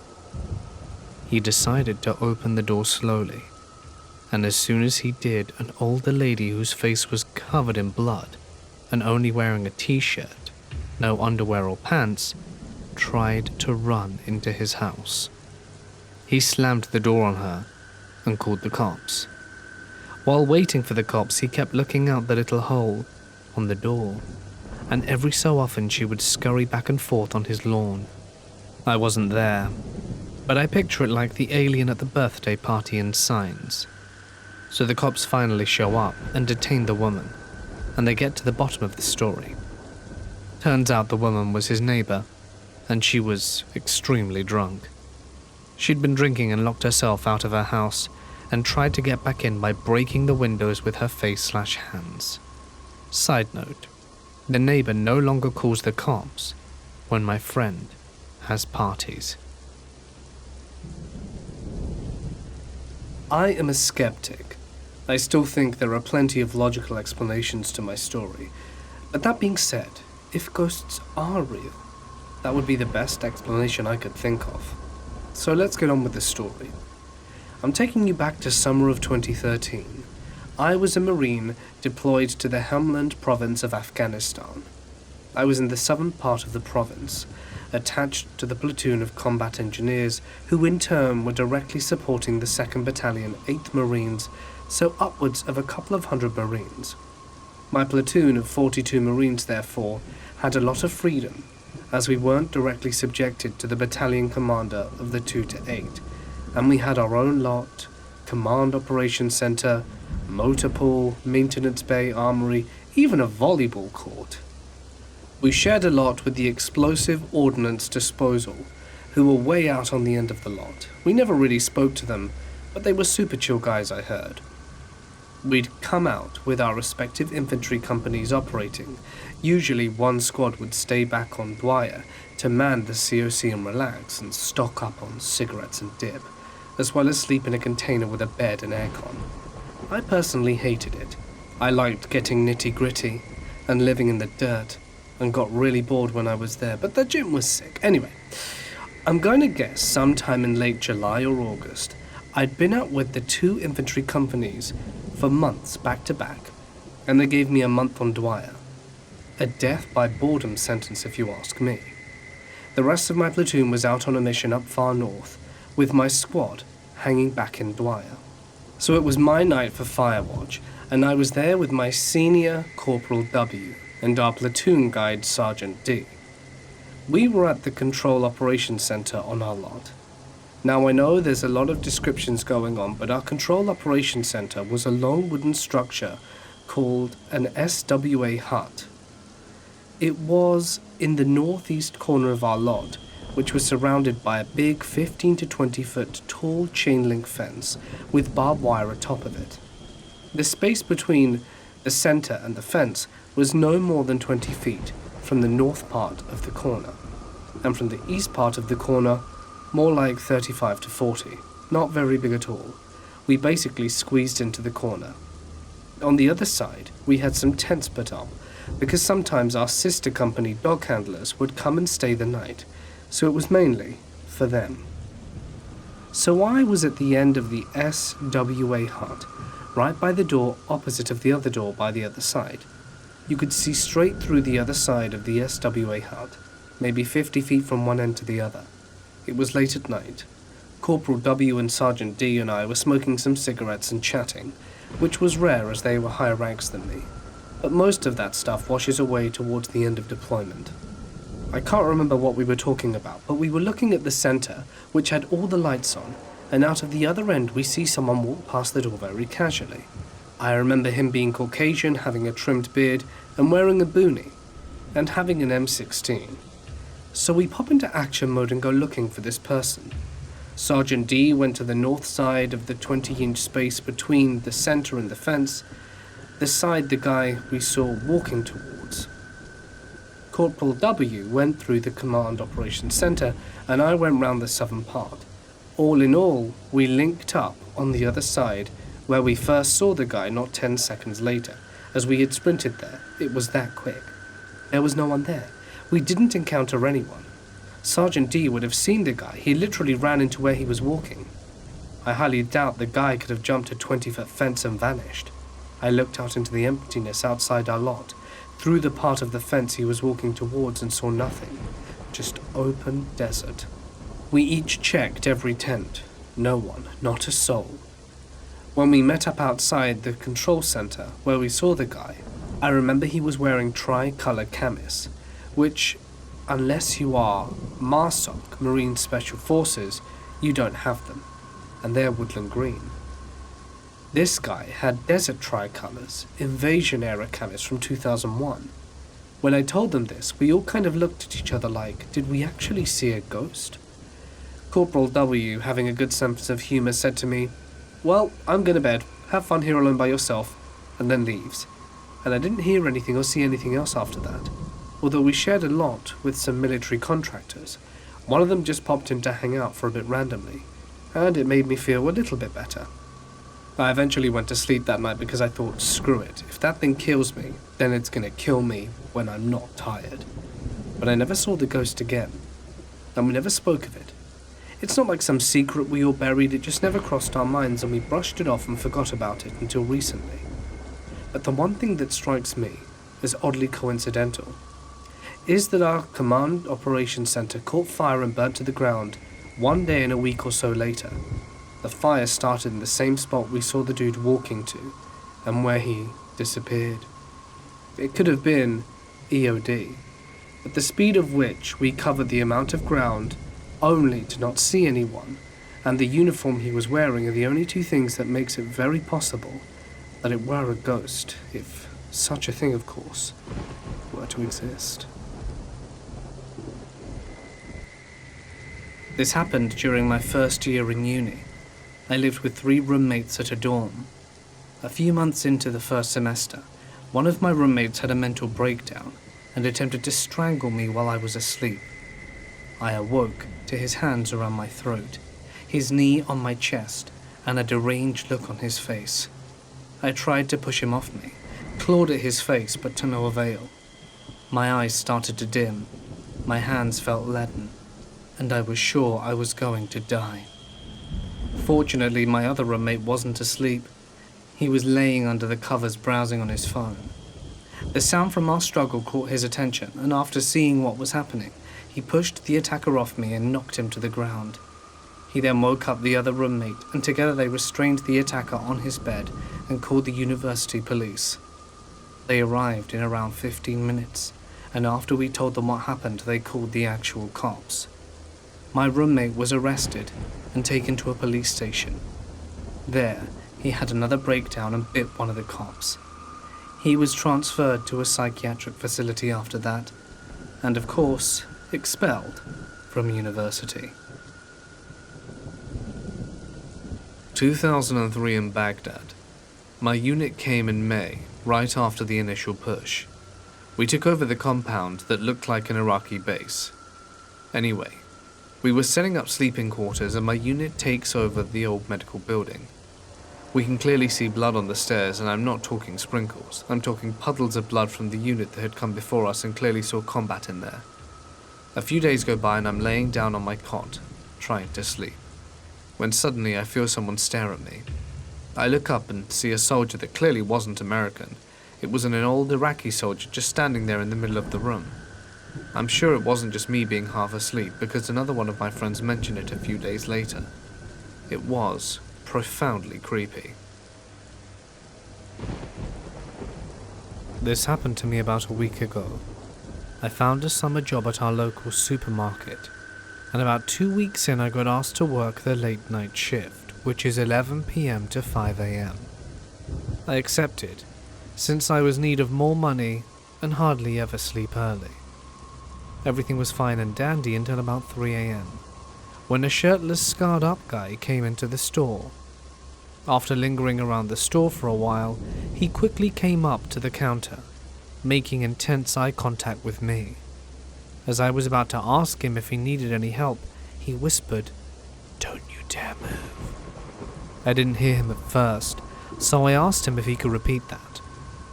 He decided to open the door slowly, and as soon as he did, an older lady whose face was covered in blood and only wearing a t-shirt, no underwear or pants, tried to run into his house. He slammed the door on her and called the cops. While waiting for the cops, he kept looking out the little hole on the door, and every so often she would scurry back and forth on his lawn. I wasn't there, but I picture it like the alien at the birthday party in Signs. So the cops finally show up and detain the woman, and they get to the bottom of the story. Turns out the woman was his neighbor, and she was extremely drunk. She'd been drinking and locked herself out of her house and tried to get back in by breaking the windows with her face/hands. Side note, the neighbor no longer calls the cops when my friend has parties. I am a skeptic. I still think there are plenty of logical explanations to my story. But that being said, if ghosts are real, that would be the best explanation I could think of. So let's get on with the story. I'm taking you back to summer of 2013. I was a Marine deployed to the Helmand Province of Afghanistan. I was in the southern part of the province, attached to the platoon of combat engineers who in turn were directly supporting the 2nd Battalion, 8th Marines, so upwards of a couple of hundred Marines. My platoon of 42 Marines, therefore, had a lot of freedom, as we weren't directly subjected to the battalion commander of the 2 to 8, and we had our own lot, command operations center, motor pool, maintenance bay, armory, even a volleyball court. We shared a lot with the explosive ordnance disposal, who were way out on the end of the lot. We never really spoke to them, but they were super chill guys, I heard. We'd come out with our respective infantry companies operating. Usually one squad would stay back on Dwyer to man the COC and relax and stock up on cigarettes and dip, as well as sleep in a container with a bed and aircon. I personally hated it. I liked getting nitty-gritty and living in the dirt, and got really bored when I was there, but the gym was sick. Anyway, I'm going to guess sometime in late July or August, I'd been out with the 2 infantry companies for months back to back, and they gave me a month on Dwyer. A death by boredom sentence if you ask me. The rest of my platoon was out on a mission up far north, with my squad hanging back in Dwyer. So it was my night for Firewatch, and I was there with my senior Corporal W and our platoon guide Sergeant D. We were at the Control Operations Center on our lot. Now I know there's a lot of descriptions going on, but our Control Operations Center was a long wooden structure called an SWA hut. It was in the northeast corner of our lot, which was surrounded by a big 15 to 20 foot tall chain link fence with barbed wire atop of it. The space between the center and the fence was no more than 20 feet from the north part of the corner, and from the east part of the corner, more like 35 to 40, not very big at all. We basically squeezed into the corner. On the other side, we had some tents put up, because sometimes our sister company dog handlers would come and stay the night, so it was mainly for them. So I was at the end of the SWA hut, right by the door opposite of the other door by the other side. You could see straight through the other side of the SWA hut, maybe 50 feet from one end to the other. It was late at night. Corporal W and Sergeant D and I were smoking some cigarettes and chatting, which was rare as they were higher ranks than me, but most of that stuff washes away towards the end of deployment. I can't remember what we were talking about, but we were looking at the center, which had all the lights on, and out of the other end we see someone walk past the door very casually. I remember him being Caucasian, having a trimmed beard, and wearing a boonie, and having an M16. So we pop into action mode and go looking for this person. Sergeant D went to the north side of the 20-inch space between the center and the fence, the side the guy we saw walking towards. Corporal W went through the command operations center, and I went round the southern part. All in all, we linked up on the other side, where we first saw the guy not 10 seconds later, as we had sprinted there. It was that quick. There was no one there. We didn't encounter anyone. Sergeant D would have seen the guy. He literally ran into where he was walking. I highly doubt the guy could have jumped a 20-foot fence and vanished. I looked out into the emptiness outside our lot, through the part of the fence he was walking towards, and saw nothing. Just open desert. We each checked every tent. No one, not a soul. When we met up outside the control center, where we saw the guy, I remember he was wearing tri-color camis, which, unless you are MARSOC, Marine Special Forces, you don't have them, and they're woodland green. This guy had desert tricolors, invasion era camis from 2001. When I told them this, we all kind of looked at each other like, did we actually see a ghost? Corporal W, having a good sense of humor, said to me, "Well, I'm going to bed. Have fun here alone by yourself," and then leaves. And I didn't hear anything or see anything else after that. Although we shared a lot with some military contractors, one of them just popped in to hang out for a bit randomly, and it made me feel a little bit better. I eventually went to sleep that night because I thought, screw it, if that thing kills me, then it's gonna kill me when I'm not tired. But I never saw the ghost again, and we never spoke of it. It's not like some secret we all buried, it just never crossed our minds and we brushed it off and forgot about it until recently. But the one thing that strikes me as oddly coincidental is that our command operations center caught fire and burnt to the ground one day and a week or so later. The fire started in the same spot we saw the dude walking to, and where he disappeared. It could have been EOD, at the speed of which we covered the amount of ground only to not see anyone, and the uniform he was wearing are the only two things that makes it very possible that it were a ghost, if such a thing, of course, were to exist. This happened during my first year in uni. I lived with 3 roommates at a dorm. A few months into the first semester, one of my roommates had a mental breakdown and attempted to strangle me while I was asleep. I awoke to his hands around my throat, his knee on my chest, and a deranged look on his face. I tried to push him off me, clawed at his face, but to no avail. My eyes started to dim, my hands felt leaden, and I was sure I was going to die. Fortunately, my other roommate wasn't asleep. He was laying under the covers browsing on his phone. The sound from our struggle caught his attention, and after seeing what was happening, he pushed the attacker off me and knocked him to the ground. He then woke up the other roommate, and together they restrained the attacker on his bed and called the university police. They arrived in around 15 minutes, and after we told them what happened, they called the actual cops. My roommate was arrested and taken to a police station. There, he had another breakdown and bit one of the cops. He was transferred to a psychiatric facility after that, and of course, expelled from university. 2003 in Baghdad. My unit came in May, right after the initial push. We took over the compound that looked like an Iraqi base. Anyway, we were setting up sleeping quarters and my unit takes over the old medical building. We can clearly see blood on the stairs, and I'm not talking sprinkles. I'm talking puddles of blood from the unit that had come before us and clearly saw combat in there. A few days go by and I'm laying down on my cot, trying to sleep, when suddenly I feel someone stare at me. I look up and see a soldier that clearly wasn't American. It was an old Iraqi soldier just standing there in the middle of the room. I'm sure it wasn't just me being half asleep, because another one of my friends mentioned it a few days later. It was profoundly creepy. This happened to me about a week ago. I found a summer job at our local supermarket, and about 2 weeks in I got asked to work the late night shift, which is 11 p.m. to 5 a.m. I accepted, since I was in need of more money and hardly ever sleep early. Everything was fine and dandy until about 3 a.m, when a shirtless, scarred-up guy came into the store. After lingering around the store for a while, he quickly came up to the counter, making intense eye contact with me. As I was about to ask him if he needed any help, he whispered, "Don't you dare move." I didn't hear him at first, so I asked him if he could repeat that.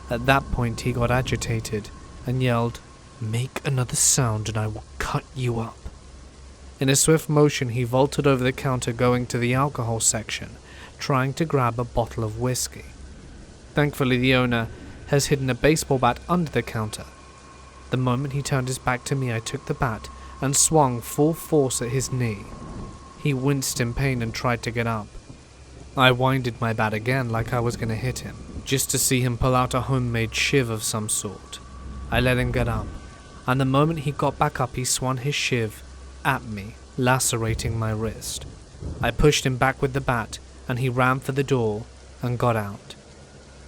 At that point he got agitated and yelled, "Make another sound and I will cut you up." In a swift motion he vaulted over the counter, going to the alcohol section, trying to grab a bottle of whiskey. Thankfully the owner has hidden a baseball bat under the counter. The moment he turned his back to me, I took the bat and swung full force at his knee. He winced in pain and tried to get up. I winded my bat again like I was going to hit him, just to see him pull out a homemade shiv of some sort. I let him get up, and the moment he got back up he swung his shiv at me, lacerating my wrist. I pushed him back with the bat, and he ran for the door and got out.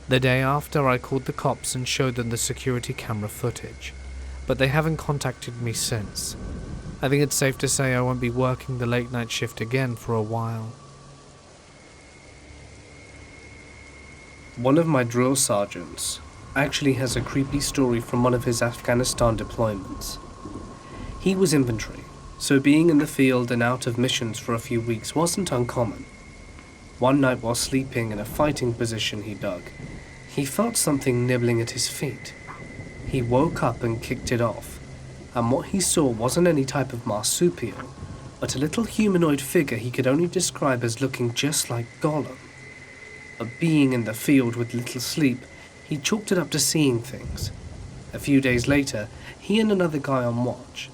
The day after I called the cops and showed them the security camera footage, but they haven't contacted me since. I think it's safe to say I won't be working the late night shift again for a while. One of my drill sergeants actually has a creepy story from one of his Afghanistan deployments. He was infantry, so being in the field and out of missions for a few weeks wasn't uncommon. One night while sleeping in a fighting position he dug, he felt something nibbling at his feet. He woke up and kicked it off, and what he saw wasn't any type of marsupial, but a little humanoid figure he could only describe as looking just like Gollum. But being in the field with little sleep, he chalked it up to seeing things. A few days later, he and another guy on watch.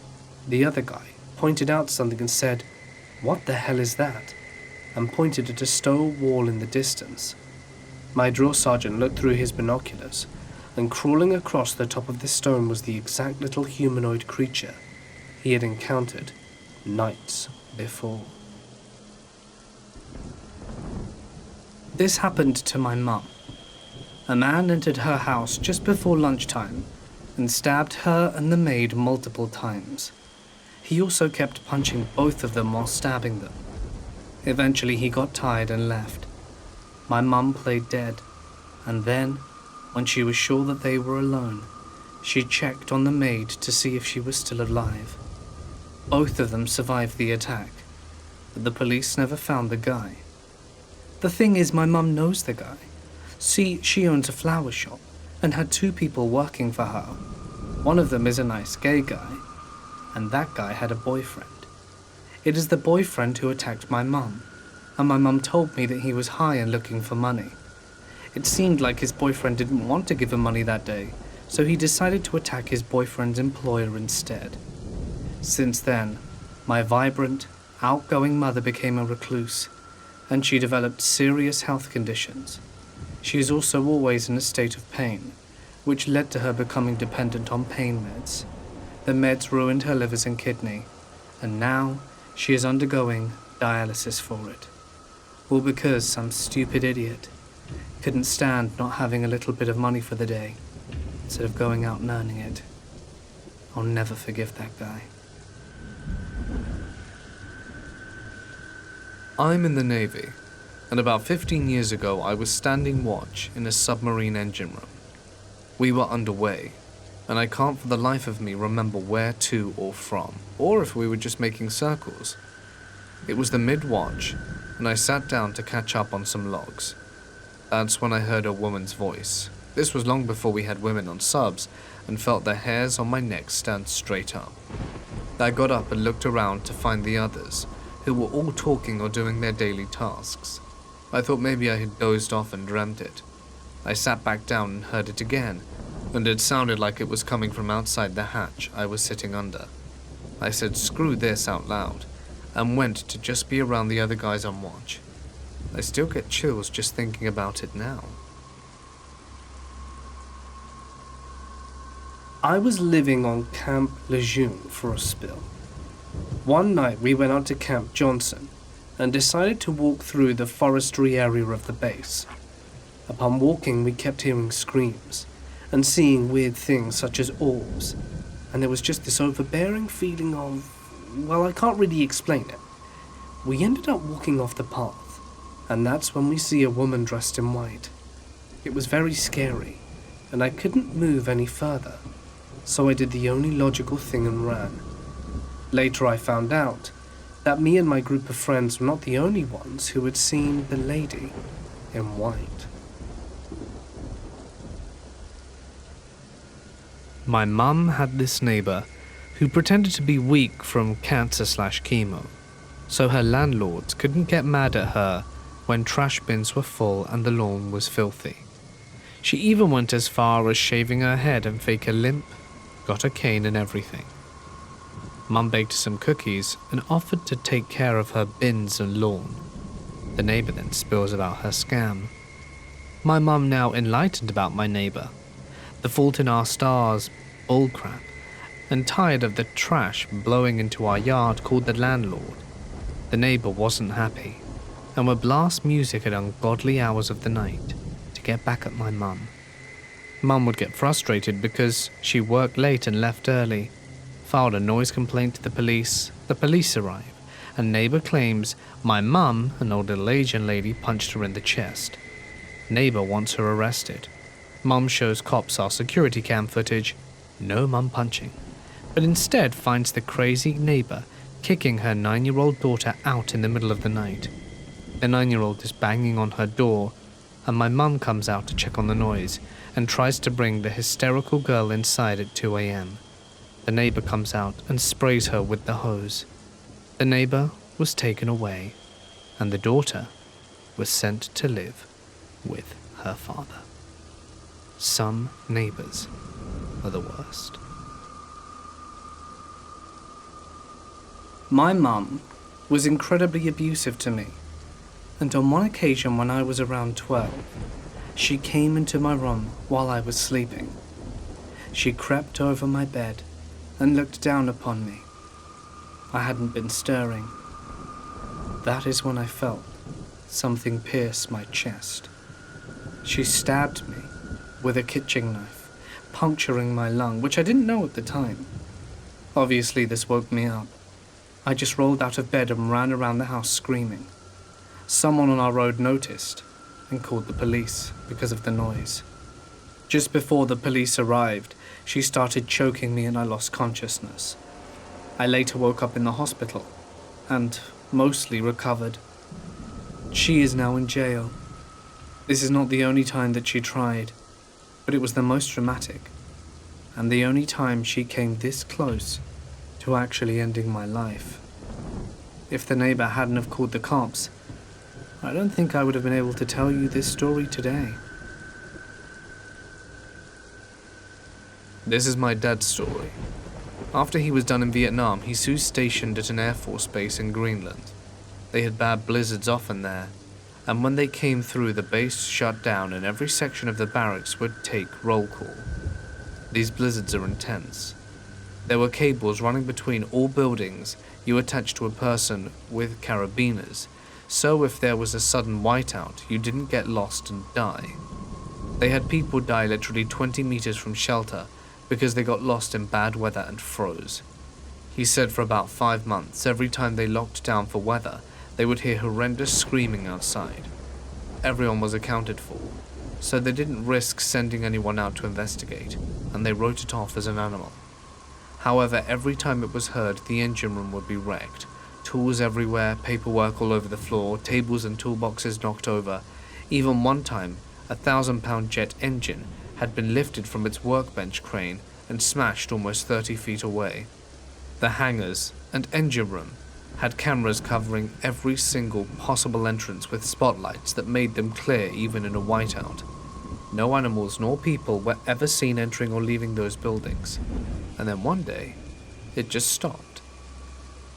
The other guy pointed out something and said, "What the hell is that?" and pointed at a stone wall in the distance. My drill sergeant looked through his binoculars, and crawling across the top of the stone was the exact little humanoid creature he had encountered nights before. This happened to my mum. A man entered her house just before lunchtime and stabbed her and the maid multiple times. He also kept punching both of them while stabbing them. Eventually he got tired and left. My mum played dead, and then, when she was sure that they were alone, she checked on the maid to see if she was still alive. Both of them survived the attack, but the police never found the guy. The thing is, my mum knows the guy. See, she owns a flower shop and had 2 people working for her. One of them is a nice gay guy, and that guy had a boyfriend. It is the boyfriend who attacked my mum, and my mum told me that he was high and looking for money. It seemed like his boyfriend didn't want to give him money that day, so he decided to attack his boyfriend's employer instead. Since then, my vibrant, outgoing mother became a recluse, and she developed serious health conditions. She is also always in a state of pain, which led to her becoming dependent on pain meds. The meds ruined her livers and kidney, and now she is undergoing dialysis for it. All because some stupid idiot couldn't stand not having a little bit of money for the day, instead of going out and earning it. I'll never forgive that guy. I'm in the Navy, and about 15 years ago I was standing watch in a submarine engine room. We were underway, and I can't for the life of me remember where to or from, or if we were just making circles. It was the mid-watch, and I sat down to catch up on some logs. That's when I heard a woman's voice. This was long before we had women on subs, and felt the hairs on my neck stand straight up. I got up and looked around to find the others, who were all talking or doing their daily tasks. I thought maybe I had dozed off and dreamt it. I sat back down and heard it again, and it sounded like it was coming from outside the hatch I was sitting under. I said screw this out loud, and went to just be around the other guys on watch. I still get chills just thinking about it now. I was living on Camp Lejeune for a spill. One night we went out to Camp Johnson and decided to walk through the forestry area of the base. Upon walking, we kept hearing screams and seeing weird things such as orbs, and there was just this overbearing feeling of, well, I can't really explain it. We ended up walking off the path, and that's when we see a woman dressed in white. It was very scary, and I couldn't move any further, so I did the only logical thing and ran. Later I found out that me and my group of friends were not the only ones who had seen the lady in white. My mum had this neighbour who pretended to be weak from cancer/chemo, so her landlords couldn't get mad at her when trash bins were full and the lawn was filthy. She even went as far as shaving her head and fake a limp, got a cane and everything. Mum baked some cookies and offered to take care of her bins and lawn. The neighbour then spills about her scam. My mum, now enlightened about my neighbour, the fault in our stars, bullcrap, and tired of the trash blowing into our yard, called the landlord. The neighbour wasn't happy and would blast music at ungodly hours of the night to get back at my mum. Mum would get frustrated because she worked late and left early, filed a noise complaint to the police arrive, and neighbour claims my mum, an old Asian lady, punched her in the chest. Neighbour wants her arrested. Mum shows cops our security cam footage, no mum punching, but instead finds the crazy neighbour kicking her 9-year-old daughter out in the middle of the night. The 9-year-old is banging on her door, and my mum comes out to check on the noise and tries to bring the hysterical girl inside at 2 a.m. The neighbour comes out and sprays her with the hose. The neighbour was taken away, and the daughter was sent to live with her father. Some neighbours are the worst. My mum was incredibly abusive to me, and on one occasion when I was around 12, she came into my room while I was sleeping. She crept over my bed and looked down upon me. I hadn't been stirring. That is when I felt something pierce my chest. She stabbed me with a kitchen knife, puncturing my lung, which I didn't know at the time. Obviously, this woke me up. I just rolled out of bed and ran around the house screaming. Someone on our road noticed and called the police because of the noise. Just before the police arrived, she started choking me and I lost consciousness. I later woke up in the hospital and mostly recovered. She is now in jail. This is not the only time that she tried, but it was the most dramatic, and the only time she came this close to actually ending my life. If the neighbor hadn't have called the cops, I don't think I would have been able to tell you this story today. This is my dad's story. After he was done in Vietnam, he was stationed at an Air Force base in Greenland. They had bad blizzards often there, and when they came through, the base shut down and every section of the barracks would take roll call. These blizzards are intense. There were cables running between all buildings. You attached to a person with carabiners, so if there was a sudden whiteout, you didn't get lost and die. They had people die literally 20 meters from shelter because they got lost in bad weather and froze. He said for about 5 months, every time they locked down for weather, they would hear horrendous screaming outside. Everyone was accounted for, so they didn't risk sending anyone out to investigate, and they wrote it off as an animal. However, every time it was heard, the engine room would be wrecked. Tools everywhere, paperwork all over the floor, tables and toolboxes knocked over. Even one time, a 1,000-pound jet engine had been lifted from its workbench crane and smashed almost 30 feet away. The hangars and engine room had cameras covering every single possible entrance with spotlights that made them clear even in a whiteout. No animals nor people were ever seen entering or leaving those buildings. And then one day, it just stopped.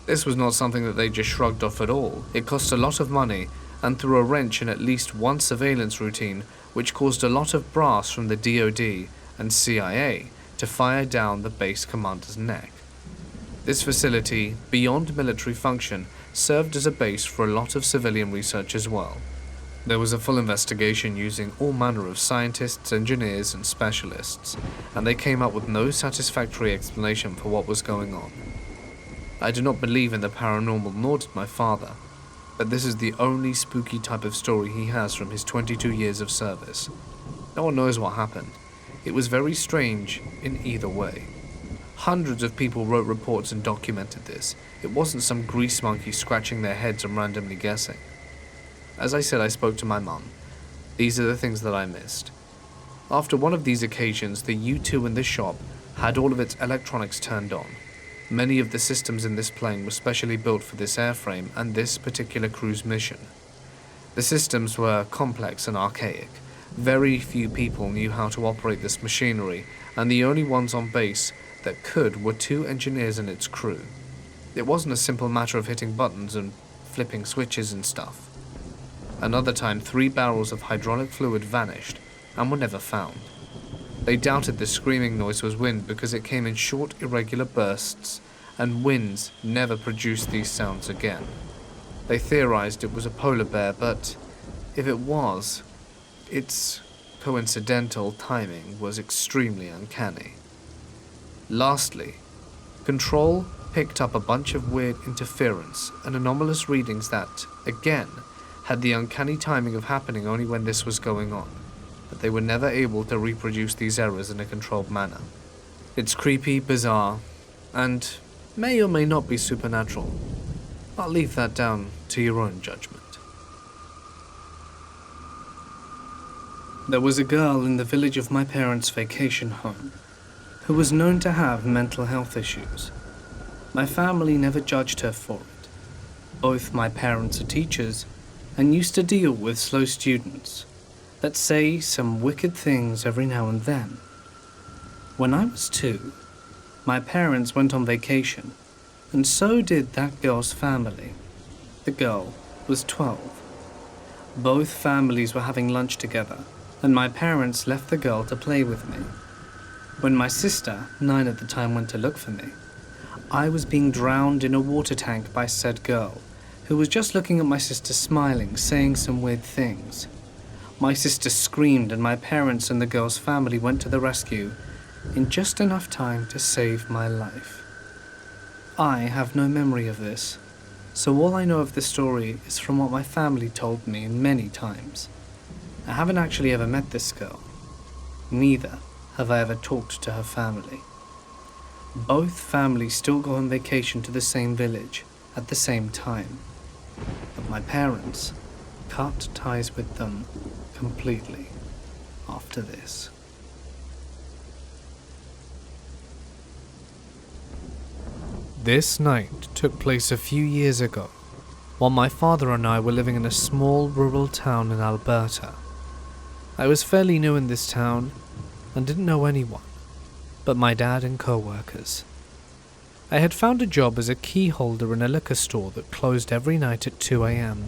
This was not something that they just shrugged off at all. It cost a lot of money and threw a wrench in at least one surveillance routine, which caused a lot of brass from the DoD and CIA to fire down the base commander's neck. This facility, beyond military function, served as a base for a lot of civilian research as well. There was a full investigation using all manner of scientists, engineers, and specialists, and they came up with no satisfactory explanation for what was going on. I do not believe in the paranormal, nor did my father, but this is the only spooky type of story he has from his 22 years of service. No one knows what happened. It was very strange in either way. Hundreds of people wrote reports and documented this. It wasn't some grease monkey scratching their heads and randomly guessing. As I said, I spoke to my mum. These are the things that I missed. After one of these occasions, the U-2 in the shop had all of its electronics turned on. Many of the systems in this plane were specially built for this airframe and this particular crew's mission. The systems were complex and archaic. Very few people knew how to operate this machinery, and the only ones on base that could were 2 engineers and its crew. It wasn't a simple matter of hitting buttons and flipping switches and stuff. Another time, 3 barrels of hydraulic fluid vanished and were never found. They doubted the screaming noise was wind because it came in short, irregular bursts, and winds never produced these sounds again. They theorized it was a polar bear, but if it was, its coincidental timing was extremely uncanny. Lastly, Control picked up a bunch of weird interference and anomalous readings that, again, had the uncanny timing of happening only when this was going on, but they were never able to reproduce these errors in a controlled manner. It's creepy, bizarre, and may or may not be supernatural. I'll leave that down to your own judgment. There was a girl in the village of my parents' vacation home who was known to have mental health issues. My family never judged her for it. Both my parents are teachers and used to deal with slow students that say some wicked things every now and then. When I was 2, my parents went on vacation, and so did that girl's family. The girl was 12. Both families were having lunch together, and my parents left the girl to play with me. When my sister, 9 at the time, went to look for me, I was being drowned in a water tank by said girl, who was just looking at my sister smiling, saying some weird things. My sister screamed and my parents and the girl's family went to the rescue in just enough time to save my life. I have no memory of this, so all I know of the story is from what my family told me many times. I haven't actually ever met this girl. Neither have I ever talked to her family. Both families still go on vacation to the same village at the same time, but my parents cut ties with them completely after this. This night took place a few years ago, while my father and I were living in a small rural town in Alberta. I was fairly new in this town and didn't know anyone but my dad and co-workers. I had found a job as a key holder in a liquor store that closed every night at 2 a.m.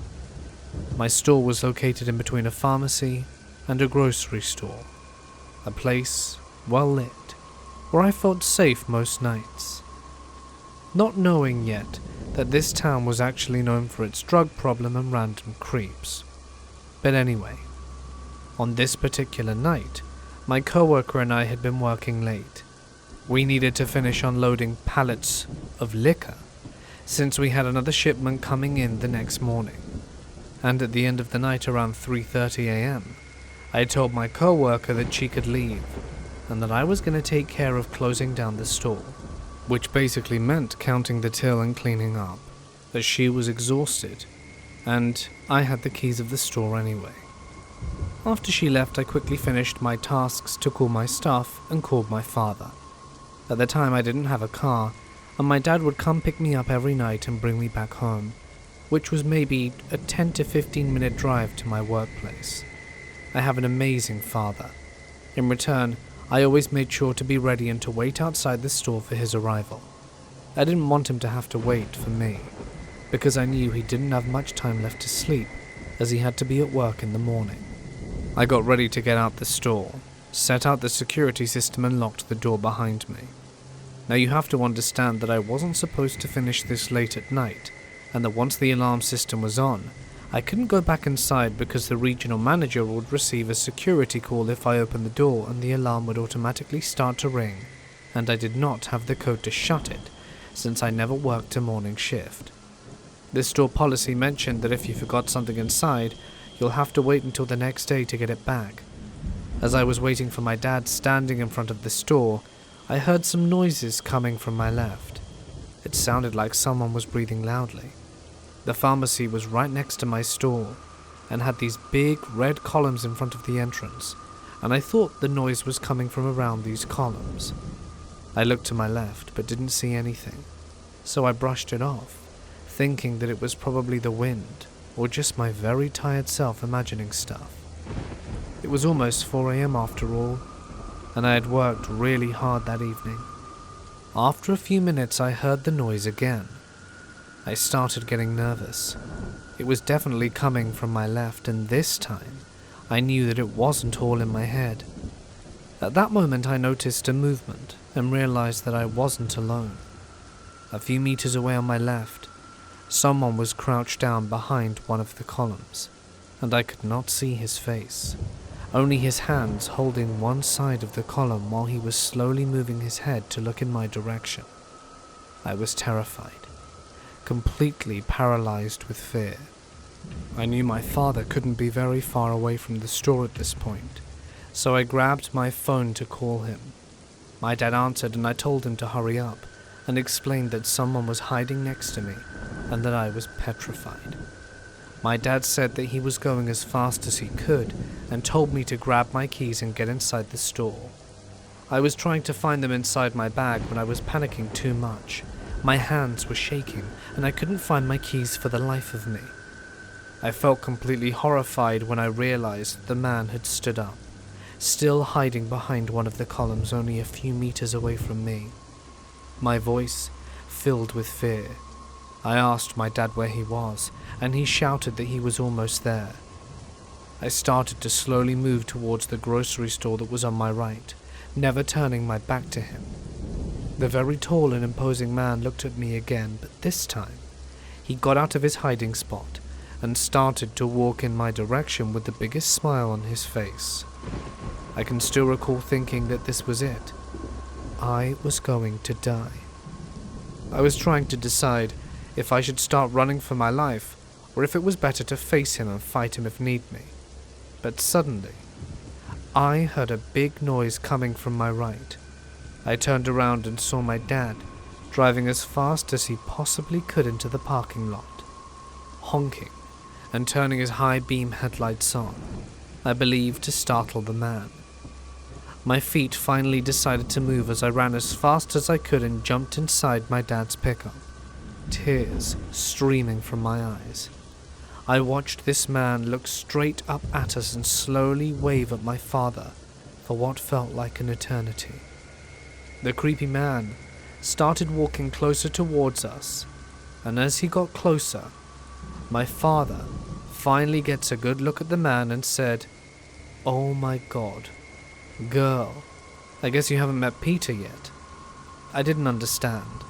My store was located in between a pharmacy and a grocery store, a place well lit, where I felt safe most nights. Not knowing yet that this town was actually known for its drug problem and random creeps. But anyway, on this particular night, my coworker and I had been working late. We needed to finish unloading pallets of liquor, since we had another shipment coming in the next morning. And at the end of the night around 3:30 a.m., I told my coworker that she could leave, and that I was going to take care of closing down the store, which basically meant counting the till and cleaning up, as she was exhausted, and I had the keys of the store anyway. After she left, I quickly finished my tasks, took all my stuff, and called my father. At the time, I didn't have a car, and my dad would come pick me up every night and bring me back home, which was maybe a 10 to 15 minute drive to my workplace. I have an amazing father. In return, I always made sure to be ready and to wait outside the store for his arrival. I didn't want him to have to wait for me, because I knew he didn't have much time left to sleep, as he had to be at work in the morning. I got ready to get out the store, set out the security system and locked the door behind me. Now you have to understand that I wasn't supposed to finish this late at night, and that once the alarm system was on, I couldn't go back inside because the regional manager would receive a security call if I opened the door and the alarm would automatically start to ring, and I did not have the code to shut it, since I never worked a morning shift. The store policy mentioned that if you forgot something inside, you'll have to wait until the next day to get it back. As I was waiting for my dad standing in front of the store, I heard some noises coming from my left. It sounded like someone was breathing loudly. The pharmacy was right next to my store and had these big red columns in front of the entrance, and I thought the noise was coming from around these columns. I looked to my left but didn't see anything, so I brushed it off, thinking that it was probably the wind or just my very tired self imagining stuff. It was almost 4 a.m. after all, and I had worked really hard that evening. After a few minutes I heard the noise again. I started getting nervous. It was definitely coming from my left, and this time I knew that it wasn't all in my head. At that moment I noticed a movement and realized that I wasn't alone. A few meters away on my left, someone was crouched down behind one of the columns, and I could not see his face, only his hands holding one side of the column while he was slowly moving his head to look in my direction. I was terrified, completely paralyzed with fear. I knew my father couldn't be very far away from the store at this point, so I grabbed my phone to call him. My dad answered and I told him to hurry up and explained that someone was hiding next to me and that I was petrified. My dad said that he was going as fast as he could and told me to grab my keys and get inside the store. I was trying to find them inside my bag when I was panicking too much. My hands were shaking and I couldn't find my keys for the life of me. I felt completely horrified when I realized the man had stood up, still hiding behind one of the columns only a few meters away from me. My voice filled with fear. I asked my dad where he was, and he shouted that he was almost there. I started to slowly move towards the grocery store that was on my right, never turning my back to him. The very tall and imposing man looked at me again, but this time, he got out of his hiding spot and started to walk in my direction with the biggest smile on his face. I can still recall thinking that this was it. I was going to die. I was trying to decide if I should start running for my life, or if it was better to face him and fight him if need be. But suddenly, I heard a big noise coming from my right. I turned around and saw my dad driving as fast as he possibly could into the parking lot, honking and turning his high beam headlights on, I believe to startle the man. My feet finally decided to move as I ran as fast as I could and jumped inside my dad's pickup, tears streaming from my eyes. I watched this man look straight up at us and slowly wave at my father for what felt like an eternity. The creepy man started walking closer towards us, and as he got closer, my father finally gets a good look at the man and said, "Oh my God, girl, I guess you haven't met Peter yet." I didn't understand.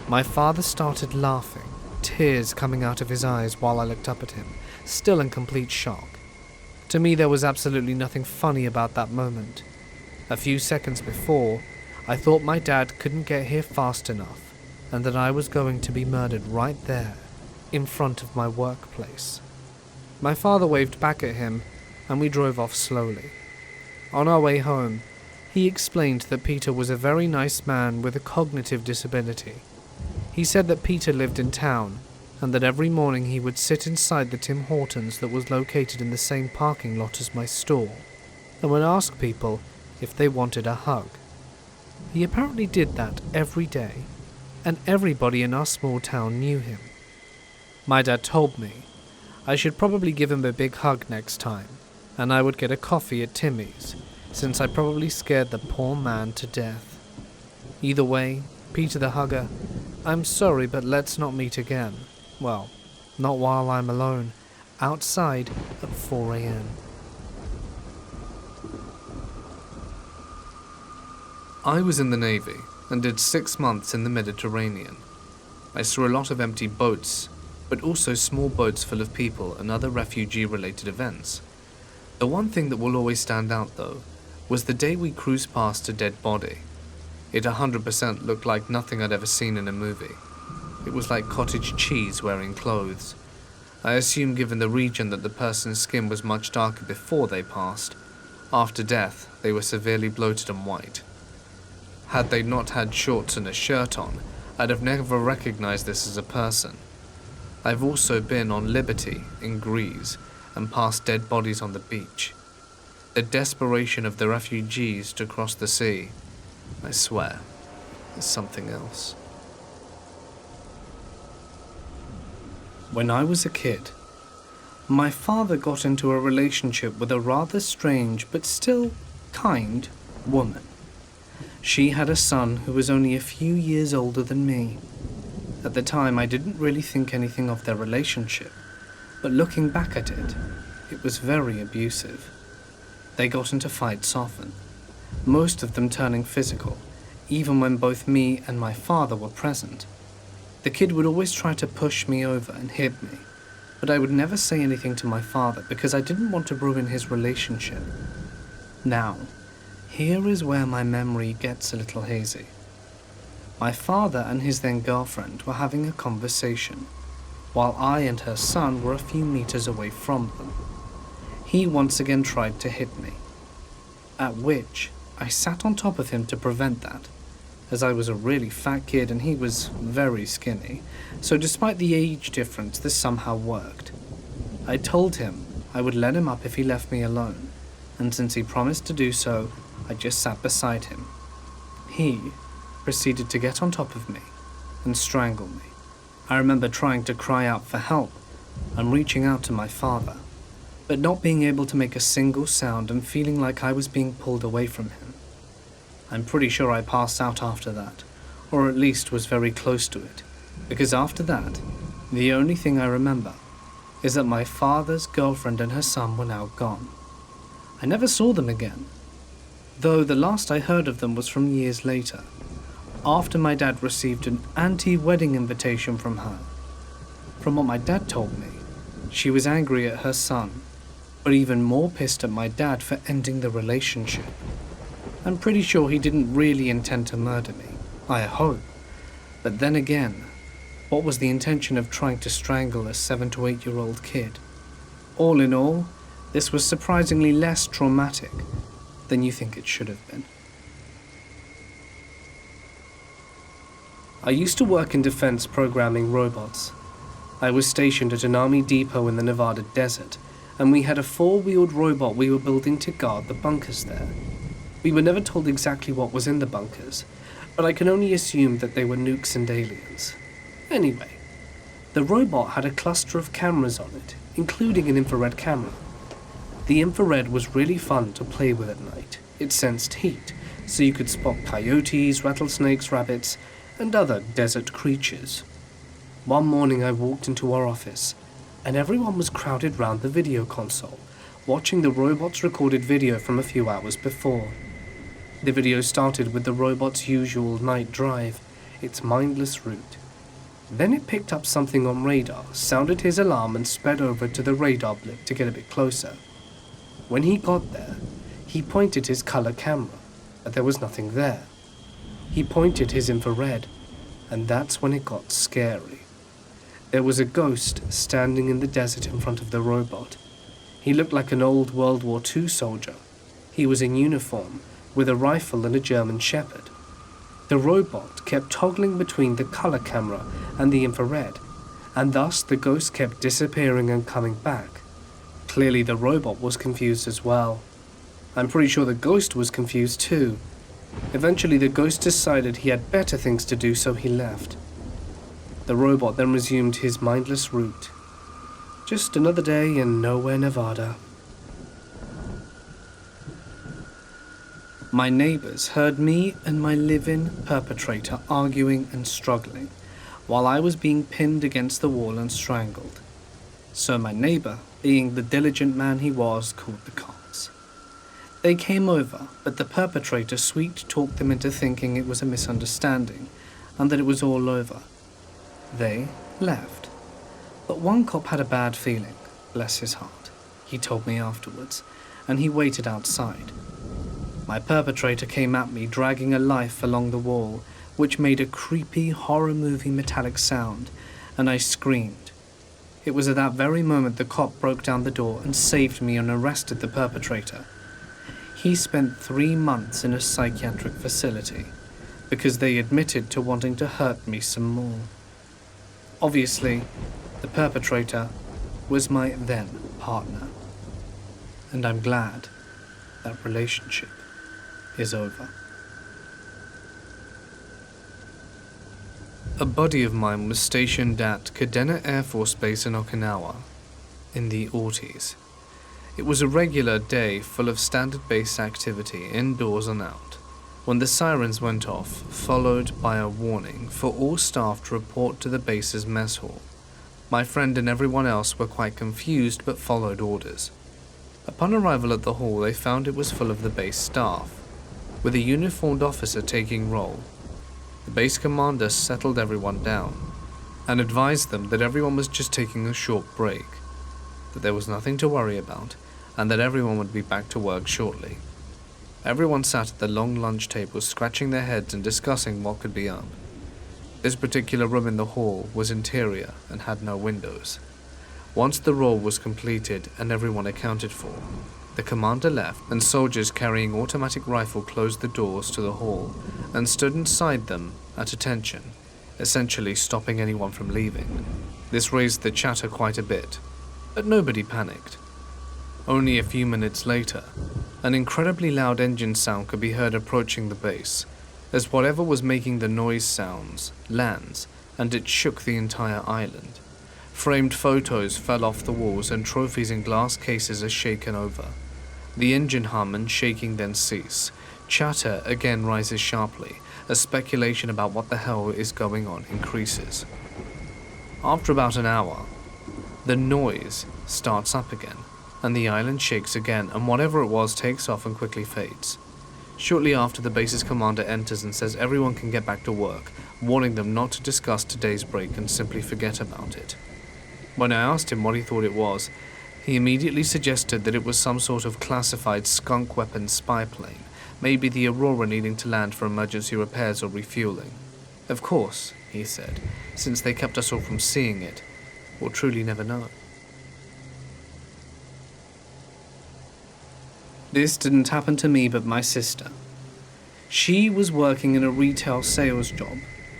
My father started laughing tears coming out of his eyes while I looked up at him, still in complete shock. To me, there was absolutely nothing funny about that moment. A few seconds before, I thought my dad couldn't get here fast enough, and that I was going to be murdered right there, in front of my workplace. My father waved back at him, and we drove off slowly. On our way home, he explained that Peter was a very nice man with a cognitive disability. He said that Peter lived in town, and that every morning he would sit inside the Tim Hortons that was located in the same parking lot as my store, and would ask people if they wanted a hug. He apparently did that every day, and everybody in our small town knew him. My dad told me I should probably give him a big hug next time, and I would get a coffee at Timmy's, since I probably scared the poor man to death. Either way, Peter the Hugger, I'm sorry, but let's not meet again. Well, not while I'm alone, outside at 4 a.m. I was in the Navy and did 6 months in the Mediterranean. I saw a lot of empty boats, but also small boats full of people and other refugee-related events. The one thing that will always stand out, though, was the day we cruised past a dead body. It 100% looked like nothing I'd ever seen in a movie. It was like cottage cheese wearing clothes. I assume, given the region, that the person's skin was much darker before they passed. After death, they were severely bloated and white. Had they not had shorts and a shirt on, I'd have never recognized this as a person. I've also been on Liberty in Greece and passed dead bodies on the beach. The desperation of the refugees to cross the sea, I swear, is something else. When I was a kid, my father got into a relationship with a rather strange but still kind woman. She had a son who was only a few years older than me. At the time, I didn't really think anything of their relationship, but looking back at it, it was very abusive. They got into fights often, most of them turning physical, even when both me and my father were present. The kid would always try to push me over and hit me, but I would never say anything to my father because I didn't want to ruin his relationship. Now, here is where my memory gets a little hazy. My father and his then girlfriend were having a conversation, while I and her son were a few meters away from them. He once again tried to hit me, at which I sat on top of him to prevent that, as I was a really fat kid and he was very skinny, so despite the age difference, this somehow worked. I told him I would let him up if he left me alone, and since he promised to do so, I just sat beside him. He proceeded to get on top of me and strangle me. I remember trying to cry out for help and reaching out to my father, but not being able to make a single sound and feeling like I was being pulled away from him. I'm pretty sure I passed out after that, or at least was very close to it, because after that, the only thing I remember is that my father's girlfriend and her son were now gone. I never saw them again, though the last I heard of them was from years later, after my dad received an anti-wedding invitation from her. From what my dad told me, she was angry at her son, but even more pissed at my dad for ending the relationship. I'm pretty sure he didn't really intend to murder me, I hope. But then again, what was the intention of trying to strangle a 7 to 8 year old kid? All in all, this was surprisingly less traumatic than you think it should have been. I used to work in defense programming robots. I was stationed at an army depot in the Nevada desert, and we had a 4-wheeled robot we were building to guard the bunkers there. We were never told exactly what was in the bunkers, but I can only assume that they were nukes and aliens. Anyway, the robot had a cluster of cameras on it, including an infrared camera. The infrared was really fun to play with at night. It sensed heat, so you could spot coyotes, rattlesnakes, rabbits, and other desert creatures. One morning I walked into our office, and everyone was crowded round the video console, watching the robot's recorded video from a few hours before. The video started with the robot's usual night drive, its mindless route. Then it picked up something on radar, sounded his alarm and sped over to the radar blip to get a bit closer. When he got there, he pointed his color camera, but there was nothing there. He pointed his infrared, and that's when it got scary. There was a ghost standing in the desert in front of the robot. He looked like an old World War II soldier. He was in uniform, with a rifle and a German Shepherd. The robot kept toggling between the color camera and the infrared, and thus the ghost kept disappearing and coming back. Clearly the robot was confused as well. I'm pretty sure the ghost was confused too. Eventually the ghost decided he had better things to do, so he left. The robot then resumed his mindless route. Just another day in nowhere, Nevada. My neighbors heard me and my live-in perpetrator arguing and struggling, while I was being pinned against the wall and strangled. So my neighbor, being the diligent man he was, called the cops. They came over, but the perpetrator sweet-talked them into thinking it was a misunderstanding, and that it was all over. They left. But one cop had a bad feeling, bless his heart. He told me afterwards, and he waited outside. My perpetrator came at me, dragging a life along the wall, which made a creepy horror movie metallic sound, and I screamed. It was at that very moment the cop broke down the door and saved me and arrested the perpetrator. He spent 3 months in a psychiatric facility, because they admitted to wanting to hurt me some more. Obviously, the perpetrator was my then partner, and I'm glad that relationship is over. A buddy of mine was stationed at Kadena Air Force Base in Okinawa in the aughties. It was a regular day full of standard base activity, indoors and out, when the sirens went off, followed by a warning for all staff to report to the base's mess hall. My friend and everyone else were quite confused but followed orders. Upon arrival at the hall, they found it was full of the base staff, with a uniformed officer taking roll. The base commander settled everyone down and advised them that everyone was just taking a short break, that there was nothing to worry about, and that everyone would be back to work shortly. Everyone sat at the long lunch table scratching their heads and discussing what could be up. This particular room in the hall was interior and had no windows. Once the roll was completed and everyone accounted for, the commander left, and soldiers carrying automatic rifle closed the doors to the hall and stood inside them at attention, essentially stopping anyone from leaving. This raised the chatter quite a bit, but nobody panicked. Only a few minutes later, an incredibly loud engine sound could be heard approaching the base, as whatever was making the noise sounds lands, and it shook the entire island. Framed photos fell off the walls and trophies in glass cases are shaken over. The engine hum and shaking then cease. Chatter again rises sharply, as speculation about what the hell is going on increases. After about an hour, the noise starts up again, and the island shakes again, and whatever it was takes off and quickly fades. Shortly after, the base's commander enters and says everyone can get back to work, warning them not to discuss today's break and simply forget about it. When I asked him what he thought it was, he immediately suggested that it was some sort of classified skunk weapon spy plane, maybe the Aurora needing to land for emergency repairs or refueling. Of course, he said, since they kept us all from seeing it, we'll truly never know. This didn't happen to me but my sister. She was working in a retail sales job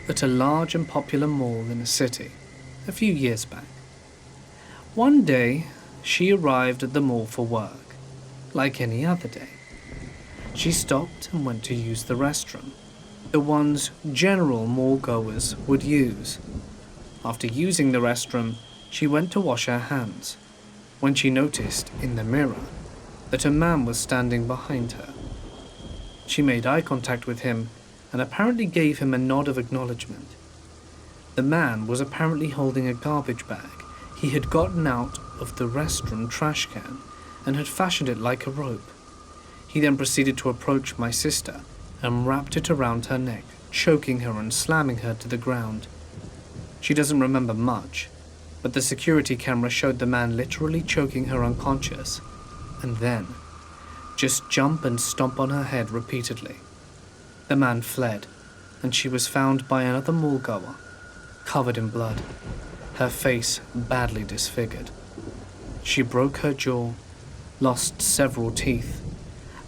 at a large and popular mall in a city a few years back. One day, she arrived at the mall for work, like any other day. She stopped and went to use the restroom, the ones general mall goers would use. After using the restroom, she went to wash her hands, when she noticed in the mirror that a man was standing behind her. She made eye contact with him and apparently gave him a nod of acknowledgement. The man was apparently holding a garbage bag he had gotten out of the restroom trash can and had fashioned it like a rope. He then proceeded to approach my sister and wrapped it around her neck, choking her and slamming her to the ground. She doesn't remember much, but the security camera showed the man literally choking her unconscious, and then just jump and stomp on her head repeatedly. The man fled, and she was found by another mall-goer, covered in blood, her face badly disfigured. She broke her jaw, lost several teeth.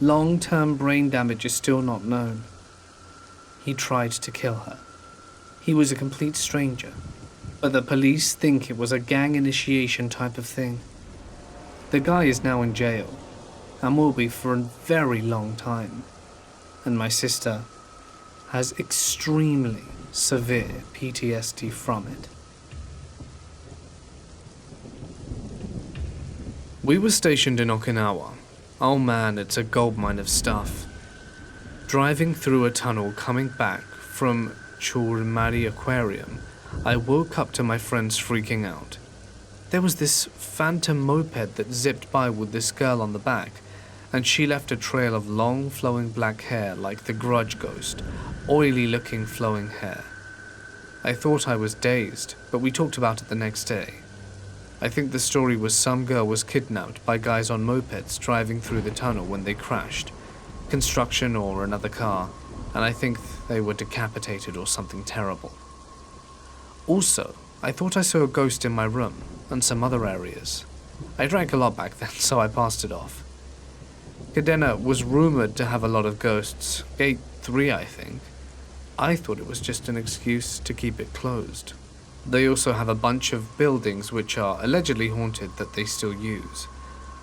Long-term brain damage is still not known. He tried to kill her. He was a complete stranger, but the police think it was a gang initiation type of thing. The guy is now in jail, and will be for a very long time, and my sister has extremely severe PTSD from it. We were stationed in Okinawa. Oh man, it's a goldmine of stuff. Driving through a tunnel coming back from Chulmari Aquarium, I woke up to my friends freaking out. There was this phantom moped that zipped by with this girl on the back, and she left a trail of long flowing black hair like the Grudge ghost, oily looking flowing hair. I thought I was dazed, but we talked about it the next day. I think the story was some girl was kidnapped by guys on mopeds driving through the tunnel when they crashed, construction or another car, and I think they were decapitated or something terrible. Also, I thought I saw a ghost in my room and some other areas. I drank a lot back then, so I passed it off. Cadena was rumored to have a lot of ghosts, Gate 3 I think. I thought it was just an excuse to keep it closed. They also have a bunch of buildings which are allegedly haunted that they still use.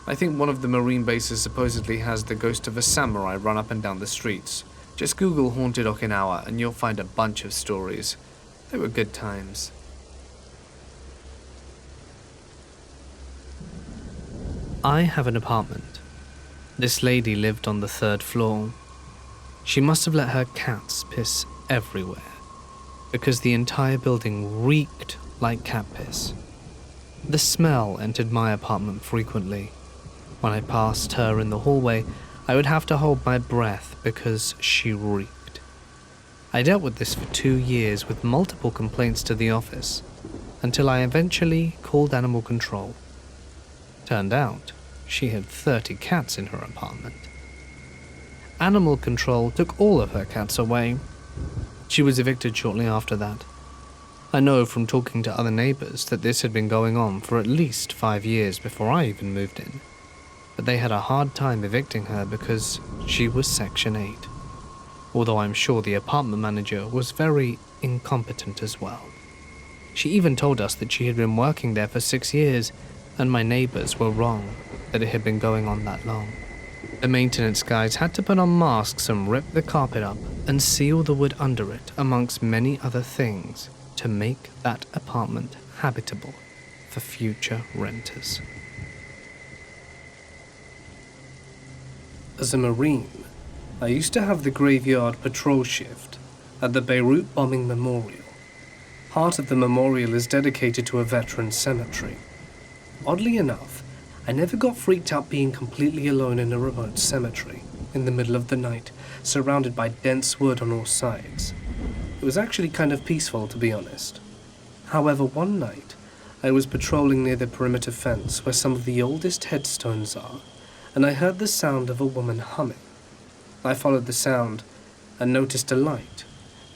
I think one of the marine bases supposedly has the ghost of a samurai run up and down the streets. Just Google Haunted Okinawa and you'll find a bunch of stories. They were good times. I have an apartment. This lady lived on the 3rd floor. She must have let her cats piss everywhere, because the entire building reeked like cat piss. The smell entered my apartment frequently. When I passed her in the hallway, I would have to hold my breath because she reeked. I dealt with this for 2 years with multiple complaints to the office, until I eventually called animal control. Turned out, she had 30 cats in her apartment. Animal control took all of her cats away. She was evicted shortly after that. I know from talking to other neighbors that this had been going on for at least 5 years before I even moved in, but they had a hard time evicting her because she was Section 8, although I'm sure the apartment manager was very incompetent as well. She even told us that she had been working there for 6 years, and my neighbors were wrong that it had been going on that long. The maintenance guys had to put on masks and rip the carpet up and seal the wood under it, amongst many other things, to make that apartment habitable for future renters. As a Marine, I used to have the graveyard patrol shift at the Beirut Bombing Memorial. Part of the memorial is dedicated to a veteran cemetery. Oddly enough, I never got freaked out being completely alone in a remote cemetery, in the middle of the night, surrounded by dense wood on all sides. It was actually kind of peaceful, to be honest. However, one night, I was patrolling near the perimeter fence where some of the oldest headstones are, and I heard the sound of a woman humming. I followed the sound and noticed a light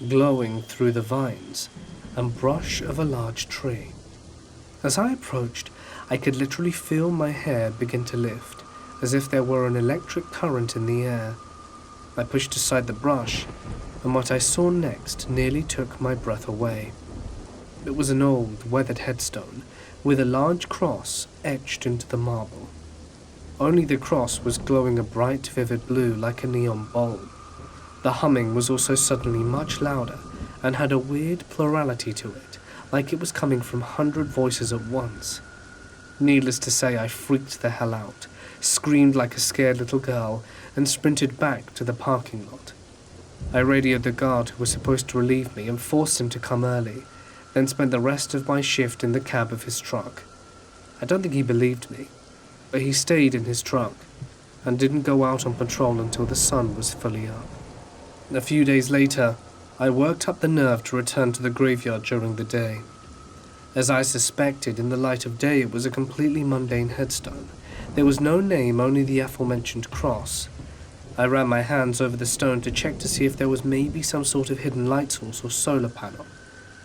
glowing through the vines and brush of a large tree. As I approached, I could literally feel my hair begin to lift, as if there were an electric current in the air. I pushed aside the brush, and what I saw next nearly took my breath away. It was an old, weathered headstone, with a large cross etched into the marble. Only the cross was glowing a bright, vivid blue like a neon bulb. The humming was also suddenly much louder, and had a weird plurality to it, like it was coming from 100 voices at once. Needless to say, I freaked the hell out, screamed like a scared little girl, and sprinted back to the parking lot. I radioed the guard who was supposed to relieve me and forced him to come early, then spent the rest of my shift in the cab of his truck. I don't think he believed me, but he stayed in his truck and didn't go out on patrol until the sun was fully up. A few days later, I worked up the nerve to return to the graveyard during the day. As I suspected, in the light of day it was a completely mundane headstone. There was no name, only the aforementioned cross. I ran my hands over the stone to check to see if there was maybe some sort of hidden light source or solar panel,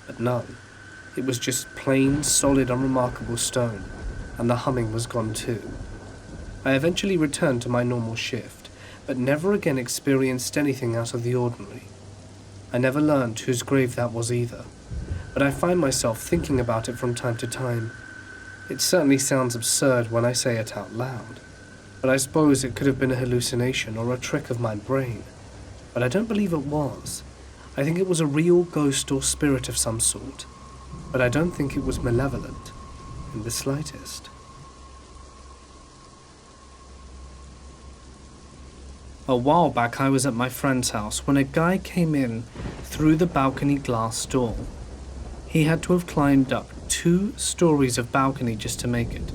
but none. It was just plain, solid, unremarkable stone, and the humming was gone too. I eventually returned to my normal shift, but never again experienced anything out of the ordinary. I never learned whose grave that was either, but I find myself thinking about it from time to time. It certainly sounds absurd when I say it out loud, but I suppose it could have been a hallucination or a trick of my brain. But I don't believe it was. I think it was a real ghost or spirit of some sort, but I don't think it was malevolent in the slightest. A while back I was at my friend's house when a guy came in through the balcony glass door. He had to have climbed up 2 stories of balcony just to make it,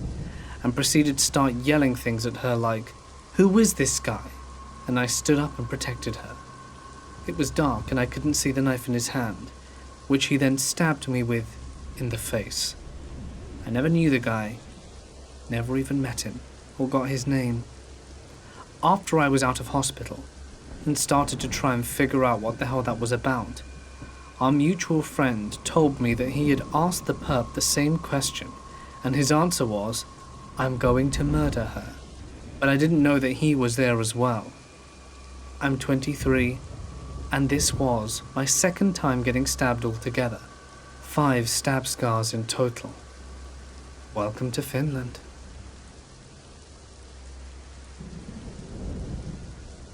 and proceeded to start yelling things at her like, "Who is this guy?" And I stood up and protected her. It was dark and I couldn't see the knife in his hand, which he then stabbed me with in the face. I never knew the guy, never even met him, or got his name. After I was out of hospital, and started to try and figure out what the hell that was about, our mutual friend told me that he had asked the perp the same question, and his answer was, "I'm going to murder her." But I didn't know that he was there as well. I'm 23, and this was my second time getting stabbed altogether. 5 stab scars in total. Welcome to Finland.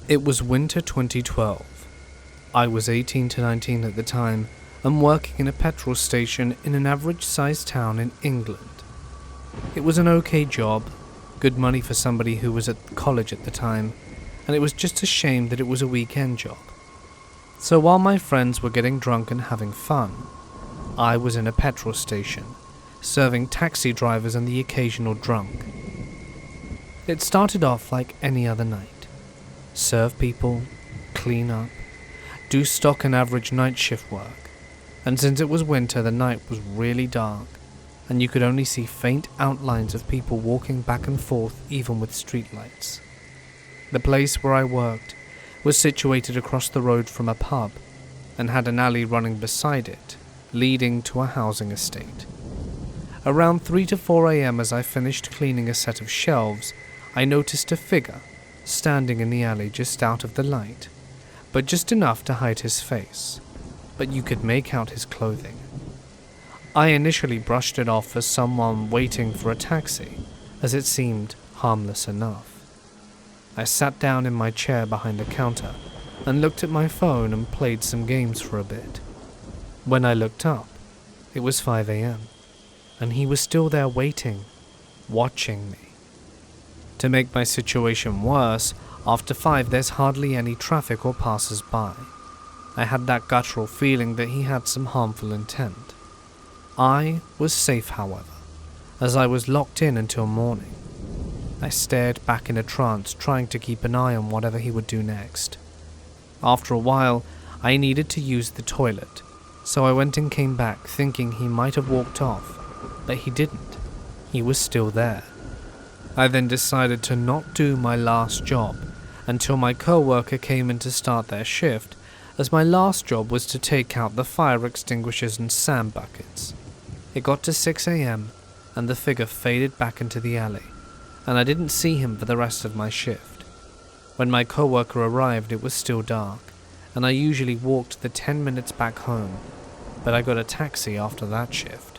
It was winter 2012. I was 18 to 19 at the time and working in a petrol station in an average-sized town in England. It was an okay job, good money for somebody who was at college at the time, and it was just a shame that it was a weekend job. So while my friends were getting drunk and having fun, I was in a petrol station, serving taxi drivers and the occasional drunk. It started off like any other night. Serve people, clean up, do stock and average night shift work, and since it was winter the night was really dark, and you could only see faint outlines of people walking back and forth even with streetlights. The place where I worked was situated across the road from a pub, and had an alley running beside it, leading to a housing estate. Around 3 to 4 a.m. as I finished cleaning a set of shelves, I noticed a figure standing in the alley just out of the light, but just enough to hide his face, but you could make out his clothing. I initially brushed it off as someone waiting for a taxi, as it seemed harmless enough. I sat down in my chair behind the counter and looked at my phone and played some games for a bit. When I looked up, it was 5 a.m, and he was still there waiting, watching me. To make my situation worse, after 5 there's hardly any traffic or passers-by. I had that guttural feeling that he had some harmful intent. I was safe, however, as I was locked in until morning. I stared back in a trance, trying to keep an eye on whatever he would do next. After a while, I needed to use the toilet, so I went and came back thinking he might have walked off, but he didn't. He was still there. I then decided to not do my last job until my co-worker came in to start their shift, as my last job was to take out the fire extinguishers and sand buckets. It got to 6 a.m, and the figure faded back into the alley, and I didn't see him for the rest of my shift. When my co-worker arrived, it was still dark, and I usually walked the 10 minutes back home, but I got a taxi after that shift.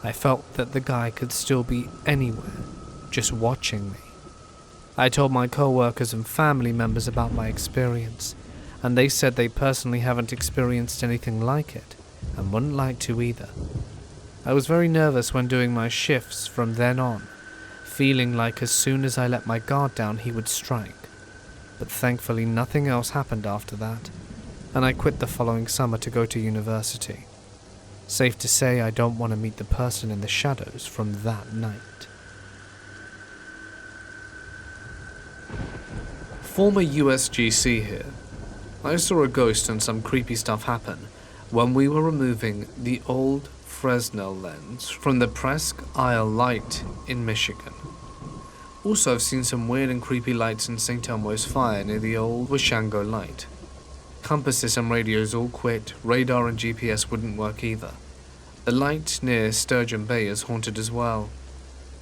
I felt that the guy could still be anywhere, just watching me. I told my co-workers and family members about my experience, and they said they personally haven't experienced anything like it, and wouldn't like to either. I was very nervous when doing my shifts from then on, feeling like as soon as I let my guard down he would strike. But thankfully nothing else happened after that, and I quit the following summer to go to university. Safe to say I don't want to meet the person in the shadows from that night. Former USGC here. I saw a ghost and some creepy stuff happen when we were removing the old Fresnel lens from the Presque Isle Light in Michigan. Also, I've seen some weird and creepy lights in St. Elmo's Fire near the old Washango Light. Compasses and radios all quit, radar and GPS wouldn't work either. The light near Sturgeon Bay is haunted as well,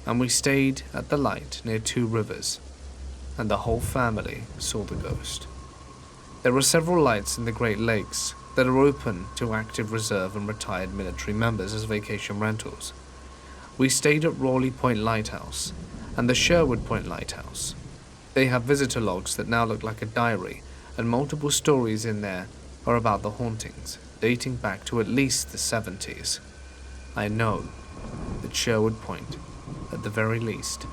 and we stayed at the light near Two Rivers, and the whole family saw the ghost. There are several lights in the Great Lakes that are open to active reserve and retired military members as vacation rentals. We stayed at Rawley Point Lighthouse and the Sherwood Point Lighthouse. They have visitor logs that now look like a diary, and multiple stories in there are about the hauntings, dating back to at least the 70s. I know that Sherwood Point, at the very least,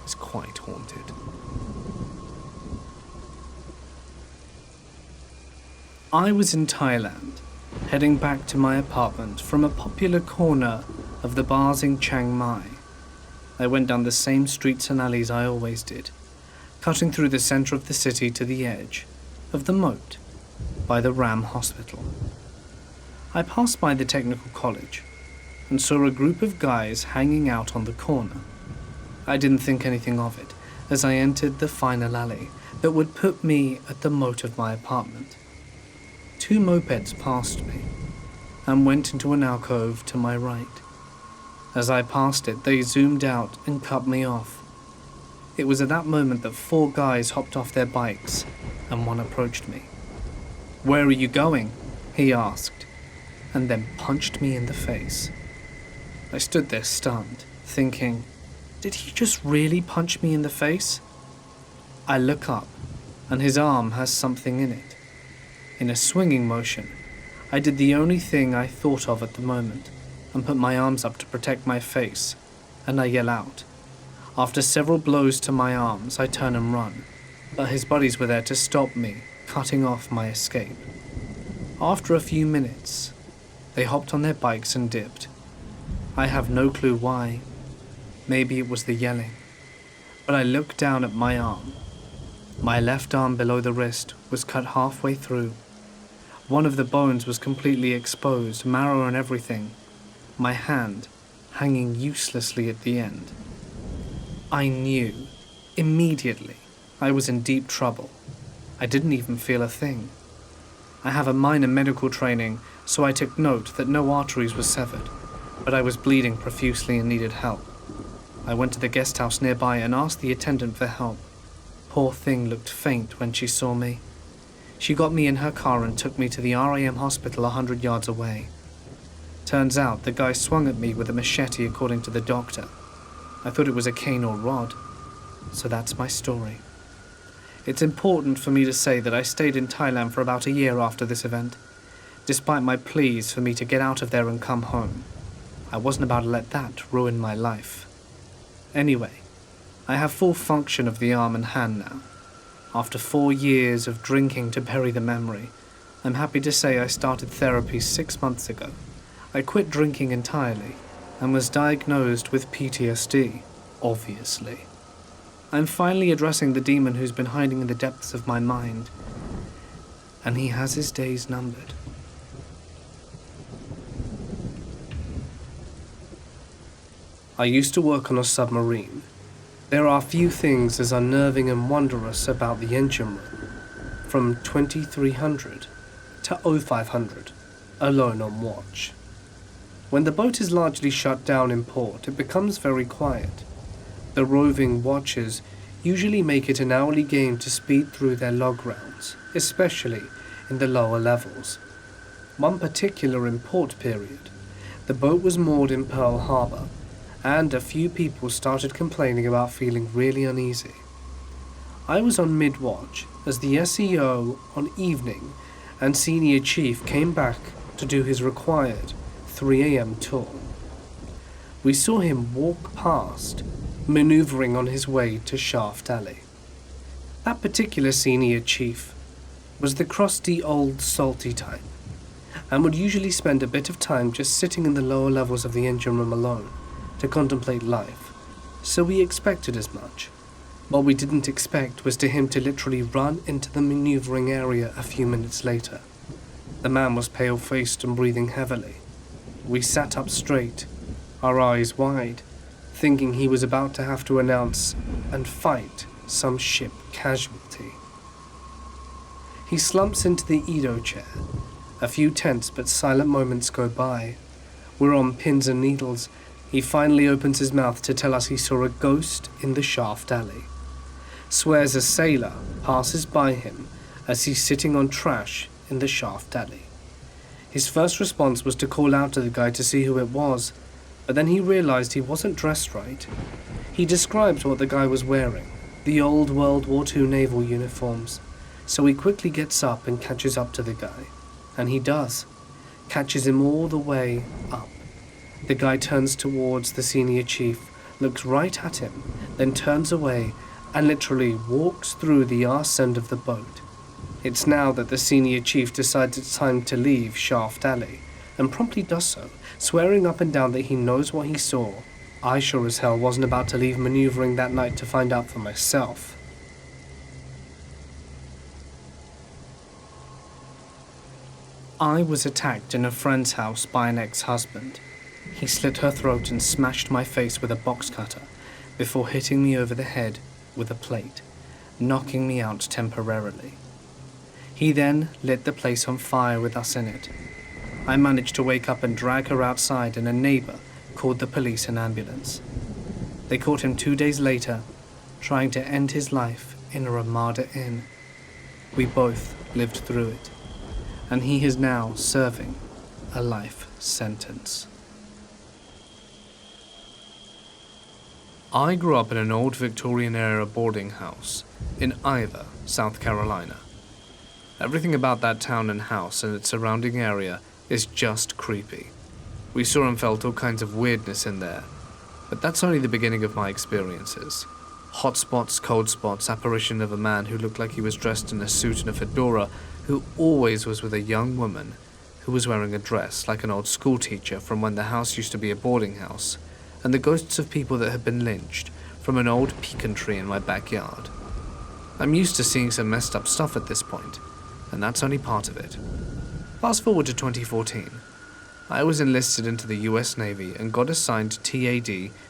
is quite haunted. I was in Thailand, heading back to my apartment from a popular corner of the bars in Chiang Mai. I went down the same streets and alleys I always did, cutting through the center of the city to the edge of the moat by the Ram Hospital. I passed by the technical college and saw a group of guys hanging out on the corner. I didn't think anything of it as I entered the final alley that would put me at the moat of my apartment. Two mopeds passed me and went into an alcove to my right. As I passed it, they zoomed out and cut me off. It was at that moment that four guys hopped off their bikes and one approached me. "Where are you going?" he asked, and then punched me in the face. I stood there stunned, thinking, did he just really punch me in the face? I look up, and his arm has something in it. In a swinging motion, I did the only thing I thought of at the moment, and put my arms up to protect my face, and I yell out. After several blows to my arms, I turn and run, but his buddies were there to stop me, cutting off my escape. After a few minutes, they hopped on their bikes and dipped. I have no clue why. Maybe it was the yelling. But I looked down at my arm. My left arm below the wrist was cut halfway through. One of the bones was completely exposed, marrow and everything. My hand hanging uselessly at the end. I knew, immediately, I was in deep trouble. I didn't even feel a thing. I have a minor medical training, so I took note that no arteries were severed, but I was bleeding profusely and needed help. I went to the guest house nearby and asked the attendant for help. Poor thing looked faint when she saw me. She got me in her car and took me to the RAM hospital 100 yards away. Turns out the guy swung at me with a machete according to the doctor. I thought it was a cane or rod. So that's my story. It's important for me to say that I stayed in Thailand for about a year after this event, despite my pleas for me to get out of there and come home. I wasn't about to let that ruin my life. Anyway, I have full function of the arm and hand now. After 4 years of drinking to bury the memory, I'm happy to say I started therapy 6 months ago. I quit drinking entirely and was diagnosed with PTSD, obviously. I'm finally addressing the demon who's been hiding in the depths of my mind, and he has his days numbered. I used to work on a submarine. There are few things as unnerving and wondrous about the engine room, from 2300 to 0500, alone on watch. When the boat is largely shut down in port, it becomes very quiet. The roving watchers usually make it an hourly game to speed through their log rounds, especially in the lower levels. One particular in port period, the boat was moored in Pearl Harbor, and a few people started complaining about feeling really uneasy. I was on mid-watch as the SEO on evening and senior chief came back to do his required 3 a.m. tour. We saw him walk past, maneuvering on his way to Shaft Alley. That particular senior chief was the crusty old salty type, and would usually spend a bit of time just sitting in the lower levels of the engine room alone to contemplate life, so we expected as much. What we didn't expect was to him to literally run into the maneuvering area a few minutes later. The man was pale-faced and breathing heavily. we sat up straight, our eyes wide, thinking he was about to have to announce and fight some ship casualty. He slumps into the Edo chair. A few tense but silent moments go by. We're on pins and needles. He finally opens his mouth to tell us he saw a ghost in the shaft alley. Swears a sailor passes by him as he's sitting on trash in the shaft alley. His first response was to call out to the guy to see who it was, but then he realized he wasn't dressed right. He describes what the guy was wearing, the old World War II naval uniforms, so he quickly gets up and catches up to the guy. And he does. Catches him all the way up. The guy turns towards the senior chief, looks right at him, then turns away and literally walks through the arse end of the boat. It's now that the senior chief decides it's time to leave Shaft Alley, and promptly does so, swearing up and down that he knows what he saw. I sure as hell wasn't about to leave maneuvering that night to find out for myself. I was attacked in a friend's house by an ex-husband. He slit her throat and smashed my face with a box cutter before hitting me over the head with a plate, knocking me out temporarily. He then lit the place on fire with us in it. I managed to wake up and drag her outside, and a neighbor called the police and ambulance. They caught him 2 days later, trying to end his life in a Ramada Inn. We both lived through it, and he is now serving a life sentence. I grew up in an old Victorian era boarding house in Ivor, South Carolina. Everything about that town and house and its surrounding area is just creepy. We saw and felt all kinds of weirdness in there, but that's only the beginning of my experiences. Hot spots, cold spots, apparition of a man who looked like he was dressed in a suit and a fedora, who always was with a young woman who was wearing a dress like an old schoolteacher from when the house used to be a boarding house, and the ghosts of people that had been lynched from an old pecan tree in my backyard. I'm used to seeing some messed up stuff at this point, and that's only part of it. Fast forward to 2014. I was enlisted into the US Navy and got assigned TAD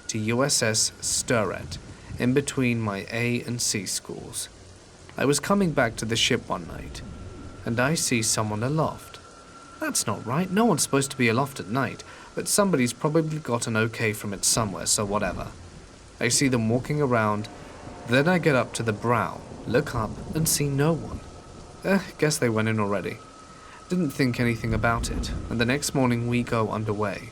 to USS Sturret in between my A and C schools. I was coming back to the ship one night, and I see someone aloft. That's not right, no one's supposed to be aloft at night, but somebody's probably got an okay from it somewhere, so whatever. I see them walking around, then I get up to the brow, look up, and see no one. Guess they went in already. Didn't think anything about it, and the next morning we go underway.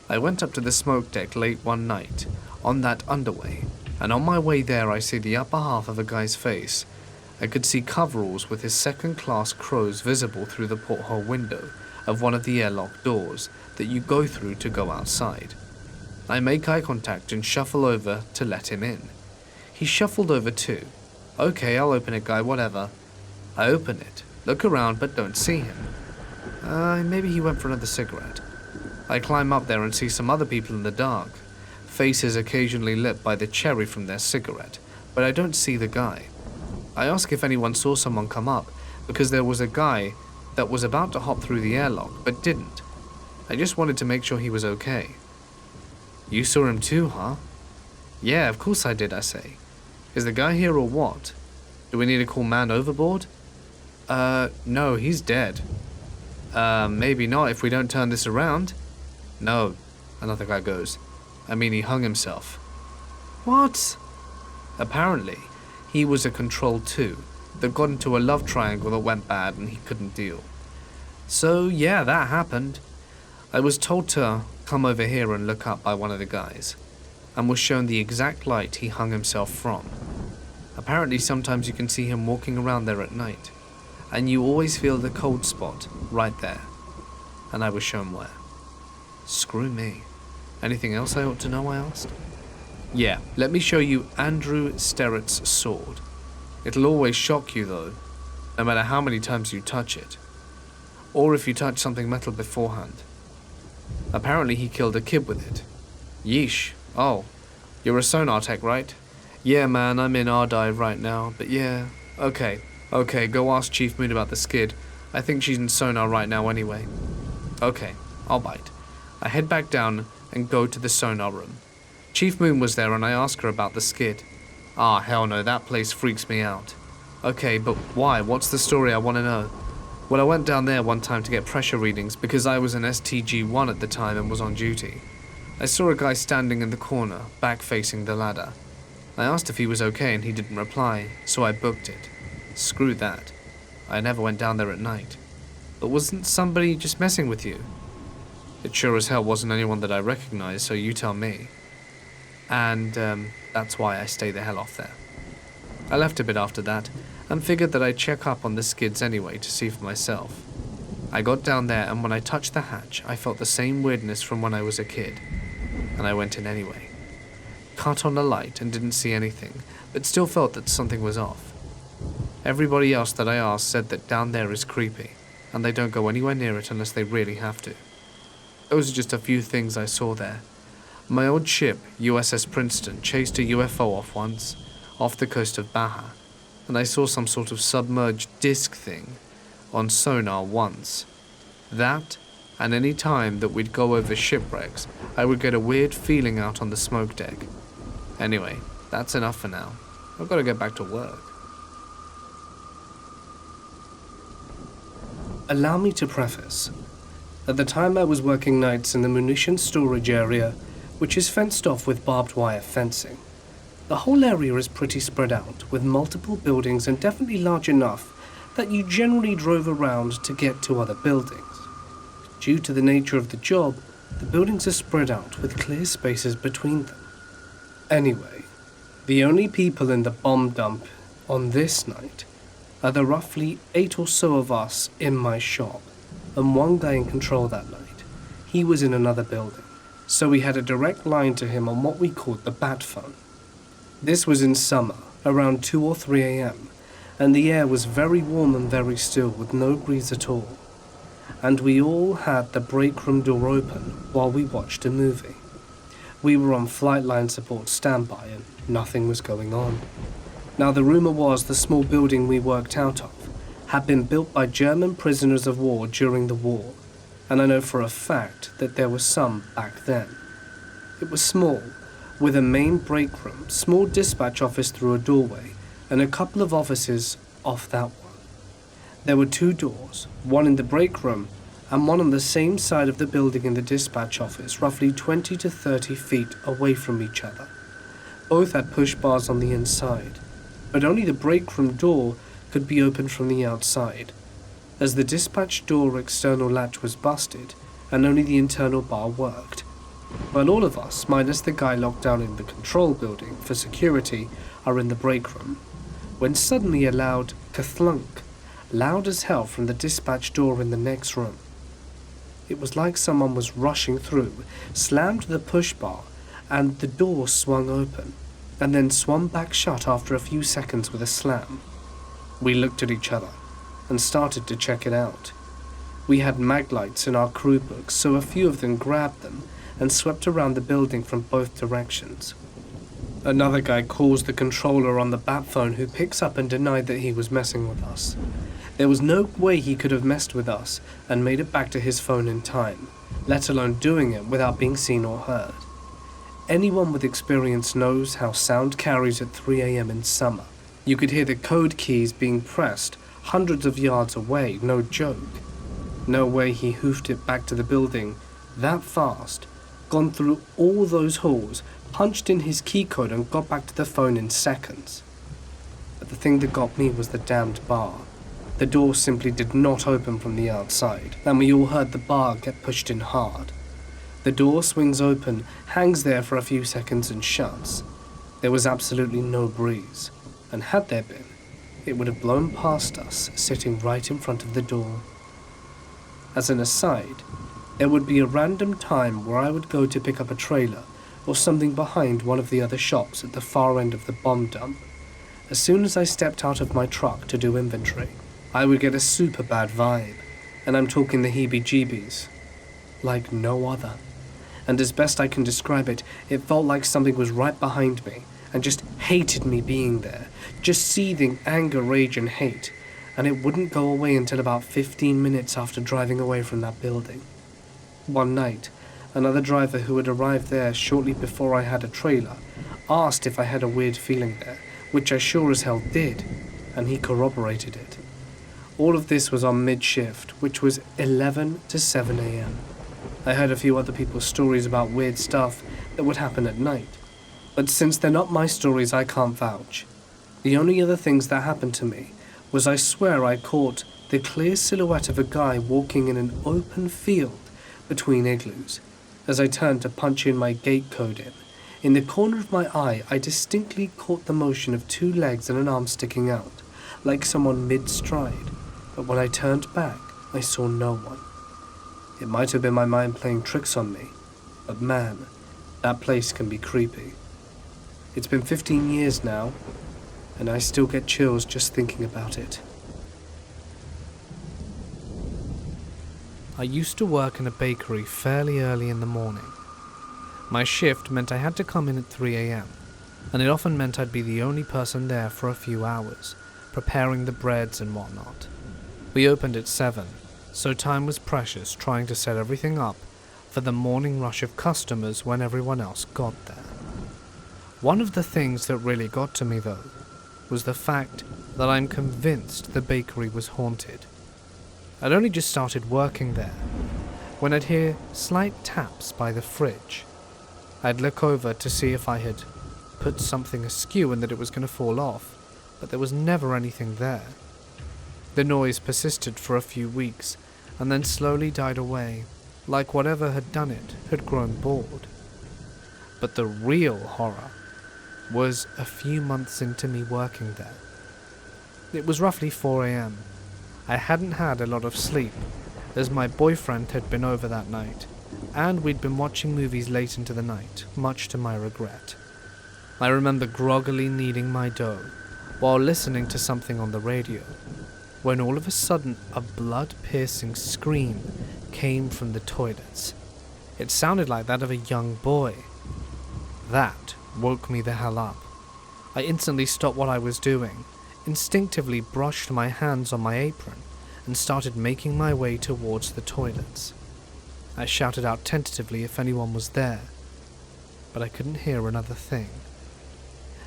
I went up to the smoke deck late one night, on that underway, and on my way there I see the upper half of a guy's face. I could see coveralls with his second-class crows visible through the porthole window of one of the airlock doors that you go through to go outside. I make eye contact and shuffle over to let him in. He shuffled over too. Okay, I'll open it, guy, whatever. I open it, look around, but don't see him. Maybe he went for another cigarette. I climb up there and see some other people in the dark, faces occasionally lit by the cherry from their cigarette, but I don't see the guy. I ask if anyone saw someone come up, because there was a guy that was about to hop through the airlock, but didn't. I just wanted to make sure he was okay. You saw him too, huh? Yeah, of course I did, I say. Is the guy here or what? Do we need to call man overboard? No, he's dead. Maybe not if we don't turn this around. No, another guy goes. I mean, he hung himself. What? Apparently, he was a control 2 that got into a love triangle that went bad and he couldn't deal. So yeah, that happened. I was told to come over here and look up by one of the guys, and was shown the exact light he hung himself from. Apparently sometimes you can see him walking around there at night, and you always feel the cold spot right there. And I was shown where. Screw me. Anything else I ought to know, I asked? Yeah, let me show you Andrew Sterrett's sword. It'll always shock you though, no matter how many times you touch it. Or if you touch something metal beforehand. Apparently he killed a kid with it. Yeesh. Oh, you're a sonar tech, right? Yeah, man, I'm in R-dive right now, but yeah. Okay, go ask Chief Moon about the skid. I think she's in sonar right now anyway. Okay, I'll bite. I head back down and go to the sonar room. Chief Moon was there and I ask her about the skid. Ah, hell no, that place freaks me out. Okay, but why? What's the story? I want to know. Well, I went down there one time to get pressure readings because I was an STG-1 at the time and was on duty. I saw a guy standing in the corner, back facing the ladder. I asked if he was okay and he didn't reply, so I booked it. Screw that. I never went down there at night. But wasn't somebody just messing with you? It sure as hell wasn't anyone that I recognized, so you tell me. And that's why I stay the hell off there. I left a bit after that, and figured that I'd check up on the skids anyway to see for myself. I got down there and when I touched the hatch, I felt the same weirdness from when I was a kid, and I went in anyway. Cut on the light and didn't see anything, but still felt that something was off. Everybody else that I asked said that down there is creepy, and they don't go anywhere near it unless they really have to. Those are just a few things I saw there. My old ship, USS Princeton, chased a UFO off once, off the coast of Baja, and I saw some sort of submerged disc thing on sonar once. That, and any time that we'd go over shipwrecks, I would get a weird feeling out on the smoke deck. Anyway, that's enough for now. I've got to get back to work. Allow me to preface. At the time I was working nights in the munitions storage area, which is fenced off with barbed wire fencing. The whole area is pretty spread out, with multiple buildings and definitely large enough that you generally drove around to get to other buildings. Due to the nature of the job, the buildings are spread out with clear spaces between them. Anyway, the only people in the bomb dump on this night are the roughly 8 or so of us in my shop, and one guy in control that night. He was in another building, so we had a direct line to him on what we called the bat phone. This was in summer, around 2 or 3 a.m., and the air was very warm and very still with no breeze at all. And we all had the break room door open while we watched a movie. We were on flight line support standby and nothing was going on. Now the rumor was the small building we worked out of had been built by German prisoners of war during the war, and I know for a fact that there were some back then. It was small, with a main break room, small dispatch office through a doorway, and a couple of offices off that one. There were 2 doors, one in the break room and one on the same side of the building in the dispatch office, roughly 20 to 30 feet away from each other. Both had push bars on the inside, but only the break room door could be opened from the outside, as the dispatch door external latch was busted and only the internal bar worked. While all of us, minus the guy locked down in the control building for security, are in the break room, when suddenly a loud ka-thunk, loud as hell from the dispatch door in the next room. It was like someone was rushing through, slammed the push bar, and the door swung open, and then swung back shut after a few seconds with a slam. We looked at each other, and started to check it out. We had mag lights in our crew books, so a few of them grabbed them, and swept around the building from both directions. Another guy calls the controller on the bat phone, who picks up and denied that he was messing with us. There was no way he could have messed with us and made it back to his phone in time, let alone doing it without being seen or heard. Anyone with experience knows how sound carries at 3 a.m. in summer. You could hear the code keys being pressed hundreds of yards away, no joke. No way he hoofed it back to the building that fast, gone through all those halls, punched in his key code and got back to the phone in seconds. But the thing that got me was the damned bar. The door simply did not open from the outside, and we all heard the bar get pushed in hard. The door swings open, hangs there for a few seconds and shuts. There was absolutely no breeze, and had there been, it would have blown past us, sitting right in front of the door. As an aside, there would be a random time where I would go to pick up a trailer or something behind one of the other shops at the far end of the bomb dump. As soon as I stepped out of my truck to do inventory, I would get a super bad vibe, and I'm talking the heebie-jeebies, like no other. And as best I can describe it, it felt like something was right behind me and just hated me being there, just seething anger, rage, and hate, and it wouldn't go away until about 15 minutes after driving away from that building. One night, another driver who had arrived there shortly before I had a trailer, asked if I had a weird feeling there, which I sure as hell did, and he corroborated it. All of this was on mid-shift, which was 11 to 7 a.m. I heard a few other people's stories about weird stuff that would happen at night, but since they're not my stories, I can't vouch. The only other things that happened to me was I swear I caught the clear silhouette of a guy walking in an open field between igloos. As I turned to punch in my gate code in the corner of my eye, I distinctly caught the motion of 2 legs and an arm sticking out, like someone mid-stride, but when I turned back, I saw no one. It might have been my mind playing tricks on me, but man, that place can be creepy. It's been 15 years now, and I still get chills just thinking about it. I used to work in a bakery fairly early in the morning. My shift meant I had to come in at 3 a.m, and it often meant I'd be the only person there for a few hours, preparing the breads and whatnot. We opened at 7, so time was precious trying to set everything up for the morning rush of customers when everyone else got there. One of the things that really got to me, though, was the fact that I'm convinced the bakery was haunted. I'd only just started working there when I'd hear slight taps by the fridge. I'd look over to see if I had put something askew and that it was going to fall off, but there was never anything there. The noise persisted for a few weeks and then slowly died away, like whatever had done it had grown bored. But the real horror was a few months into me working there. It was roughly 4 a.m. I hadn't had a lot of sleep, as my boyfriend had been over that night, and we'd been watching movies late into the night, much to my regret. I remember groggily kneading my dough while listening to something on the radio, when all of a sudden a blood-piercing scream came from the toilets. It sounded like that of a young boy. That woke me the hell up. I instantly stopped what I was doing, instinctively brushed my hands on my apron, and started making my way towards the toilets. I shouted out tentatively if anyone was there, but I couldn't hear another thing.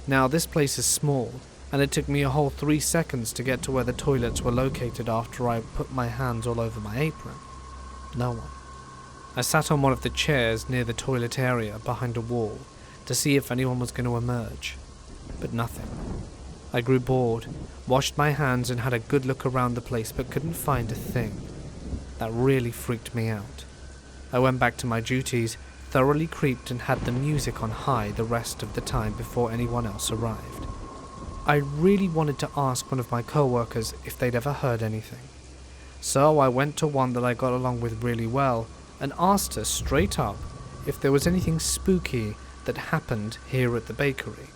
Now, this place is small, and it took me a whole 3 seconds to get to where the toilets were located after I put my hands all over my apron. No one. I sat on one of the chairs near the toilet area behind a wall to see if anyone was going to emerge, but nothing. I grew bored, washed my hands and had a good look around the place but couldn't find a thing. That really freaked me out. I went back to my duties, thoroughly creeped and had the music on high the rest of the time before anyone else arrived. I really wanted to ask one of my co-workers if they'd ever heard anything. So I went to one that I got along with really well and asked her straight up if there was anything spooky that happened here at the bakery.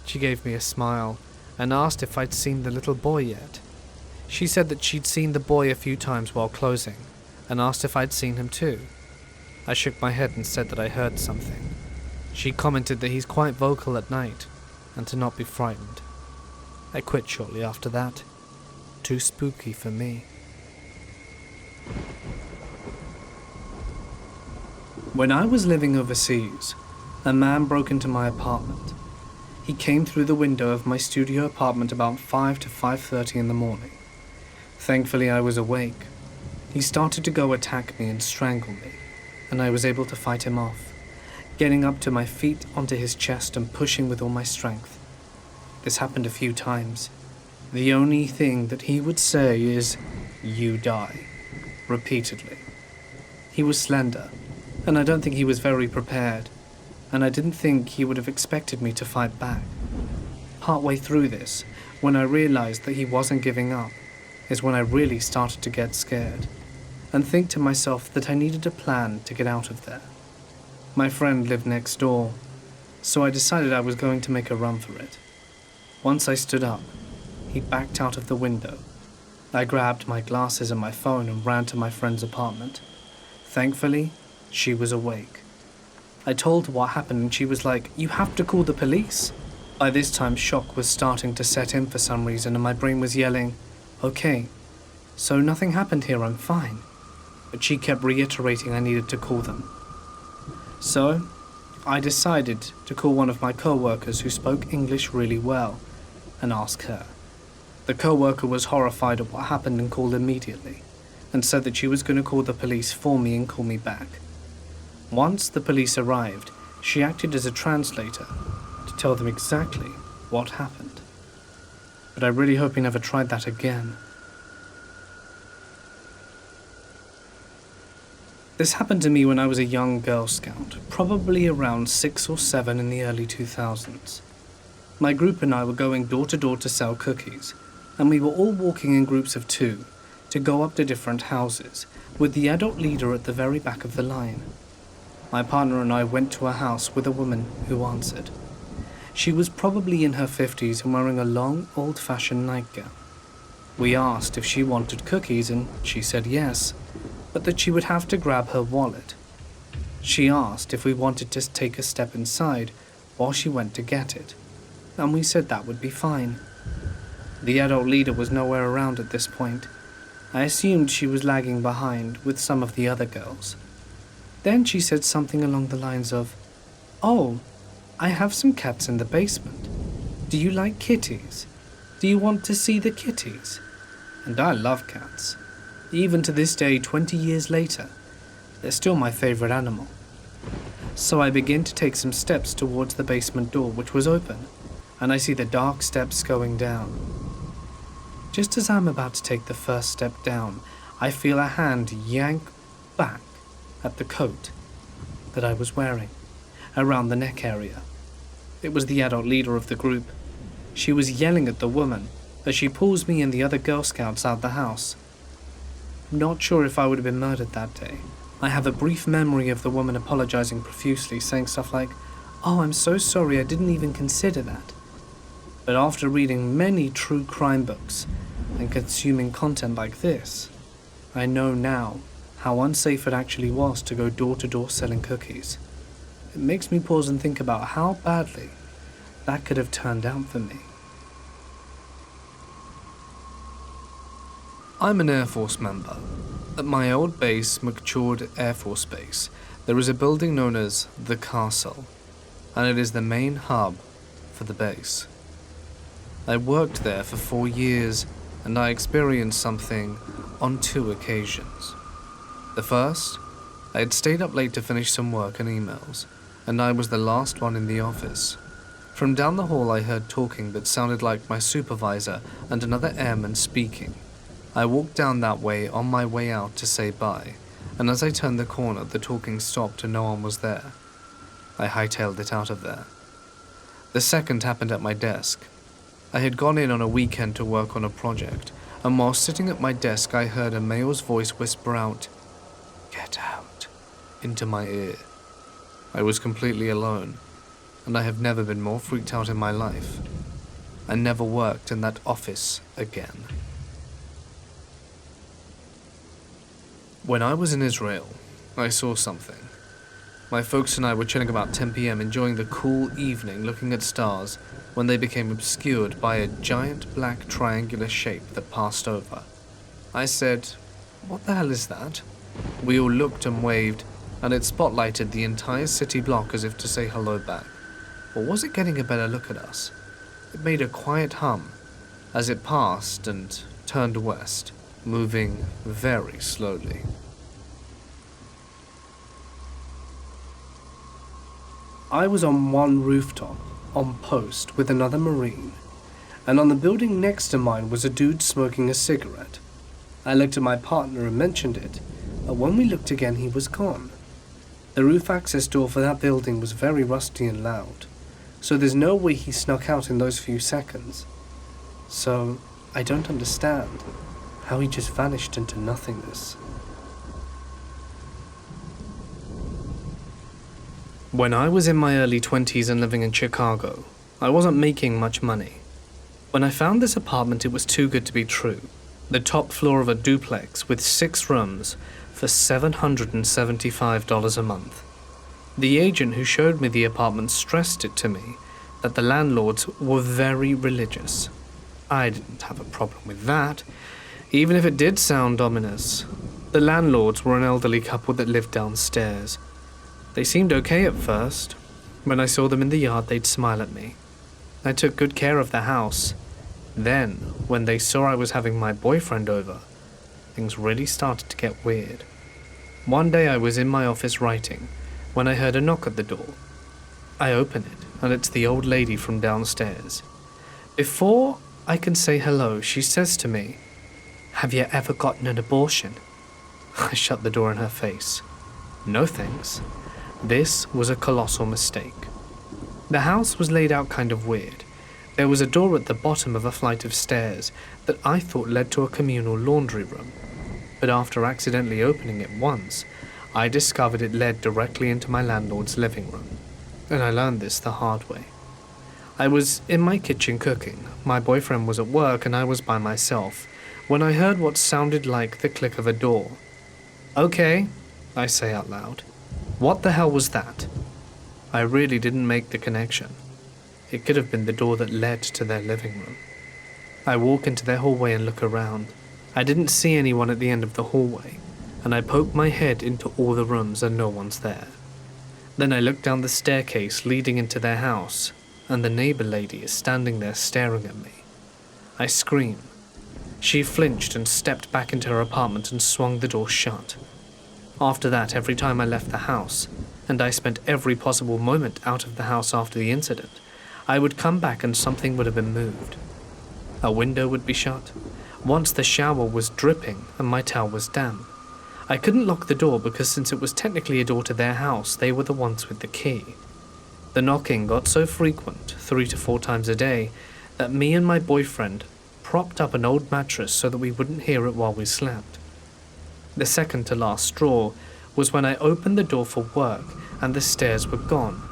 She gave me a smile and asked if I'd seen the little boy yet. She said that she'd seen the boy a few times while closing, and asked if I'd seen him too. I shook my head and said that I heard something. She commented that he's quite vocal at night, and to not be frightened. I quit shortly after that. Too spooky for me. When I was living overseas, a man broke into my apartment. He came through the window of my studio apartment about 5 to 5:30 in the morning. Thankfully, I was awake. He started to go attack me and strangle me, and I was able to fight him off, getting up to my feet onto his chest and pushing with all my strength. This happened a few times. The only thing that he would say is, "You die," repeatedly. He was slender, and I don't think he was very prepared, and I didn't think he would have expected me to fight back. Partway through this, when I realized that he wasn't giving up, is when I really started to get scared, and think to myself that I needed a plan to get out of there. My friend lived next door, so I decided I was going to make a run for it. Once I stood up, he backed out of the window. I grabbed my glasses and my phone and ran to my friend's apartment. Thankfully, she was awake. I told her what happened and she was like, "You have to call the police." By this time, shock was starting to set in for some reason and my brain was yelling, "Okay, so nothing happened here, I'm fine." But she kept reiterating I needed to call them. So, I decided to call one of my co-workers who spoke English really well and ask her. The co-worker was horrified at what happened and called immediately, and said that she was going to call the police for me and call me back. Once the police arrived, she acted as a translator to tell them exactly what happened. But I really hope he never tried that again. This happened to me when I was a young Girl Scout, probably around 6 or 7 in the early 2000s. My group and I were going door to door to sell cookies, and we were all walking in groups of 2 to go up to different houses, with the adult leader at the very back of the line. My partner and I went to a house with a woman who answered. She was probably in her 50s and wearing a long, old-fashioned nightgown. We asked if she wanted cookies, and she said yes, but that she would have to grab her wallet. She asked if we wanted to take a step inside while she went to get it, and we said that would be fine. The adult leader was nowhere around at this point. I assumed she was lagging behind with some of the other girls. Then she said something along the lines of, "Oh, I have some cats in the basement. Do you like kitties? Do you want to see the kitties?" And I love cats. Even to this day, 20 years later, they're still my favorite animal. So I begin to take some steps towards the basement door, which was open, and I see the dark steps going down. Just as I'm about to take the first step down, I feel a hand yank back at the coat that I was wearing, around the neck area. It was the adult leader of the group. She was yelling at the woman as she pulls me and the other Girl Scouts out the house. Not sure if I would have been murdered that day. I have a brief memory of the woman apologizing profusely, saying stuff like, "Oh, I'm so sorry, I didn't even consider that." But after reading many true crime books and consuming content like this, I know now how unsafe it actually was to go door to door selling cookies. It makes me pause and think about how badly that could have turned out for me. I'm an Air Force member. At my old base, McChord Air Force Base, there is a building known as the Castle, and it is the main hub for the base. I worked there for 4 years, and I experienced something on 2 occasions. The first, I had stayed up late to finish some work and emails, and I was the last one in the office. From down the hall I heard talking that sounded like my supervisor and another airman speaking. I walked down that way on my way out to say bye, and as I turned the corner the talking stopped and no one was there. I hightailed it out of there. The second happened at my desk. I had gone in on a weekend to work on a project, and while sitting at my desk I heard a male's voice whisper out, "Get out," into my ear. I was completely alone, and I have never been more freaked out in my life. I never worked in that office again. When I was in Israel, I saw something. My folks and I were chilling about 10 p.m. enjoying the cool evening looking at stars when they became obscured by a giant black triangular shape that passed over. I said, "What the hell is that?" We all looked and waved, and it spotlighted the entire city block as if to say hello back. Or was it getting a better look at us? It made a quiet hum as it passed and turned west, moving very slowly. I was on one rooftop, on post, with another Marine, and on the building next to mine was a dude smoking a cigarette. I looked at my partner and mentioned it, but when we looked again he was gone. The roof access door for that building was very rusty and loud, so there's no way he snuck out in those few seconds. So, I don't understand how he just vanished into nothingness. When I was in my early 20s and living in Chicago, I wasn't making much money. When I found this apartment, it was too good to be true. The top floor of a duplex with 6 rooms for $775 a month. The agent who showed me the apartment stressed it to me that the landlords were very religious. I didn't have a problem with that, even if it did sound ominous. The landlords were an elderly couple that lived downstairs. They seemed okay at first. When I saw them in the yard, they'd smile at me. I took good care of the house. Then, when they saw I was having my boyfriend over, things really started to get weird. One day I was in my office writing when I heard a knock at the door. I open it, and it's the old lady from downstairs. Before I can say hello, she says to me, "Have you ever gotten an abortion?" I shut the door in her face. No thanks. This was a colossal mistake. The house was laid out kind of weird. There was a door at the bottom of a flight of stairs that I thought led to a communal laundry room. But after accidentally opening it once, I discovered it led directly into my landlord's living room. And I learned this the hard way. I was in my kitchen cooking. My boyfriend was at work and I was by myself when I heard what sounded like the click of a door. "Okay," I say out loud. "What the hell was that?" I really didn't make the connection. It could have been the door that led to their living room. I walk into their hallway and look around. I didn't see anyone at the end of the hallway, and I poke my head into all the rooms and no one's there. Then I look down the staircase leading into their house, and the neighbor lady is standing there staring at me. I scream. She flinched and stepped back into her apartment and swung the door shut. After that, every time I left the house, and I spent every possible moment out of the house after the incident, I would come back and something would have been moved. A window would be shut. Once the shower was dripping and my towel was damp. I couldn't lock the door because since it was technically a door to their house, they were the ones with the key. The knocking got so frequent, 3 to 4 times a day, that me and my boyfriend propped up an old mattress so that we wouldn't hear it while we slept. The second to last straw was when I opened the door for work and the stairs were gone.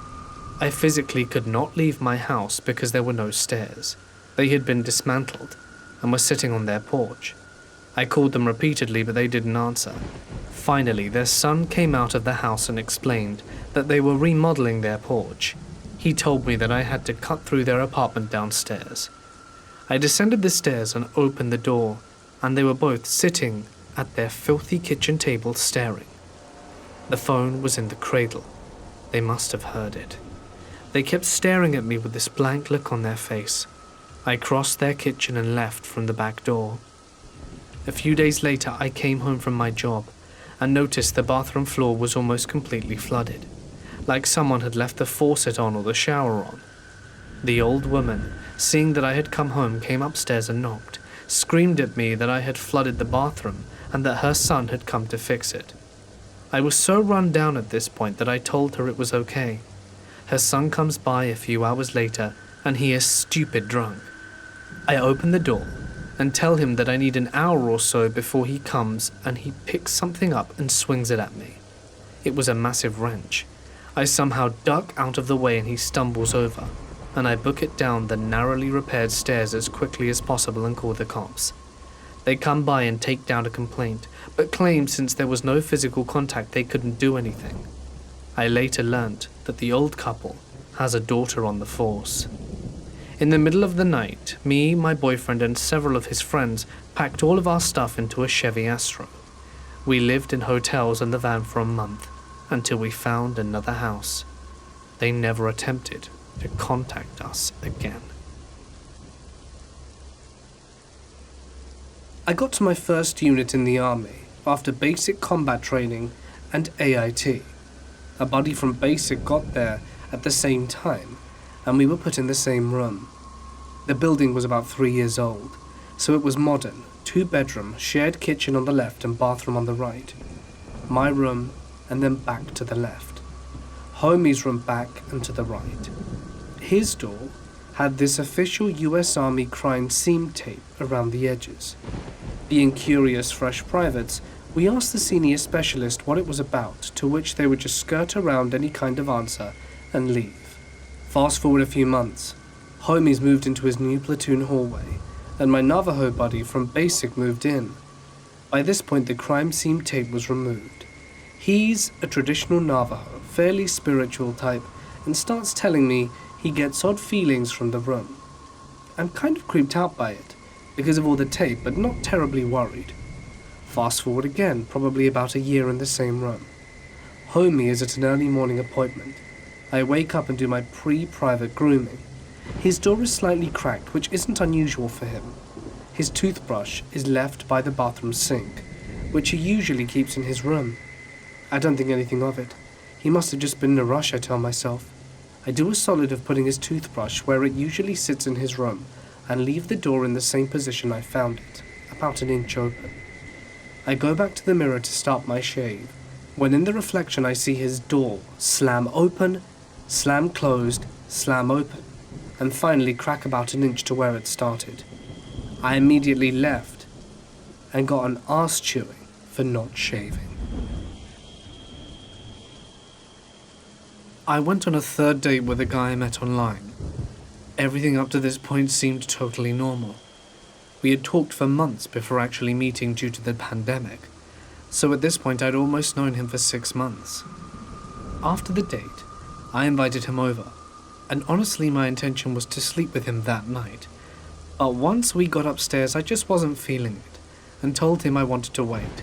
I physically could not leave my house because there were no stairs. They had been dismantled and were sitting on their porch. I called them repeatedly, but they didn't answer. Finally, their son came out of the house and explained that they were remodeling their porch. He told me that I had to cut through their apartment downstairs. I descended the stairs and opened the door, and they were both sitting at their filthy kitchen table staring. The phone was in the cradle. They must have heard it. They kept staring at me with this blank look on their face. I crossed their kitchen and left from the back door. A few days later, I came home from my job and noticed the bathroom floor was almost completely flooded, like someone had left the faucet on or the shower on. The old woman, seeing that I had come home, came upstairs and knocked, screamed at me that I had flooded the bathroom and that her son had come to fix it. I was so run down at this point that I told her it was okay. Her son comes by a few hours later and he is stupid drunk. I open the door and tell him that I need an hour or so before he comes, and he picks something up and swings it at me. It was a massive wrench. I somehow duck out of the way and he stumbles over, and I book it down the narrowly repaired stairs as quickly as possible and call the cops. They come by and take down a complaint, but claim since there was no physical contact they couldn't do anything. I later learnt that the old couple has a daughter on the force. In the middle of the night, me, my boyfriend, and several of his friends packed all of our stuff into a Chevy Astro. We lived in hotels in the van for a month, until we found another house. They never attempted to contact us again. I got to my first unit in the army after basic combat training and AIT. A buddy from basic got there at the same time, and we were put in the same room. The building was about 3 years old, so it was modern, 2-bedroom, shared kitchen on the left and bathroom on the right. My room, and then back to the left. Homie's room back and to the right. His door had this official US Army crime scene tape around the edges. Being curious fresh privates, we asked the senior specialist what it was about, to which they would just skirt around any kind of answer and leave. Fast forward a few months, Homies moved into his new platoon hallway, and my Navajo buddy from basic moved in. By this point, the crime scene tape was removed. He's a traditional Navajo, fairly spiritual type, and starts telling me he gets odd feelings from the room. I'm kind of creeped out by it, because of all the tape, but not terribly worried. Fast forward again, probably about a year in the same room. Homie is at an early morning appointment. I wake up and do my pre-private grooming. His door is slightly cracked, which isn't unusual for him. His toothbrush is left by the bathroom sink, which he usually keeps in his room. I don't think anything of it. He must have just been in a rush, I tell myself. I do a solid of putting his toothbrush where it usually sits in his room and leave the door in the same position I found it, about an inch open. I go back to the mirror to start my shave, when in the reflection I see his door slam open, slam closed, slam open, and finally crack about an inch to where it started. I immediately left and got an arse chewing for not shaving. I went on a third date with a guy I met online. Everything up to this point seemed totally normal. We had talked for months before actually meeting due to the pandemic, so at this point I'd almost known him for 6 months. After the date, I invited him over, and honestly my intention was to sleep with him that night. But once we got upstairs I just wasn't feeling it, and told him I wanted to wait.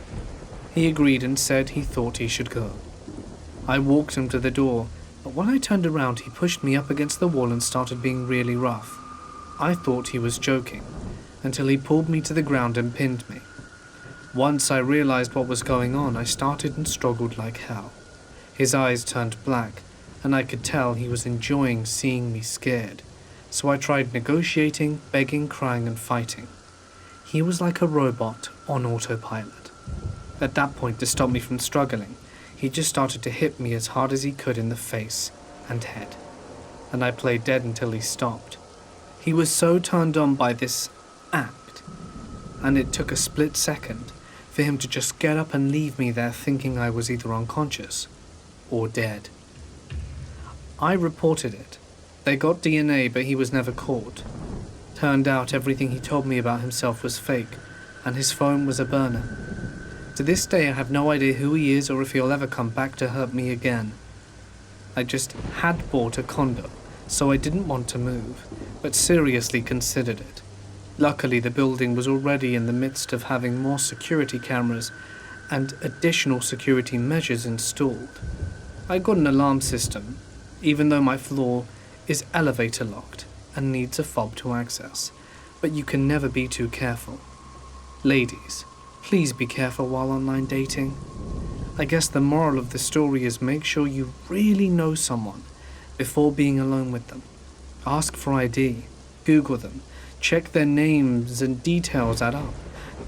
He agreed and said he thought he should go. I walked him to the door, but when I turned around he pushed me up against the wall and started being really rough. I thought he was joking, until he pulled me to the ground and pinned me. Once I realized what was going on, I started and struggled like hell. His eyes turned black, and I could tell he was enjoying seeing me scared. So I tried negotiating, begging, crying, and fighting. He was like a robot on autopilot. At that point, to stop me from struggling, he just started to hit me as hard as he could in the face and head, and I played dead until he stopped. He was so turned on by this act, and it took a split second for him to just get up and leave me there thinking I was either unconscious or dead. I reported it. They got DNA, but he was never caught. Turned out everything he told me about himself was fake, and his phone was a burner. To this day I have no idea who he is or if he'll ever come back to hurt me again. I just had bought a condo, so I didn't want to move, but seriously considered it. Luckily the building was already in the midst of having more security cameras and additional security measures installed. I got an alarm system, even though my floor is elevator locked and needs a fob to access, but you can never be too careful. Ladies, please be careful while online dating. I guess the moral of the story is make sure you really know someone before being alone with them. Ask for ID, Google them, check their names and details add up,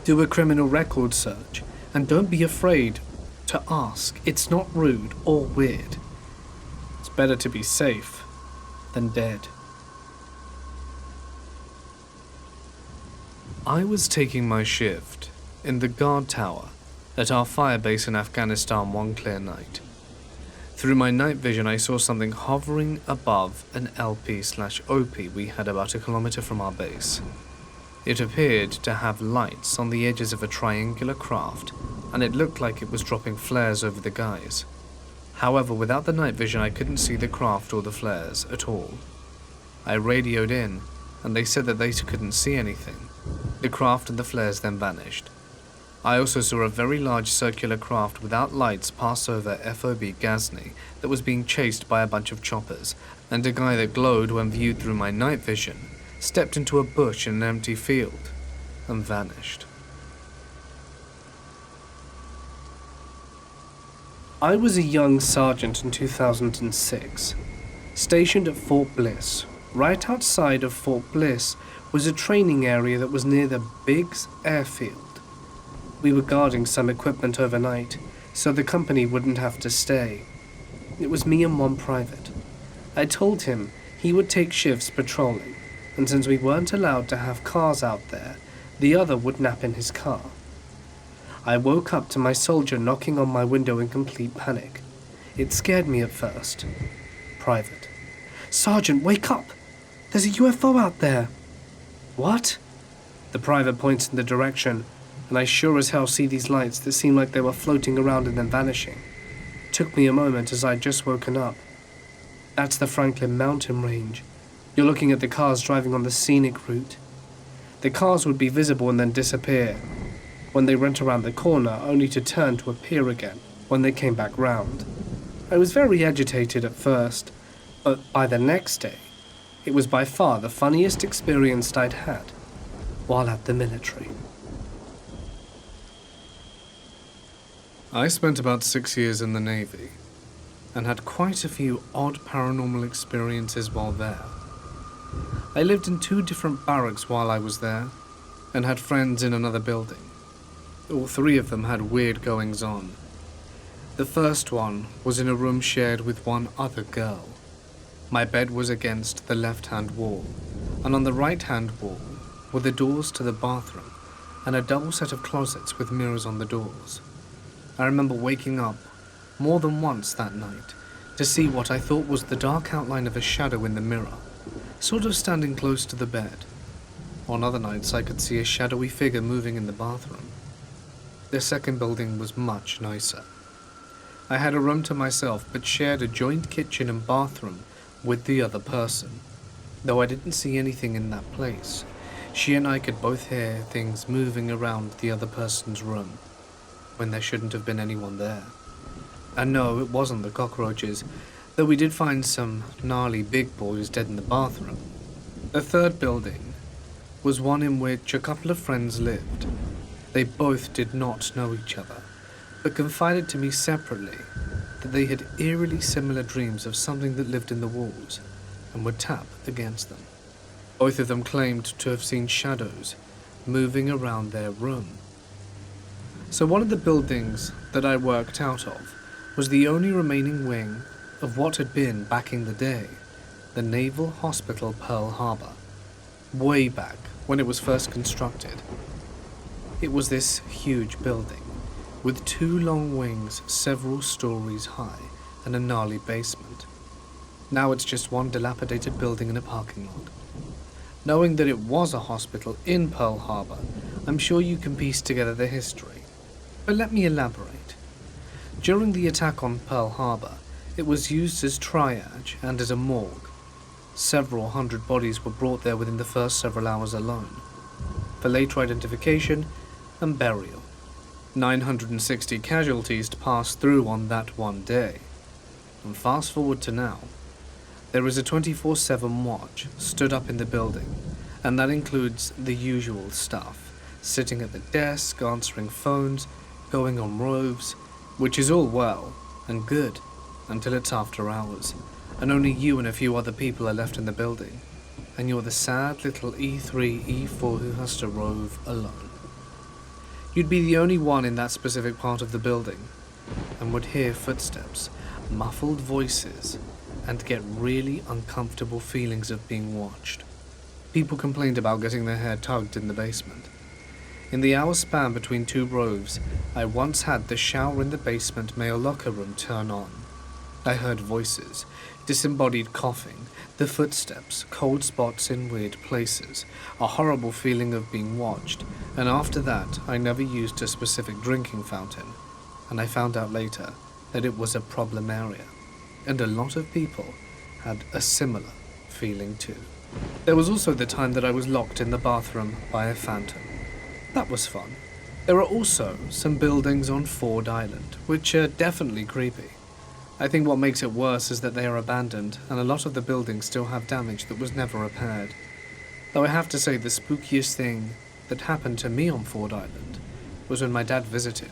do a criminal record search, and don't be afraid to ask. It's not rude or weird. It's better to be safe than dead. I was taking my shift in the guard tower at our fire base in Afghanistan one clear night. Through my night vision I saw something hovering above an LP/OP we had about 1 kilometer from our base. It appeared to have lights on the edges of a triangular craft, and it looked like it was dropping flares over the guys. However, without the night vision I couldn't see the craft or the flares at all. I radioed in, and they said that they couldn't see anything. The craft and the flares then vanished. I also saw a very large circular craft without lights pass over FOB Ghazni that was being chased by a bunch of choppers, and a guy that glowed when viewed through my night vision stepped into a bush in an empty field and vanished. I was a young sergeant in 2006, stationed at Fort Bliss. Right outside of Fort Bliss was a training area that was near the Biggs airfield. We were guarding some equipment overnight, so the company wouldn't have to stay. It was me and one private. I told him he would take shifts patrolling, and since we weren't allowed to have cars out there, the other would nap in his car. I woke up to my soldier knocking on my window in complete panic. It scared me at first. Private: "Sergeant, wake up! There's a UFO out there!" "What?" The private points in the direction, and I sure as hell see these lights that seem like they were floating around and then vanishing. It took me a moment as I'd just woken up. That's the Franklin mountain range. You're looking at the cars driving on the scenic route. The cars would be visible and then disappear when they went around the corner, only to turn to appear again when they came back round. I was very agitated at first, but by the next day, it was by far the funniest experience I'd had while at the military. I spent about 6 years in the Navy and had quite a few odd paranormal experiences while there. I lived in 2 different barracks while I was there and had friends in another building. All 3 of them had weird goings-on. The first one was in a room shared with one other girl. My bed was against the left-hand wall, and on the right-hand wall were the doors to the bathroom and a double set of closets with mirrors on the doors. I remember waking up more than once that night to see what I thought was the dark outline of a shadow in the mirror, sort of standing close to the bed. On other nights I could see a shadowy figure moving in the bathroom. The second building was much nicer. I had a room to myself but shared a joint kitchen and bathroom with the other person. Though I didn't see anything in that place, she and I could both hear things moving around the other person's room when there shouldn't have been anyone there. And no, it wasn't the cockroaches, though we did find some gnarly big boys dead in the bathroom. The third building was one in which a couple of friends lived. They both did not know each other, but confided to me separately that they had eerily similar dreams of something that lived in the walls and would tap against them. Both of them claimed to have seen shadows moving around their room. So one of the buildings that I worked out of was the only remaining wing of what had been, back in the day, the Naval Hospital Pearl Harbor, way back when it was first constructed. It was this huge building, with 2 long wings several stories high and a gnarly basement. Now it's just one dilapidated building in a parking lot. Knowing that it was a hospital in Pearl Harbor, I'm sure you can piece together the history. But let me elaborate. During the attack on Pearl Harbor, it was used as triage and as a morgue. Several hundred bodies were brought there within the first several hours alone, for later identification and burial. 960 casualties passed through on that one day. And fast forward to now. There is a 24/7 watch stood up in the building, and that includes the usual stuff, sitting at the desk, answering phones, going on roves, which is all well and good until it's after hours, and only you and a few other people are left in the building, and you're the sad little E3, E4 who has to rove alone. You'd be the only one in that specific part of the building, and would hear footsteps, muffled voices, and get really uncomfortable feelings of being watched. People complained about getting their hair tugged in the basement. In the hour span between 2 roves, I once had the shower in the basement male locker room turn on. I heard voices, disembodied coughing, the footsteps, cold spots in weird places, a horrible feeling of being watched, and after that I never used a specific drinking fountain, and I found out later that it was a problem area, and a lot of people had a similar feeling too. There was also the time that I was locked in the bathroom by a phantom. That was fun. There are also some buildings on Ford Island, which are definitely creepy. I think what makes it worse is that they are abandoned, and a lot of the buildings still have damage that was never repaired. Though I have to say the spookiest thing that happened to me on Ford Island was when my dad visited.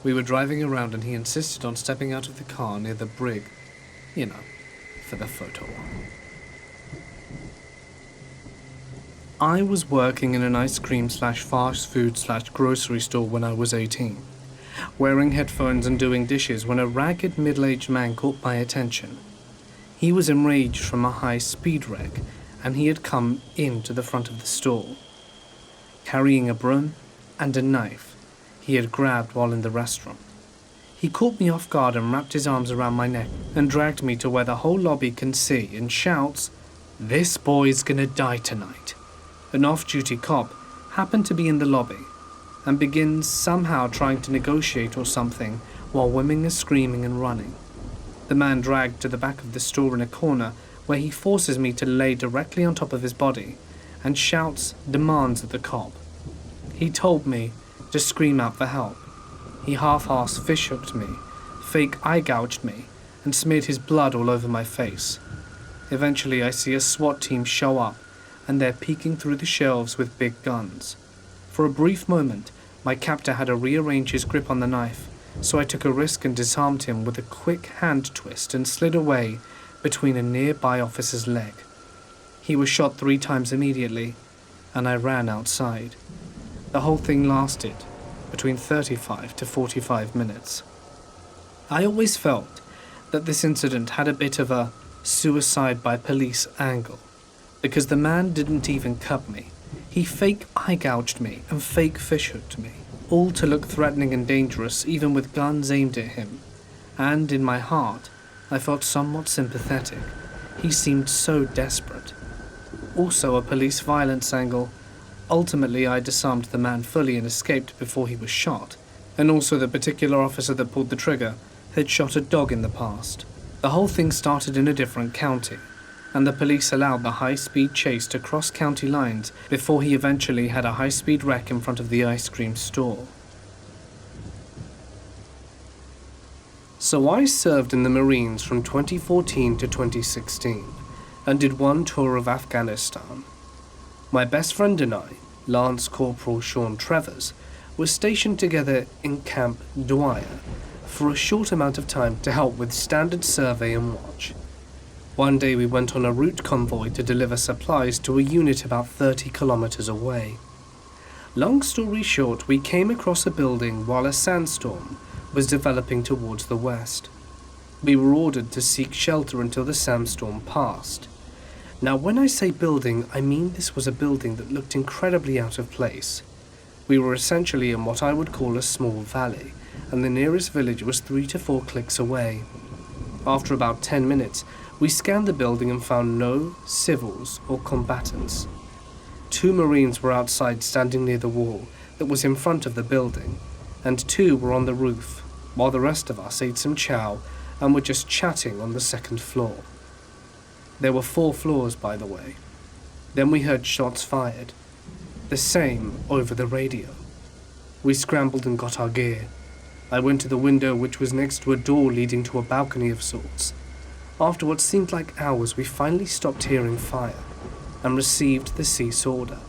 We were driving around and he insisted on stepping out of the car near the brig, you know, for the photo op. I was working in an ice cream/fast food/grocery store when I was 18, wearing headphones and doing dishes when a ragged middle-aged man caught my attention. He was enraged from a high-speed wreck, and he had come into the front of the store, carrying a broom and a knife he had grabbed while in the restaurant. He caught me off guard and wrapped his arms around my neck and dragged me to where the whole lobby can see and shouts, "This boy's gonna die tonight." An off-duty cop happened to be in the lobby and begins somehow trying to negotiate or something while women are screaming and running. The man dragged to the back of the store in a corner where he forces me to lay directly on top of his body and shouts demands at the cop. He told me to scream out for help. He half-assed fish-hooked me, fake eye-gouged me, and smeared his blood all over my face. Eventually I see a SWAT team show up, and they're peeking through the shelves with big guns. For a brief moment, my captor had to rearrange his grip on the knife, so I took a risk and disarmed him with a quick hand twist and slid away between a nearby officer's leg. He was shot 3 times immediately, and I ran outside. The whole thing lasted between 35 to 45 minutes. I always felt that this incident had a bit of a suicide by police angle, because the man didn't even cut me. He fake eye-gouged me and fake fish-hooked me, all to look threatening and dangerous even with guns aimed at him. And in my heart, I felt somewhat sympathetic. He seemed so desperate. Also a police violence angle. Ultimately, I disarmed the man fully and escaped before he was shot. And also the particular officer that pulled the trigger had shot a dog in the past. The whole thing started in a different county, and the police allowed the high-speed chase to cross county lines before he eventually had a high-speed wreck in front of the ice cream store. So I served in the Marines from 2014 to 2016, and did 1 tour of Afghanistan. My best friend and I, Lance Corporal Sean Trevors, were stationed together in Camp Dwyer for a short amount of time to help with standard survey and watch. One day we went on a route convoy to deliver supplies to a unit about 30 kilometers away. Long story short, we came across a building while a sandstorm was developing towards the west. We were ordered to seek shelter until the sandstorm passed. Now when I say building, I mean this was a building that looked incredibly out of place. We were essentially in what I would call a small valley, and the nearest village was 3 to 4 clicks away. After about 10 minutes, we scanned the building and found no civils or combatants. 2 Marines were outside standing near the wall that was in front of the building, and 2 were on the roof, while the rest of us ate some chow and were just chatting on the 2nd floor. There were 4 floors, by the way. Then we heard shots fired, the same over the radio. We scrambled and got our gear. I went to the window, which was next to a door leading to a balcony of sorts. After what seemed like hours, we finally stopped hearing fire and received the cease order.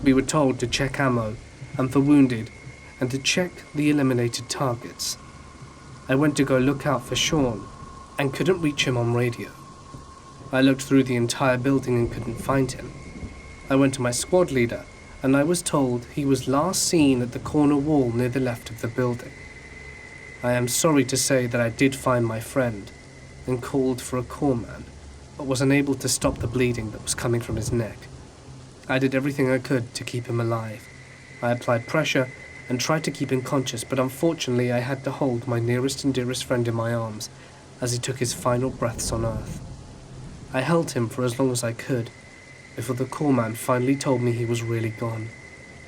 We were told to check ammo and for wounded, and to check the eliminated targets. I went to go look out for Sean and couldn't reach him on radio. I looked through the entire building and couldn't find him. I went to my squad leader and I was told he was last seen at the corner wall near the left of the building. I am sorry to say that I did find my friend and called for a corpsman, but was unable to stop the bleeding that was coming from his neck. I did everything I could to keep him alive. I applied pressure and tried to keep him conscious, but unfortunately I had to hold my nearest and dearest friend in my arms as he took his final breaths on Earth. I held him for as long as I could, before the corpsman finally told me he was really gone,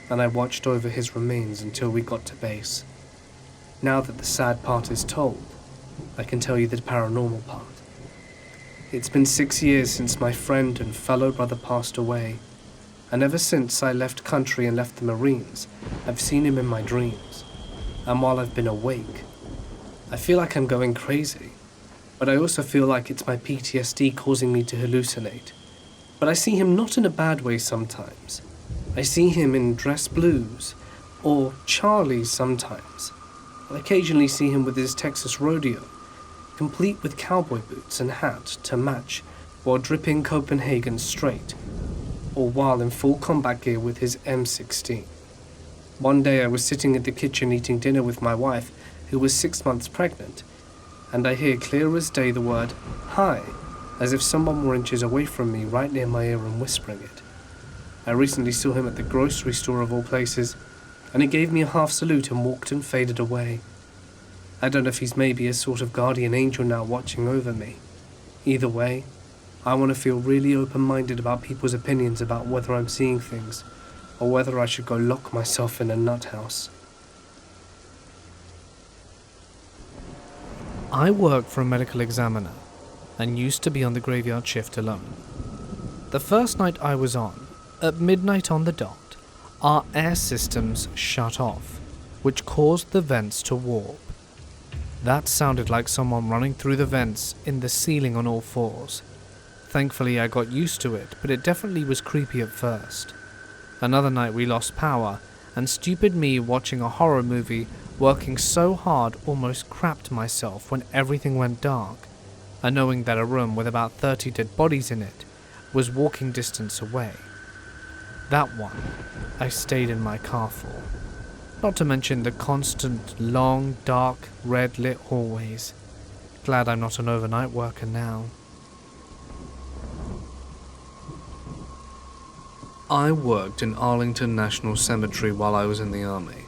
and I watched over his remains until we got to base. Now that the sad part is told, I can tell you the paranormal part. It's been 6 years since my friend and fellow brother passed away, and ever since I left country and left the Marines, I've seen him in my dreams. And while I've been awake, I feel like I'm going crazy, but I also feel like it's my PTSD causing me to hallucinate. But I see him not in a bad way sometimes. I see him in dress blues, or Charlie's sometimes. I occasionally see him with his Texas rodeo, complete with cowboy boots and hat to match, while dripping Copenhagen straight, or while in full combat gear with his M16. One day I was sitting in the kitchen eating dinner with my wife, who was 6 months pregnant, and I hear clear as day the word, "Hi," as if someone were inches away from me right near my ear and whispering it. I recently saw him at the grocery store of all places, and he gave me a half salute and walked and faded away. I don't know if he's maybe a sort of guardian angel now watching over me. Either way, I want to feel really open-minded about people's opinions about whether I'm seeing things, or whether I should go lock myself in a nut house. I work for a medical examiner, and used to be on the graveyard shift alone. The first night I was on, at midnight on the dot, our air systems shut off, which caused the vents to warp. That sounded like someone running through the vents in the ceiling on all fours. Thankfully I got used to it, but it definitely was creepy at first. Another night we lost power, and stupid me watching a horror movie, working so hard almost crapped myself when everything went dark, and knowing that a room with about 30 dead bodies in it was walking distance away. That one I stayed in my car for. Not to mention the constant, long, dark, red-lit hallways. Glad I'm not an overnight worker now. I worked in Arlington National Cemetery while I was in the army.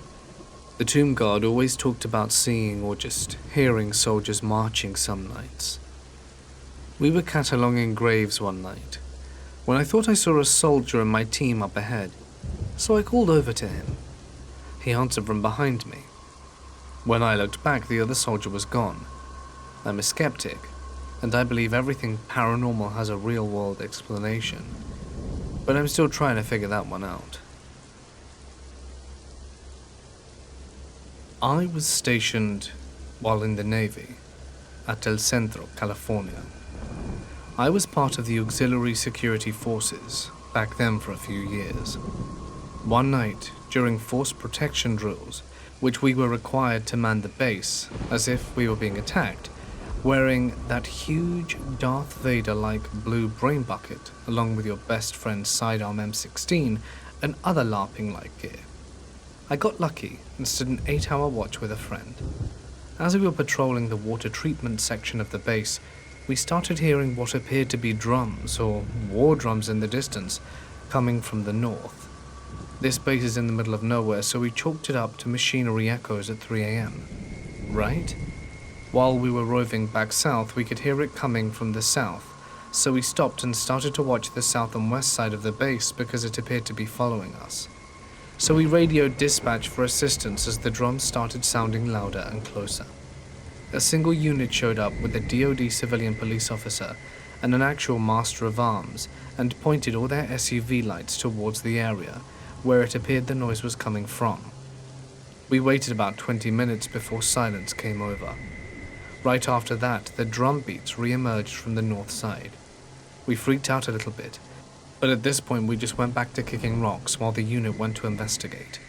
The tomb guard always talked about seeing or just hearing soldiers marching some nights. We were cataloging graves one night, when I thought I saw a soldier in my team up ahead, so I called over to him. He answered from behind me. When I looked back, the other soldier was gone. I'm a skeptic, and I believe everything paranormal has a real-world explanation, but I'm still trying to figure that one out. I was stationed while in the Navy at El Centro, California. I was part of the Auxiliary Security Forces, back then for a few years. One night, during force protection drills, which we were required to man the base as if we were being attacked, wearing that huge Darth Vader-like blue brain bucket along with your best friend's sidearm M16 and other LARPing-like gear. I got lucky and stood an 8-hour watch with a friend. As we were patrolling the water treatment section of the base, we started hearing what appeared to be drums or war drums in the distance coming from the north. This base is in the middle of nowhere, so we chalked it up to machinery echoes at 3 a.m. Right? While we were roving back south, we could hear it coming from the south, so we stopped and started to watch the south and west side of the base because it appeared to be following us. So we radioed dispatch for assistance as the drums started sounding louder and closer. A single unit showed up with a DoD civilian police officer and an actual master of arms and pointed all their SUV lights towards the area where it appeared the noise was coming from. We waited about 20 minutes before silence came over. Right after that, the drum beats re-emerged from the north side. We freaked out a little bit, but at this point we just went back to kicking rocks while the unit went to investigate.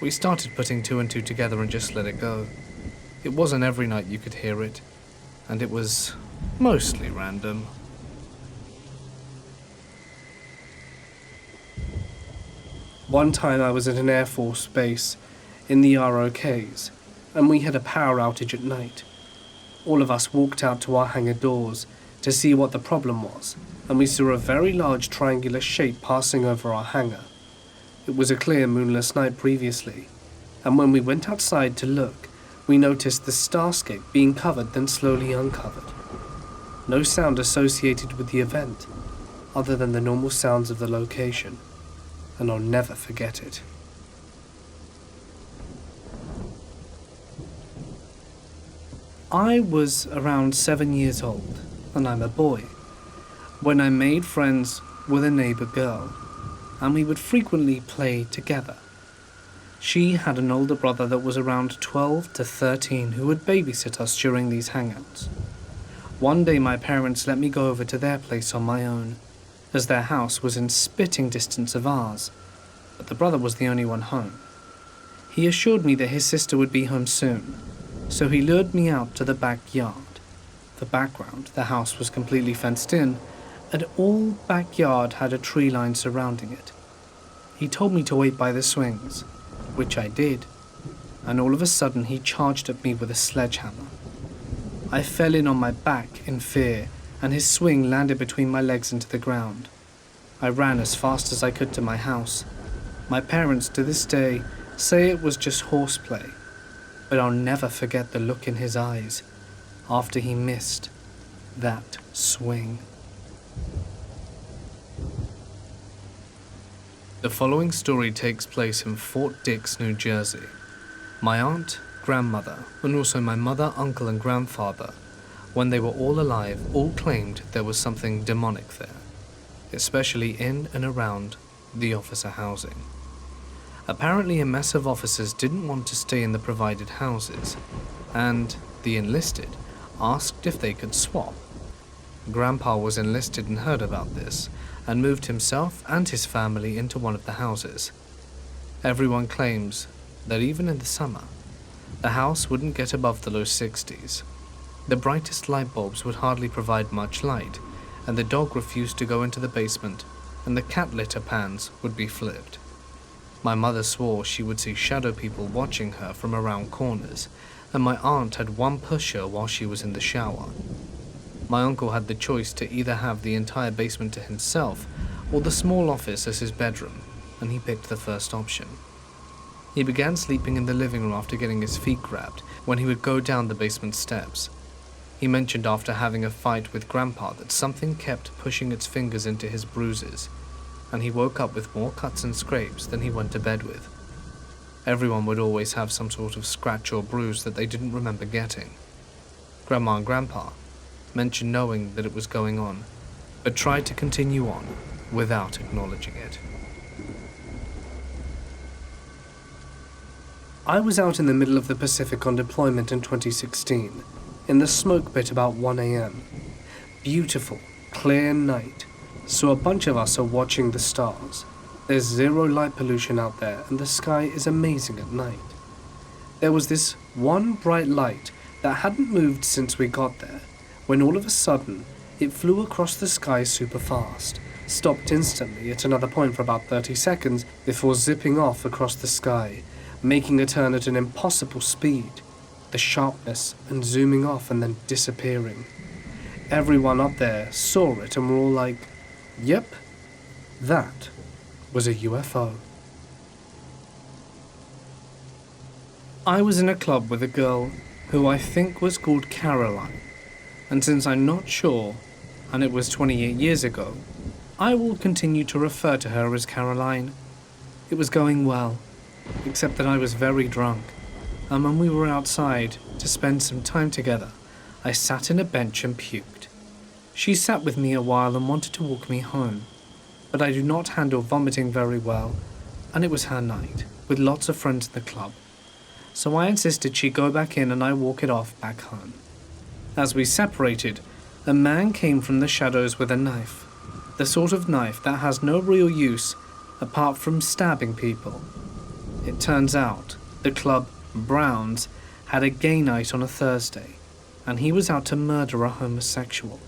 We started putting 2 and 2 together and just let it go. It wasn't every night you could hear it, and it was mostly random. One time I was at an Air Force base in the ROKs, and we had a power outage at night. All of us walked out to our hangar doors to see what the problem was, and we saw a very large triangular shape passing over our hangar. It was a clear moonless night previously, and when we went outside to look, we noticed the starscape being covered then slowly uncovered. No sound associated with the event, other than the normal sounds of the location, and I'll never forget it. I was around 7 years old, and I'm a boy, when I made friends with a neighbor girl, and we would frequently play together. She had an older brother that was around 12 to 13 who would babysit us during these hangouts. One day my parents let me go over to their place on my own, as their house was in spitting distance of ours, but the brother was the only one home. He assured me that his sister would be home soon, so he lured me out to the backyard. The background, the house was completely fenced in, and all backyard had a tree line surrounding it. He told me to wait by the swings, which I did, and all of a sudden he charged at me with a sledgehammer. I fell in on my back in fear, and his swing landed between my legs into the ground. I ran as fast as I could to my house. My parents to this day say it was just horseplay, but I'll never forget the look in his eyes after he missed that swing. The following story takes place in Fort Dix, New Jersey. My aunt, grandmother, and also my mother, uncle, and grandfather, when they were all alive, all claimed there was something demonic there, especially in and around the officer housing. Apparently a mess of officers didn't want to stay in the provided houses, and the enlisted, asked if they could swap. Grandpa was enlisted and heard about this, and moved himself and his family into one of the houses. Everyone claims that even in the summer, the house wouldn't get above the low 60s. The brightest light bulbs would hardly provide much light, and the dog refused to go into the basement, and the cat litter pans would be flipped. My mother swore she would see shadow people watching her from around corners, and my aunt had one push her while she was in the shower. My uncle had the choice to either have the entire basement to himself or the small office as his bedroom, and he picked the first option. He began sleeping in the living room after getting his feet grabbed when he would go down the basement steps. He mentioned after having a fight with Grandpa that something kept pushing its fingers into his bruises, and he woke up with more cuts and scrapes than he went to bed with. Everyone would always have some sort of scratch or bruise that they didn't remember getting. Grandma and Grandpa mentioned knowing that it was going on, but tried to continue on without acknowledging it. I was out in the middle of the Pacific on deployment in 2016, in the smoke pit about 1 a.m. Beautiful, clear night, so a bunch of us are watching the stars. There's zero light pollution out there, and the sky is amazing at night. There was this one bright light that hadn't moved since we got there, when all of a sudden, it flew across the sky super fast, stopped instantly at another point for about 30 seconds before zipping off across the sky, making a turn at an impossible speed, the sharpness and zooming off and then disappearing. Everyone up there saw it and were all like, "Yep, that was a UFO." I was in a club with a girl who I think was called Caroline, and since I'm not sure, and it was 28 years ago, I will continue to refer to her as Caroline. It was going well, except that I was very drunk, and when we were outside to spend some time together, I sat in a bench and puked. She sat with me a while and wanted to walk me home, but I do not handle vomiting very well, and it was her night, with lots of friends in the club. So I insisted she go back in and I walk it off back home. As we separated, a man came from the shadows with a knife, the sort of knife that has no real use apart from stabbing people. It turns out the club, Brown's, had a gay night on a Thursday, and he was out to murder a homosexual.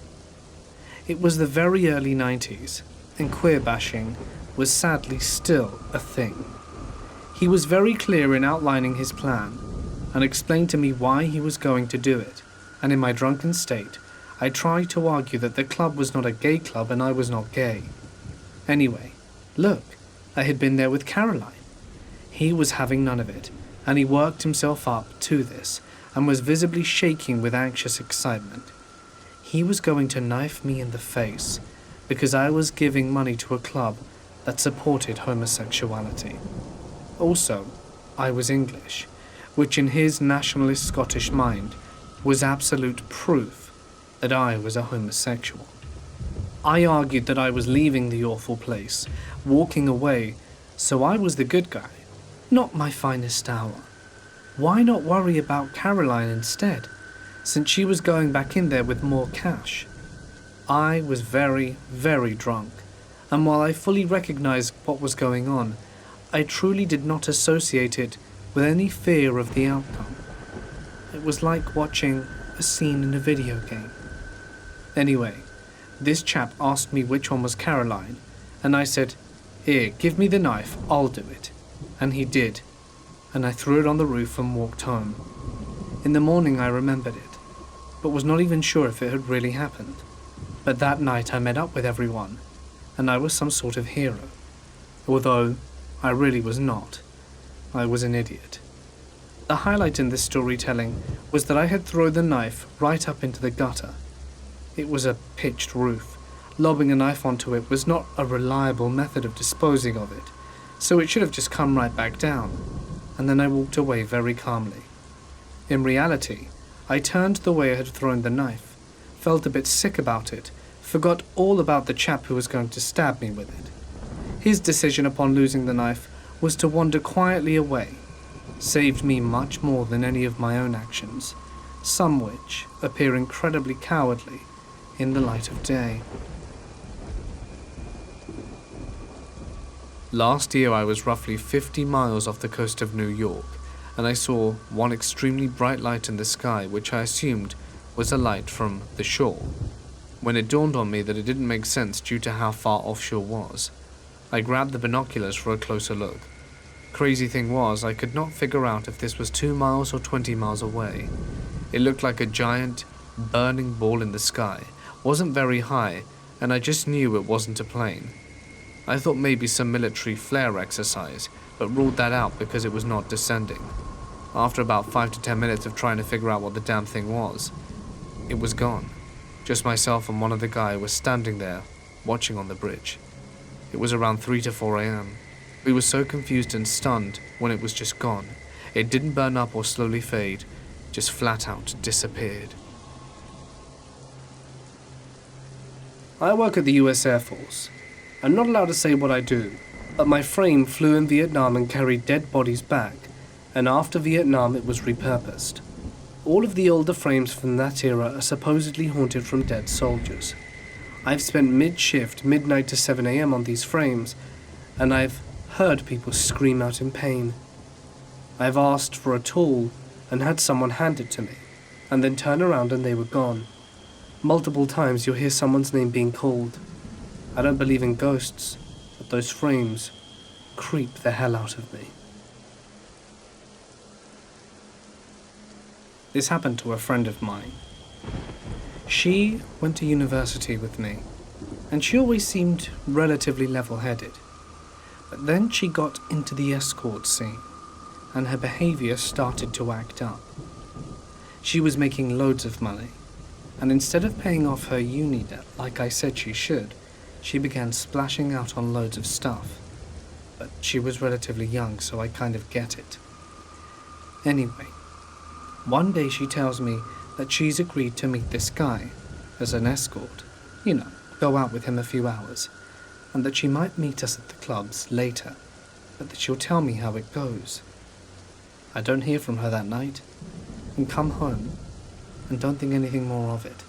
It was the very early 90s, and queer bashing was sadly still a thing. He was very clear in outlining his plan, and explained to me why he was going to do it, and in my drunken state, I tried to argue that the club was not a gay club and I was not gay. Anyway, look, I had been there with Caroline. He was having none of it, and he worked himself up to this, and was visibly shaking with anxious excitement. He was going to knife me in the face, because I was giving money to a club that supported homosexuality. Also, I was English, which in his nationalist Scottish mind was absolute proof that I was a homosexual. I argued that I was leaving the awful place, walking away, so I was the good guy, not my finest hour. Why not worry about Caroline instead, since she was going back in there with more cash? I was very, very drunk, and while I fully recognized what was going on, I truly did not associate it with any fear of the outcome. It was like watching a scene in a video game. Anyway, this chap asked me which one was Caroline, and I said, "Here, give me the knife, I'll do it." And he did, and I threw it on the roof and walked home. In the morning I remembered it, but was not even sure if it had really happened. But that night I met up with everyone, and I was some sort of hero. Although I really was not. I was an idiot. The highlight in this storytelling was that I had thrown the knife right up into the gutter. It was a pitched roof. Lobbing a knife onto it was not a reliable method of disposing of it, so it should have just come right back down, and then I walked away very calmly. In reality, I turned the way I had thrown the knife, felt a bit sick about it, forgot all about the chap who was going to stab me with it. His decision upon losing the knife was to wander quietly away, saved me much more than any of my own actions, some which appear incredibly cowardly in the light of day. Last year I was roughly 50 miles off the coast of New York, and I saw one extremely bright light in the sky which I assumed was a light from the shore. When it dawned on me that it didn't make sense due to how far offshore was, I grabbed the binoculars for a closer look. Crazy thing was, I could not figure out if this was 2 miles or 20 miles away. It looked like a giant, burning ball in the sky, wasn't very high, and I just knew it wasn't a plane. I thought maybe some military flare exercise, but ruled that out because it was not descending. After about 5 to 10 minutes of trying to figure out what the damn thing was, it was gone. Just myself and one other guy were standing there, watching on the bridge. It was around 3 to 4 a.m. We were so confused and stunned when it was just gone. It didn't burn up or slowly fade, just flat out disappeared. I work at the US Air Force. I'm not allowed to say what I do, but my frame flew in Vietnam and carried dead bodies back, and after Vietnam it was repurposed. All of the older frames from that era are supposedly haunted from dead soldiers. I've spent mid-shift, midnight to 7 a.m. on these frames, and I've heard people scream out in pain. I've asked for a tool and had someone hand it to me, and then turn around and they were gone. Multiple times you'll hear someone's name being called. I don't believe in ghosts, but those frames creep the hell out of me. This happened to a friend of mine. She went to university with me, and she always seemed relatively level-headed. But then she got into the escort scene, and her behavior started to act up. She was making loads of money, and instead of paying off her uni debt like I said she should, she began splashing out on loads of stuff. But she was relatively young, so I kind of get it. Anyway, one day she tells me that she's agreed to meet this guy as an escort, go out with him a few hours, and that she might meet us at the clubs later, but that she'll tell me how it goes. I don't hear from her that night, and come home, and don't think anything more of it.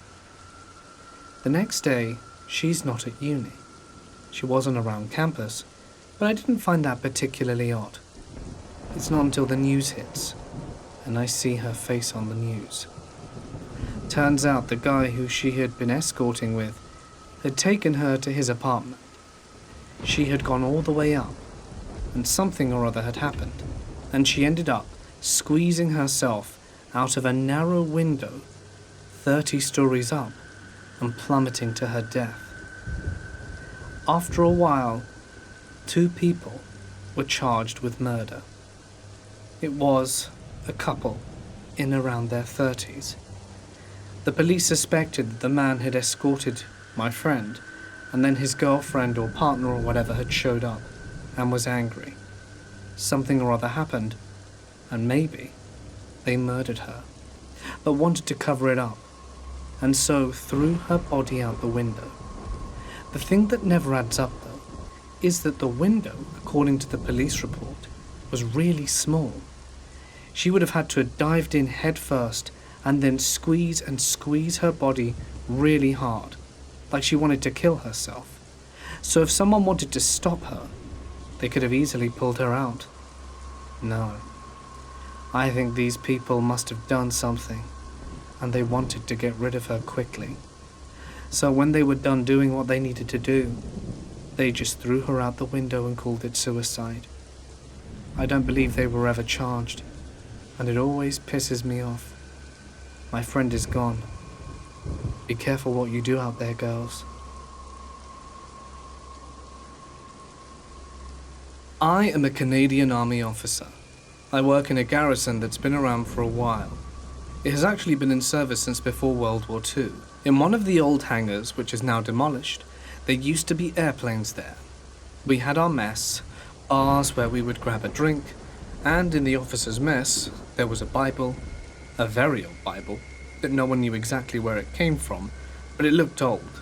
The next day, she's not at uni. She wasn't around campus, but I didn't find that particularly odd. It's not until the news hits, and I see her face on the news. Turns out the guy who she had been escorting with had taken her to his apartment. She had gone all the way up, and something or other had happened, and she ended up squeezing herself out of a narrow window 30 stories up and plummeting to her death. After a while, 2 people were charged with murder. It was a couple in around their 30s. The police suspected that the man had escorted my friend, and then his girlfriend or partner or whatever had showed up and was angry. Something or other happened, and maybe they murdered her, but wanted to cover it up, and so threw her body out the window. The thing that never adds up, though, is that the window, according to the police report, was really small. She would have had to have dived in head first and then squeeze her body really hard, like she wanted to kill herself. So if someone wanted to stop her, they could have easily pulled her out. No. I think these people must have done something, and they wanted to get rid of her quickly. So when they were done doing what they needed to do, they just threw her out the window and called it suicide. I don't believe they were ever charged, and it always pisses me off. My friend is gone. Be careful what you do out there, girls. I am a Canadian Army officer. I work in a garrison that's been around for a while. It has actually been in service since before World War II. In one of the old hangars, which is now demolished, there used to be airplanes there. We had our mess, bars where we would grab a drink, and in the officers' mess, there was a Bible, a very old Bible, that no one knew exactly where it came from, but it looked old.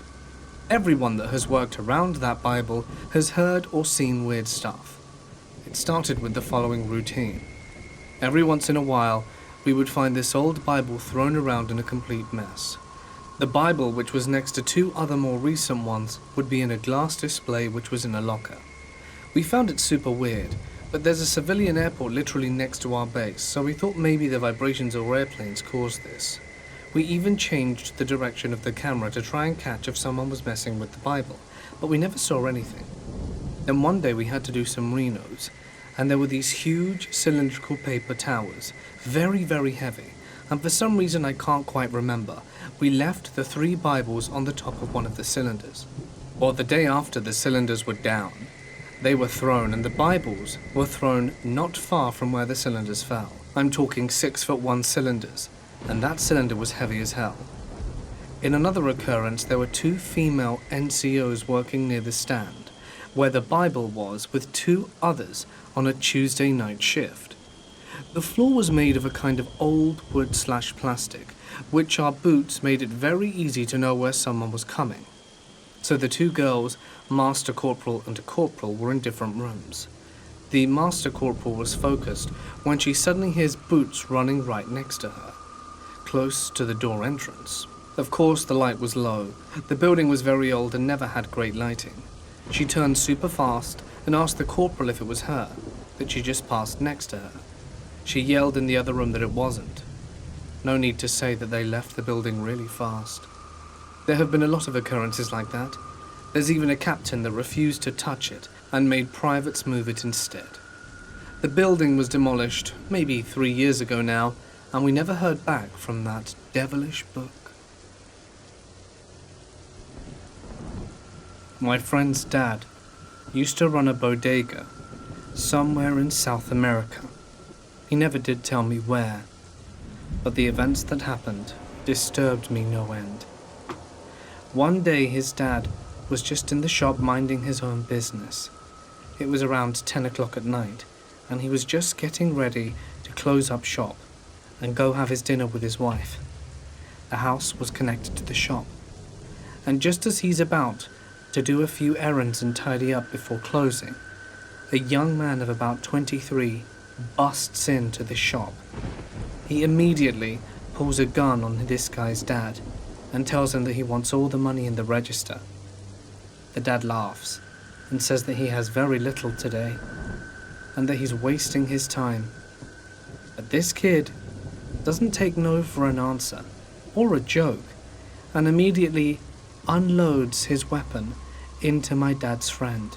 Everyone that has worked around that Bible has heard or seen weird stuff. It started with the following routine. Every once in a while, we would find this old Bible thrown around in a complete mess. The Bible, which was next to two other more recent ones, would be in a glass display which was in a locker. We found it super weird, but there's a civilian airport literally next to our base, so we thought maybe the vibrations or airplanes caused this. We even changed the direction of the camera to try and catch if someone was messing with the Bible, but we never saw anything. Then one day we had to do some renos, and there were these huge cylindrical paper towers, very, very heavy, and for some reason I can't quite remember, we left the 3 Bibles on the top of one of the cylinders. Well, the day after the cylinders were down, they were thrown, and the Bibles were thrown not far from where the cylinders fell. I'm talking 6'1" cylinders, and that cylinder was heavy as hell. In another occurrence, there were 2 female NCOs working near the stand, where the Bible was, with 2 others on a Tuesday night shift. The floor was made of a kind of old wood/plastic, which our boots made it very easy to know where someone was coming. So the 2 girls, Master Corporal and a Corporal, were in different rooms. The Master Corporal was focused when she suddenly hears boots running right next to her, close to the door entrance. Of course, the light was low. The building was very old and never had great lighting. She turned super fast and asked the Corporal if it was her, that she just passed next to her. She yelled in the other room that it wasn't. No need to say that they left the building really fast. There have been a lot of occurrences like that. There's even a captain that refused to touch it and made privates move it instead. The building was demolished maybe 3 years ago now, and we never heard back from that devilish book. My friend's dad used to run a bodega somewhere in South America. He never did tell me where, but the events that happened disturbed me no end. One day his dad was just in the shop minding his own business. It was around 10 o'clock at night, and he was just getting ready to close up shop and go have his dinner with his wife. The house was connected to the shop, and just as he's about to do a few errands and tidy up before closing, a young man of about 23 busts into the shop. He immediately pulls a gun on this guy's dad and tells him that he wants all the money in the register. The dad laughs and says that he has very little today and that he's wasting his time. But this kid doesn't take no for an answer or a joke and immediately unloads his weapon into my dad's friend.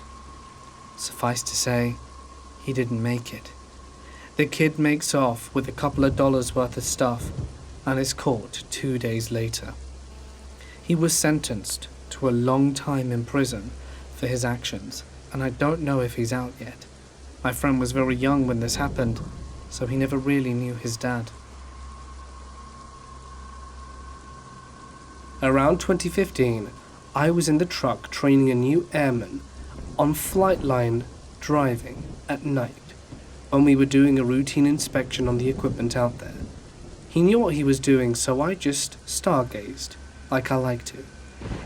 Suffice to say, he didn't make it. The kid makes off with a couple of dollars worth of stuff and is caught 2 days later. He was sentenced to a long time in prison for his actions, and I don't know if he's out yet. My friend was very young when this happened, so he never really knew his dad. Around 2015, I was in the truck training a new airman on flight line driving at night when we were doing a routine inspection on the equipment out there. He knew what he was doing, so I just stargazed, like I like to.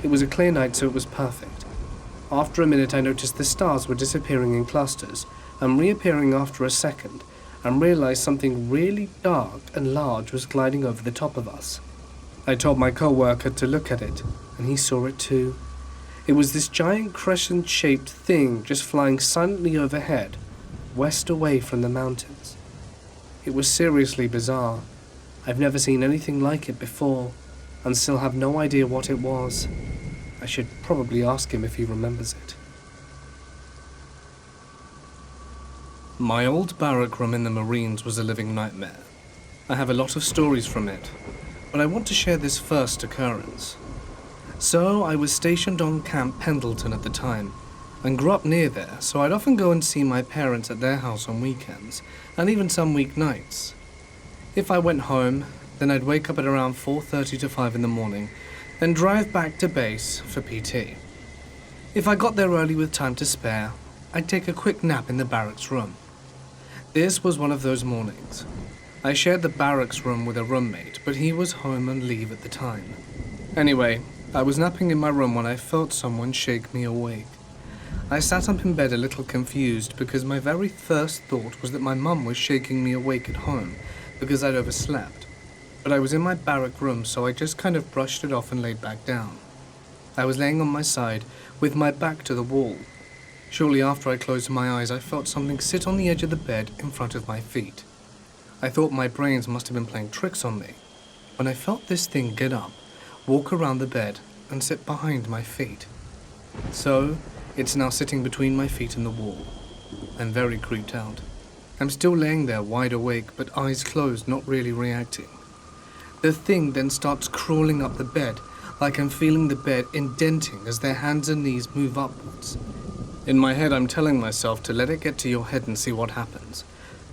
It was a clear night, so it was perfect. After a minute, I noticed the stars were disappearing in clusters and reappearing after a second, and realized something really dark and large was gliding over the top of us. I told my co-worker to look at it, and he saw it too. It was this giant crescent-shaped thing just flying silently overhead, west away from the mountains. It was seriously bizarre. I've never seen anything like it before, and still have no idea what it was. I should probably ask him if he remembers it. My old barrack room in the Marines was a living nightmare. I have a lot of stories from it, but I want to share this first occurrence. So I was stationed on Camp Pendleton at the time, and grew up near there, so I'd often go and see my parents at their house on weekends, and even some weeknights. If I went home, then I'd wake up at around 4:30 to 5 in the morning, then drive back to base for PT. If I got there early with time to spare, I'd take a quick nap in the barracks room. This was one of those mornings. I shared the barracks room with a roommate, but he was home on leave at the time. Anyway, I was napping in my room when I felt someone shake me awake. I sat up in bed a little confused because my very first thought was that my mum was shaking me awake at home, because I'd overslept, but I was in my barrack room, so I just kind of brushed it off and laid back down. I was laying on my side, with my back to the wall. Shortly after I closed my eyes, I felt something sit on the edge of the bed in front of my feet. I thought my brains must have been playing tricks on me, when I felt this thing get up, walk around the bed, and sit behind my feet. So, it's now sitting between my feet and the wall. I'm very creeped out. I'm still laying there wide awake, but eyes closed, not really reacting. The thing then starts crawling up the bed, like I'm feeling the bed indenting as their hands and knees move upwards. In my head, I'm telling myself to let it get to your head and see what happens.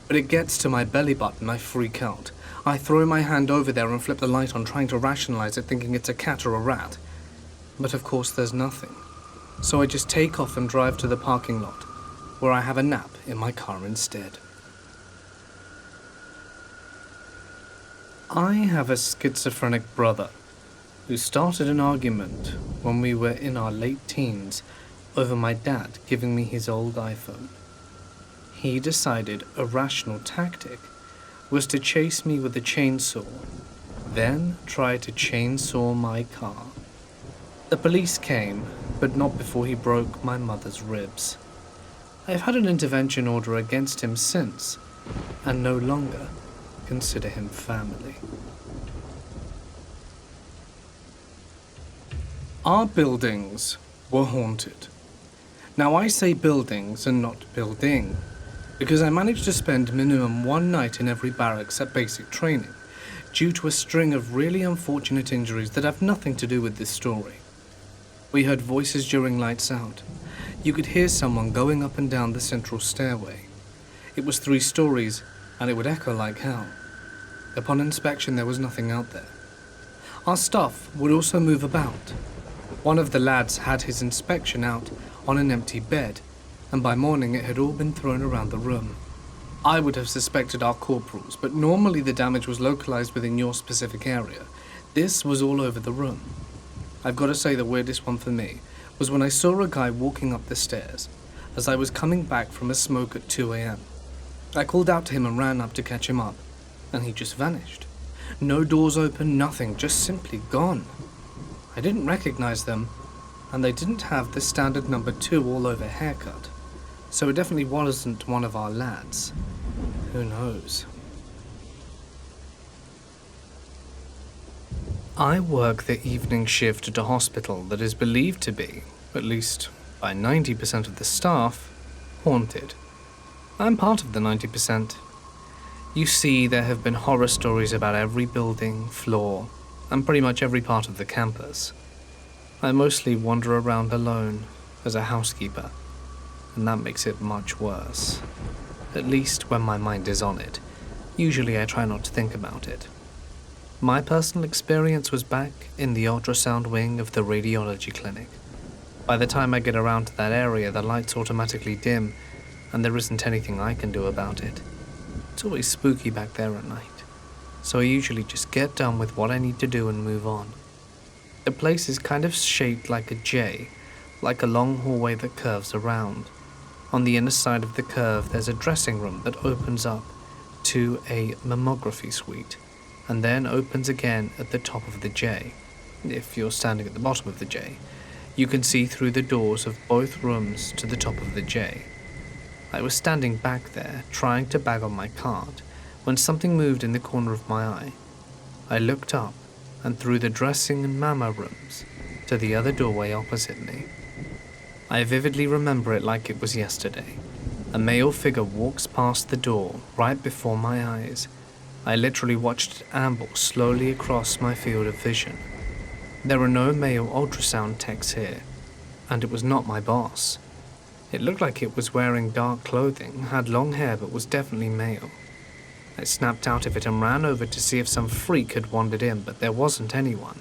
But it gets to my belly button, I freak out. I throw my hand over there and flip the light on, trying to rationalize it, thinking it's a cat or a rat. But of course there's nothing. So I just take off and drive to the parking lot, where I have a nap in my car instead. I have a schizophrenic brother who started an argument when we were in our late teens over my dad giving me his old iPhone. He decided a rational tactic was to chase me with a chainsaw, then try to chainsaw my car. The police came, but not before he broke my mother's ribs. I've had an intervention order against him since, and no longer consider him family. Our buildings were haunted. Now I say buildings and not building, because I managed to spend minimum one night in every barracks at basic training, due to a string of really unfortunate injuries that have nothing to do with this story. We heard voices during lights out. You could hear someone going up and down the central stairway. It was 3 stories, and it would echo like hell. Upon inspection, there was nothing out there. Our stuff would also move about. One of the lads had his inspection out on an empty bed, and by morning it had all been thrown around the room. I would have suspected our corporals, but normally the damage was localized within your specific area. This was all over the room. I've got to say the weirdest one for me was when I saw a guy walking up the stairs as I was coming back from a smoke at 2 a.m. I called out to him and ran up to catch him up, and he just vanished. No doors open, nothing, just simply gone. I didn't recognize them, and they didn't have the standard number 2 all over haircut, so it definitely wasn't one of our lads. Who knows? I work the evening shift at a hospital that is believed to be, at least by 90% of the staff, haunted. I'm part of the 90%. You see, there have been horror stories about every building, floor, and pretty much every part of the campus. I mostly wander around alone as a housekeeper, and that makes it much worse. At least when my mind is on it. Usually I try not to think about it. My personal experience was back in the ultrasound wing of the radiology clinic. By the time I get around to that area, the lights automatically dim, and there isn't anything I can do about it. It's always spooky back there at night, so I usually just get done with what I need to do and move on. The place is kind of shaped like a J, like a long hallway that curves around. On the inner side of the curve, there's a dressing room that opens up to a mammography suite, and then opens again at the top of the J. If you're standing at the bottom of the J, you can see through the doors of both rooms to the top of the J. I was standing back there, trying to bag on my card, when something moved in the corner of my eye. I looked up, and through the dressing and mamma rooms, to the other doorway opposite me. I vividly remember it like it was yesterday. A male figure walks past the door, right before my eyes. I literally watched it amble slowly across my field of vision. There are no male ultrasound techs here, and it was not my boss. It looked like it was wearing dark clothing, had long hair, but was definitely male. I snapped out of it and ran over to see if some freak had wandered in, but there wasn't anyone.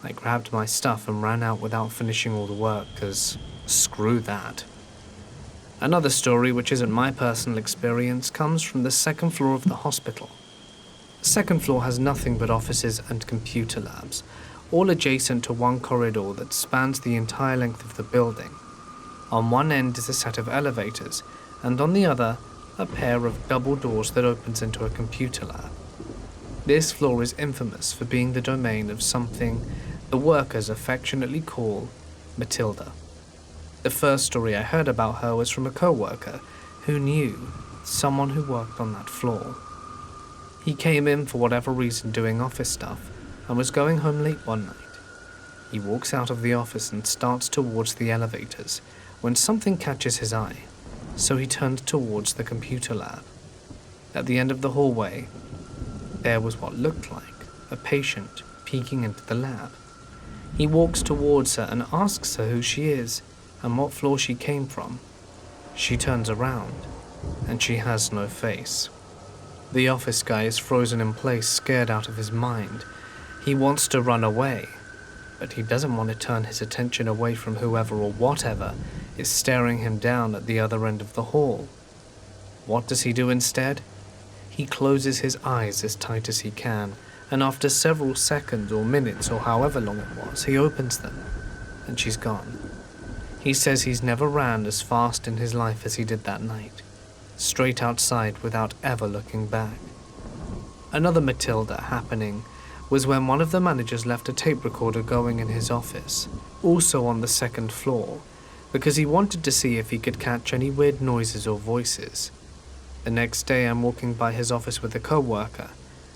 I grabbed my stuff and ran out without finishing all the work, 'cause screw that. Another story, which isn't my personal experience, comes from the 2nd floor of the hospital. The 2nd floor has nothing but offices and computer labs, all adjacent to one corridor that spans the entire length of the building. On one end is a set of elevators, and on the other, a pair of double doors that opens into a computer lab. This floor is infamous for being the domain of something the workers affectionately call Matilda. The first story I heard about her was from a co-worker who knew someone who worked on that floor. He came in for whatever reason doing office stuff and was going home late one night. He walks out of the office and starts towards the elevators when something catches his eye, so he turned towards the computer lab. At the end of the hallway, there was what looked like a patient peeking into the lab. He walks towards her and asks her who she is and what floor she came from. She turns around, and she has no face. The office guy is frozen in place, scared out of his mind. He wants to run away, but he doesn't want to turn his attention away from whoever or whatever is staring him down at the other end of the hall. What does he do instead? He closes his eyes as tight as he can, and after several seconds or minutes or however long it was, he opens them, and she's gone. He says he's never ran as fast in his life as he did that night, straight outside without ever looking back. Another Matilda happening was when one of the managers left a tape recorder going in his office, also on the second floor, because he wanted to see if he could catch any weird noises or voices. The next day I'm walking by his office with a co-worker,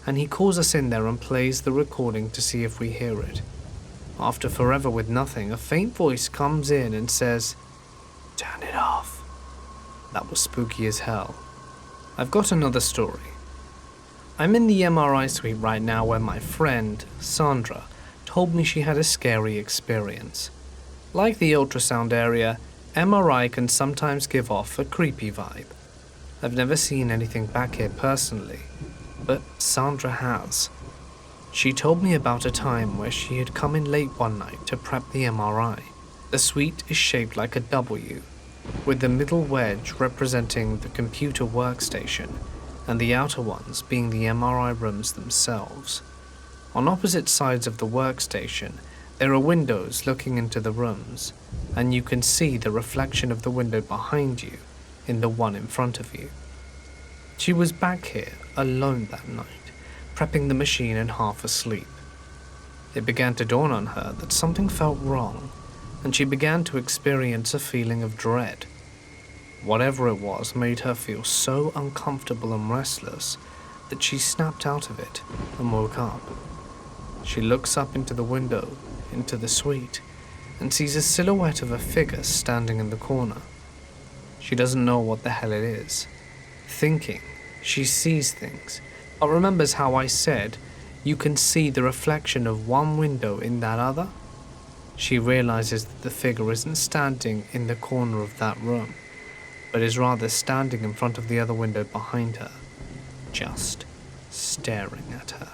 and he calls us in there and plays the recording to see if we hear it. After forever with nothing, a faint voice comes in and says, "Turn it off." That was spooky as hell. I've got another story. I'm in the MRI suite right now where my friend, Sandra, told me she had a scary experience. Like the ultrasound area, MRI can sometimes give off a creepy vibe. I've never seen anything back here personally, but Sandra has. She told me about a time where she had come in late one night to prep the MRI. The suite is shaped like a W, with the middle wedge representing the computer workstation, and the outer ones being the MRI rooms themselves. On opposite sides of the workstation, there are windows looking into the rooms, and you can see the reflection of the window behind you in the one in front of you. She was back here alone that night, prepping the machine and half asleep. It began to dawn on her that something felt wrong, and she began to experience a feeling of dread. Whatever it was made her feel so uncomfortable and restless that she snapped out of it and woke up. She looks up into the window, into the suite, and sees a silhouette of a figure standing in the corner. She doesn't know what the hell it is. Thinking she sees things, but remembers how I said you can see the reflection of one window in that other? She realizes that the figure isn't standing in the corner of that room, but is rather standing in front of the other window behind her, just staring at her.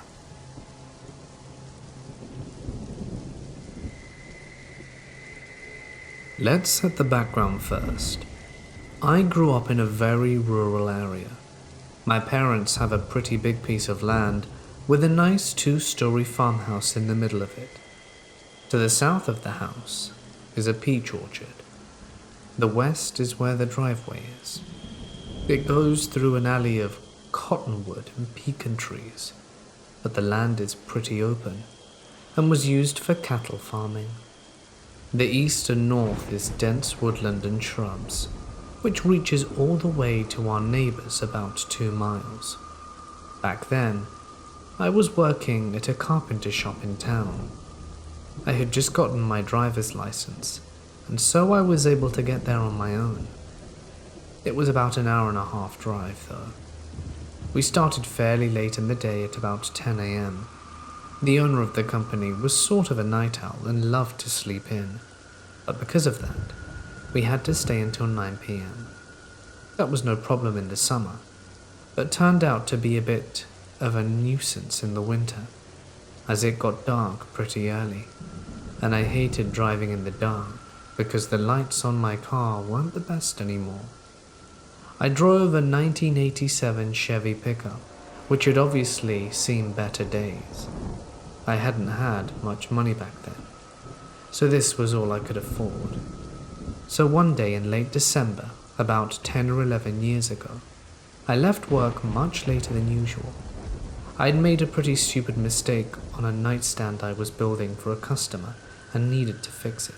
Let's set the background first. I grew up in a very rural area. My parents have a pretty big piece of land with a nice 2-story farmhouse in the middle of it. To the south of the house is a peach orchard. The west is where the driveway is. It goes through an alley of cottonwood and pecan trees, but the land is pretty open and was used for cattle farming. The east and north is dense woodland and shrubs, which reaches all the way to our neighbors about 2 miles. Back then, I was working at a carpenter shop in town. I had just gotten my driver's license, and so I was able to get there on my own. It was about an hour-and-a-half drive, though. We started fairly late in the day at about 10 a.m. The owner of the company was sort of a night owl and loved to sleep in, but because of that, we had to stay until 9 p.m. That was no problem in the summer, but turned out to be a bit of a nuisance in the winter, as it got dark pretty early, and I hated driving in the dark because the lights on my car weren't the best anymore. I drove a 1987 Chevy pickup, which had obviously seen better days. I hadn't had much money back then, so this was all I could afford. So one day in late December, about 10 or 11 years ago, I left work much later than usual. I had made a pretty stupid mistake on a nightstand I was building for a customer and needed to fix it,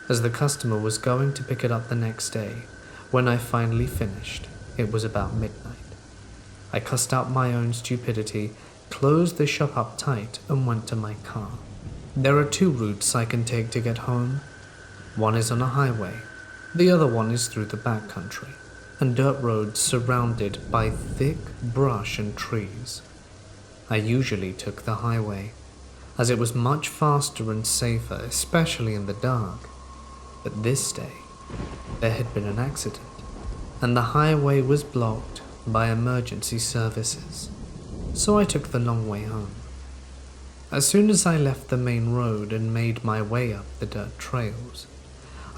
as the customer was going to pick it up the next day. When I finally finished, it was about midnight. I cussed out my own stupidity, closed the shop up tight, and went to my car. There are 2 routes I can take to get home. One is on a highway, the other one is through the backcountry, and dirt roads surrounded by thick brush and trees. I usually took the highway, as it was much faster and safer, especially in the dark. But this day, there had been an accident, and the highway was blocked by emergency services, so I took the long way home. As soon as I left the main road and made my way up the dirt trails,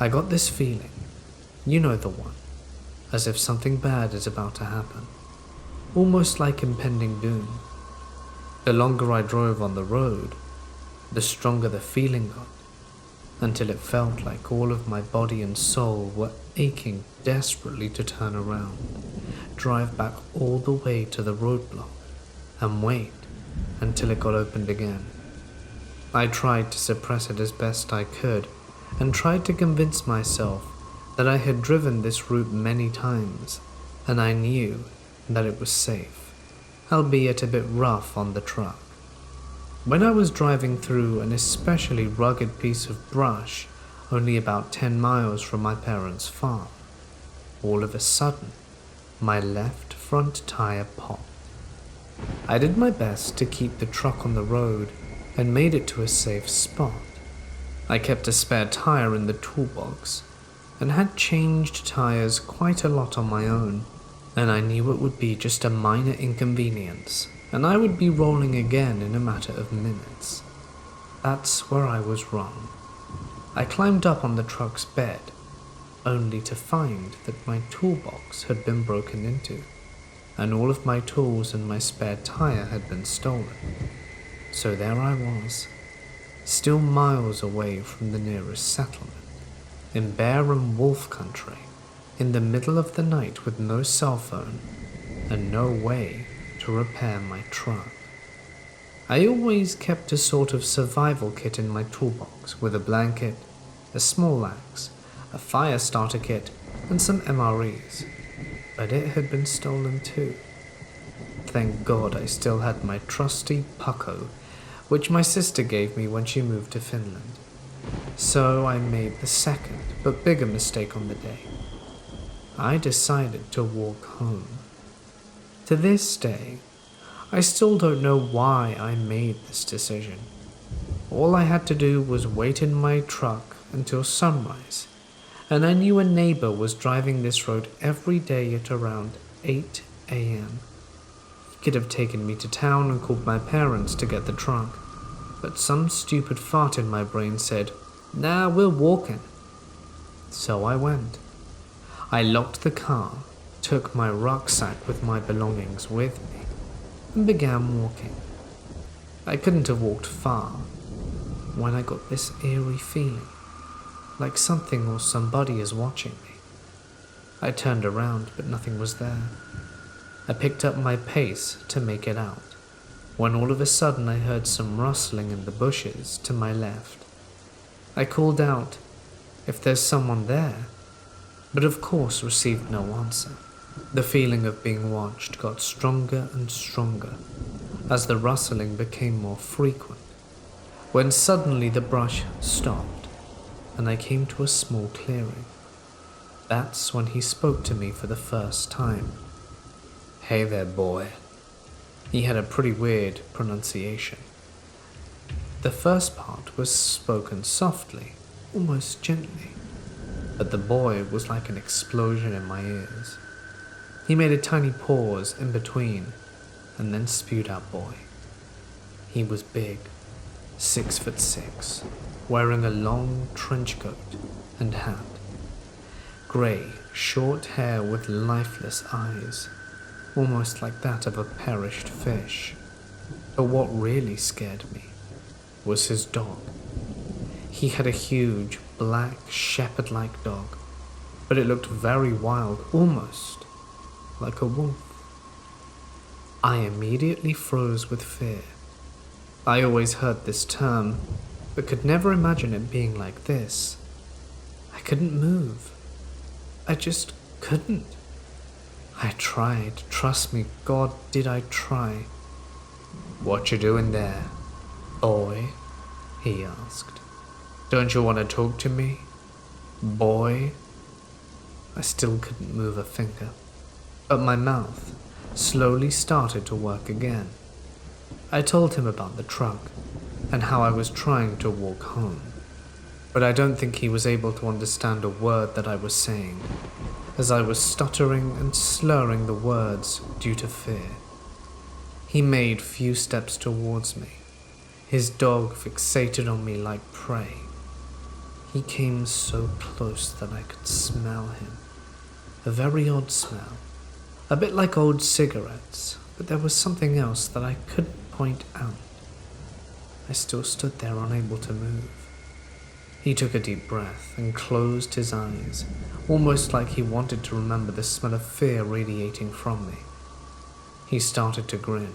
I got this feeling, you know the one, as if something bad is about to happen, almost like impending doom. The longer I drove on the road, the stronger the feeling got, until it felt like all of my body and soul were aching desperately to turn around, drive back all the way to the roadblock, and wait until it got opened again. I tried to suppress it as best I could, and tried to convince myself that I had driven this route many times, and I knew that it was safe, albeit a bit rough on the truck. When I was driving through an especially rugged piece of brush only about 10 miles from my parents' farm, all of a sudden, my left front tire popped. I did my best to keep the truck on the road and made it to a safe spot. I kept a spare tire in the toolbox and had changed tires quite a lot on my own, and I knew it would be just a minor inconvenience, and I would be rolling again in a matter of minutes. That's where I was wrong. I climbed up on the truck's bed, only to find that my toolbox had been broken into, and all of my tools and my spare tire had been stolen. So there I was, still miles away from the nearest settlement, in bear and wolf country, in the middle of the night with no cell phone, and no way to repair my truck. I always kept a sort of survival kit in my toolbox with a blanket, a small axe, a fire starter kit, and some MREs, but it had been stolen too. Thank God I still had my trusty pucko, which my sister gave me when she moved to Finland. So I made the second, but bigger mistake on the day. I decided to walk home. To this day, I still don't know why I made this decision. All I had to do was wait in my truck until sunrise, and I knew a neighbor was driving this road every day at around 8 a.m. He could have taken me to town and called my parents to get the truck, but some stupid fart in my brain said, "Nah, we're walking." So I went. I locked the car, took my rucksack with my belongings with me, and began walking. I couldn't have walked far when I got this eerie feeling, like something or somebody is watching me. I turned around, but nothing was there. I picked up my pace to make it out, when all of a sudden I heard some rustling in the bushes to my left. I called out, "If there's someone there," but of course received no answer. The feeling of being watched got stronger and stronger as the rustling became more frequent, when suddenly the brush stopped and I came to a small clearing. That's when he spoke to me for the first time. "Hey there, boy." He had a pretty weird pronunciation. The first part was spoken softly, almost gently, but the boy was like an explosion in my ears. He made a tiny pause in between, and then spewed out "boy." He was big, 6'6", wearing a long trench coat and hat. Grey, short hair with lifeless eyes, almost like that of a perished fish. But what really scared me was his dog. He had a huge, black, shepherd-like dog, but it looked very wild, almost like a wolf. I immediately froze with fear. I always heard this term, but could never imagine it being like this. I couldn't move. I just couldn't. I tried, trust me, God, did I try. "What you doing there, boy?" he asked. "Don't you want to talk to me, boy?" I still couldn't move a finger, but my mouth slowly started to work again. I told him about the truck and how I was trying to walk home, but I don't think he was able to understand a word that I was saying, as I was stuttering and slurring the words due to fear. He made few steps towards me, his dog fixated on me like prey. He came so close that I could smell him, a very odd smell, a bit like old cigarettes, but there was something else that I couldn't point out. I still stood there unable to move. He took a deep breath and closed his eyes, almost like he wanted to remember the smell of fear radiating from me. He started to grin,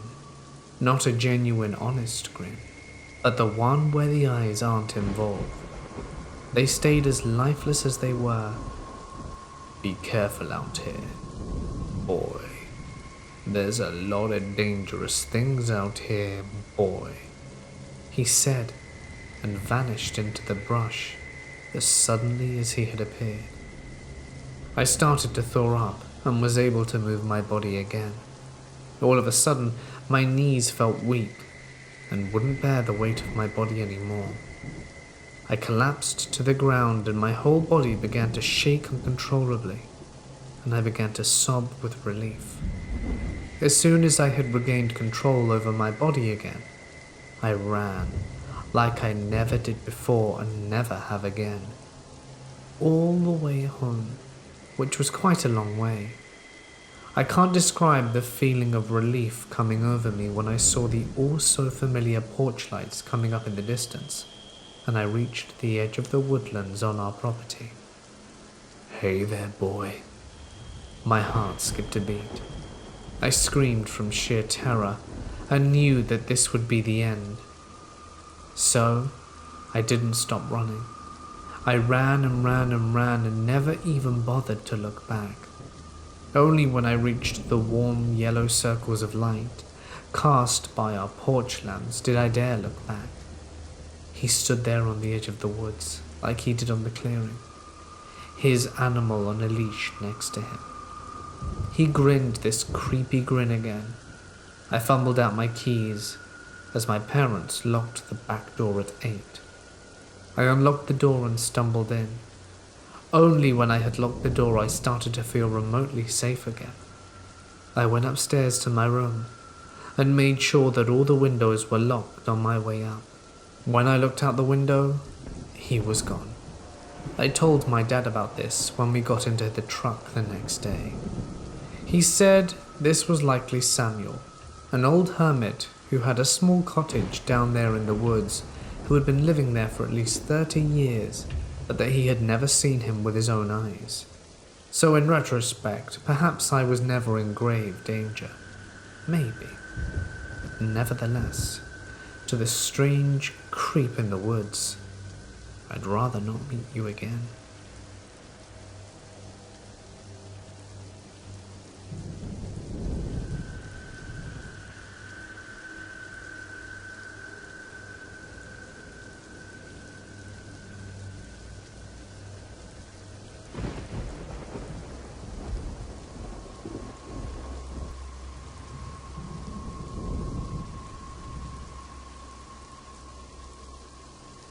not a genuine, honest grin, but the one where the eyes aren't involved. They stayed as lifeless as they were. "Be careful out here, boy. There's a lot of dangerous things out here, boy," he said, and vanished into the brush as suddenly as he had appeared. I started to thaw up and was able to move my body again. All of a sudden, my knees felt weak and wouldn't bear the weight of my body anymore. I collapsed to the ground and my whole body began to shake uncontrollably, and I began to sob with relief. As soon as I had regained control over my body again, I ran like I never did before and never have again, all the way home, which was quite a long way. I can't describe the feeling of relief coming over me when I saw the all-so-familiar porch lights coming up in the distance, and I reached the edge of the woodlands on our property. "Hey there, boy." My heart skipped a beat. I screamed from sheer terror and knew that this would be the end. So, I didn't stop running. I ran and ran and ran and never even bothered to look back. Only when I reached the warm yellow circles of light cast by our porch lamps did I dare look back. He stood there on the edge of the woods, like he did on the clearing, his animal on a leash next to him. He grinned this creepy grin again. I fumbled out my keys as my parents locked the back door at 8. I unlocked the door and stumbled in. Only when I had locked the door I started to feel remotely safe again. I went upstairs to my room and made sure that all the windows were locked on my way up. When I looked out the window, he was gone. I told my dad about this when we got into the truck the next day. He said this was likely Samuel, an old hermit who had a small cottage down there in the woods, who had been living there for at least 30 years, but that he had never seen him with his own eyes. So in retrospect, perhaps I was never in grave danger. Maybe. Nevertheless, to the strange creep in the woods, I'd rather not meet you again.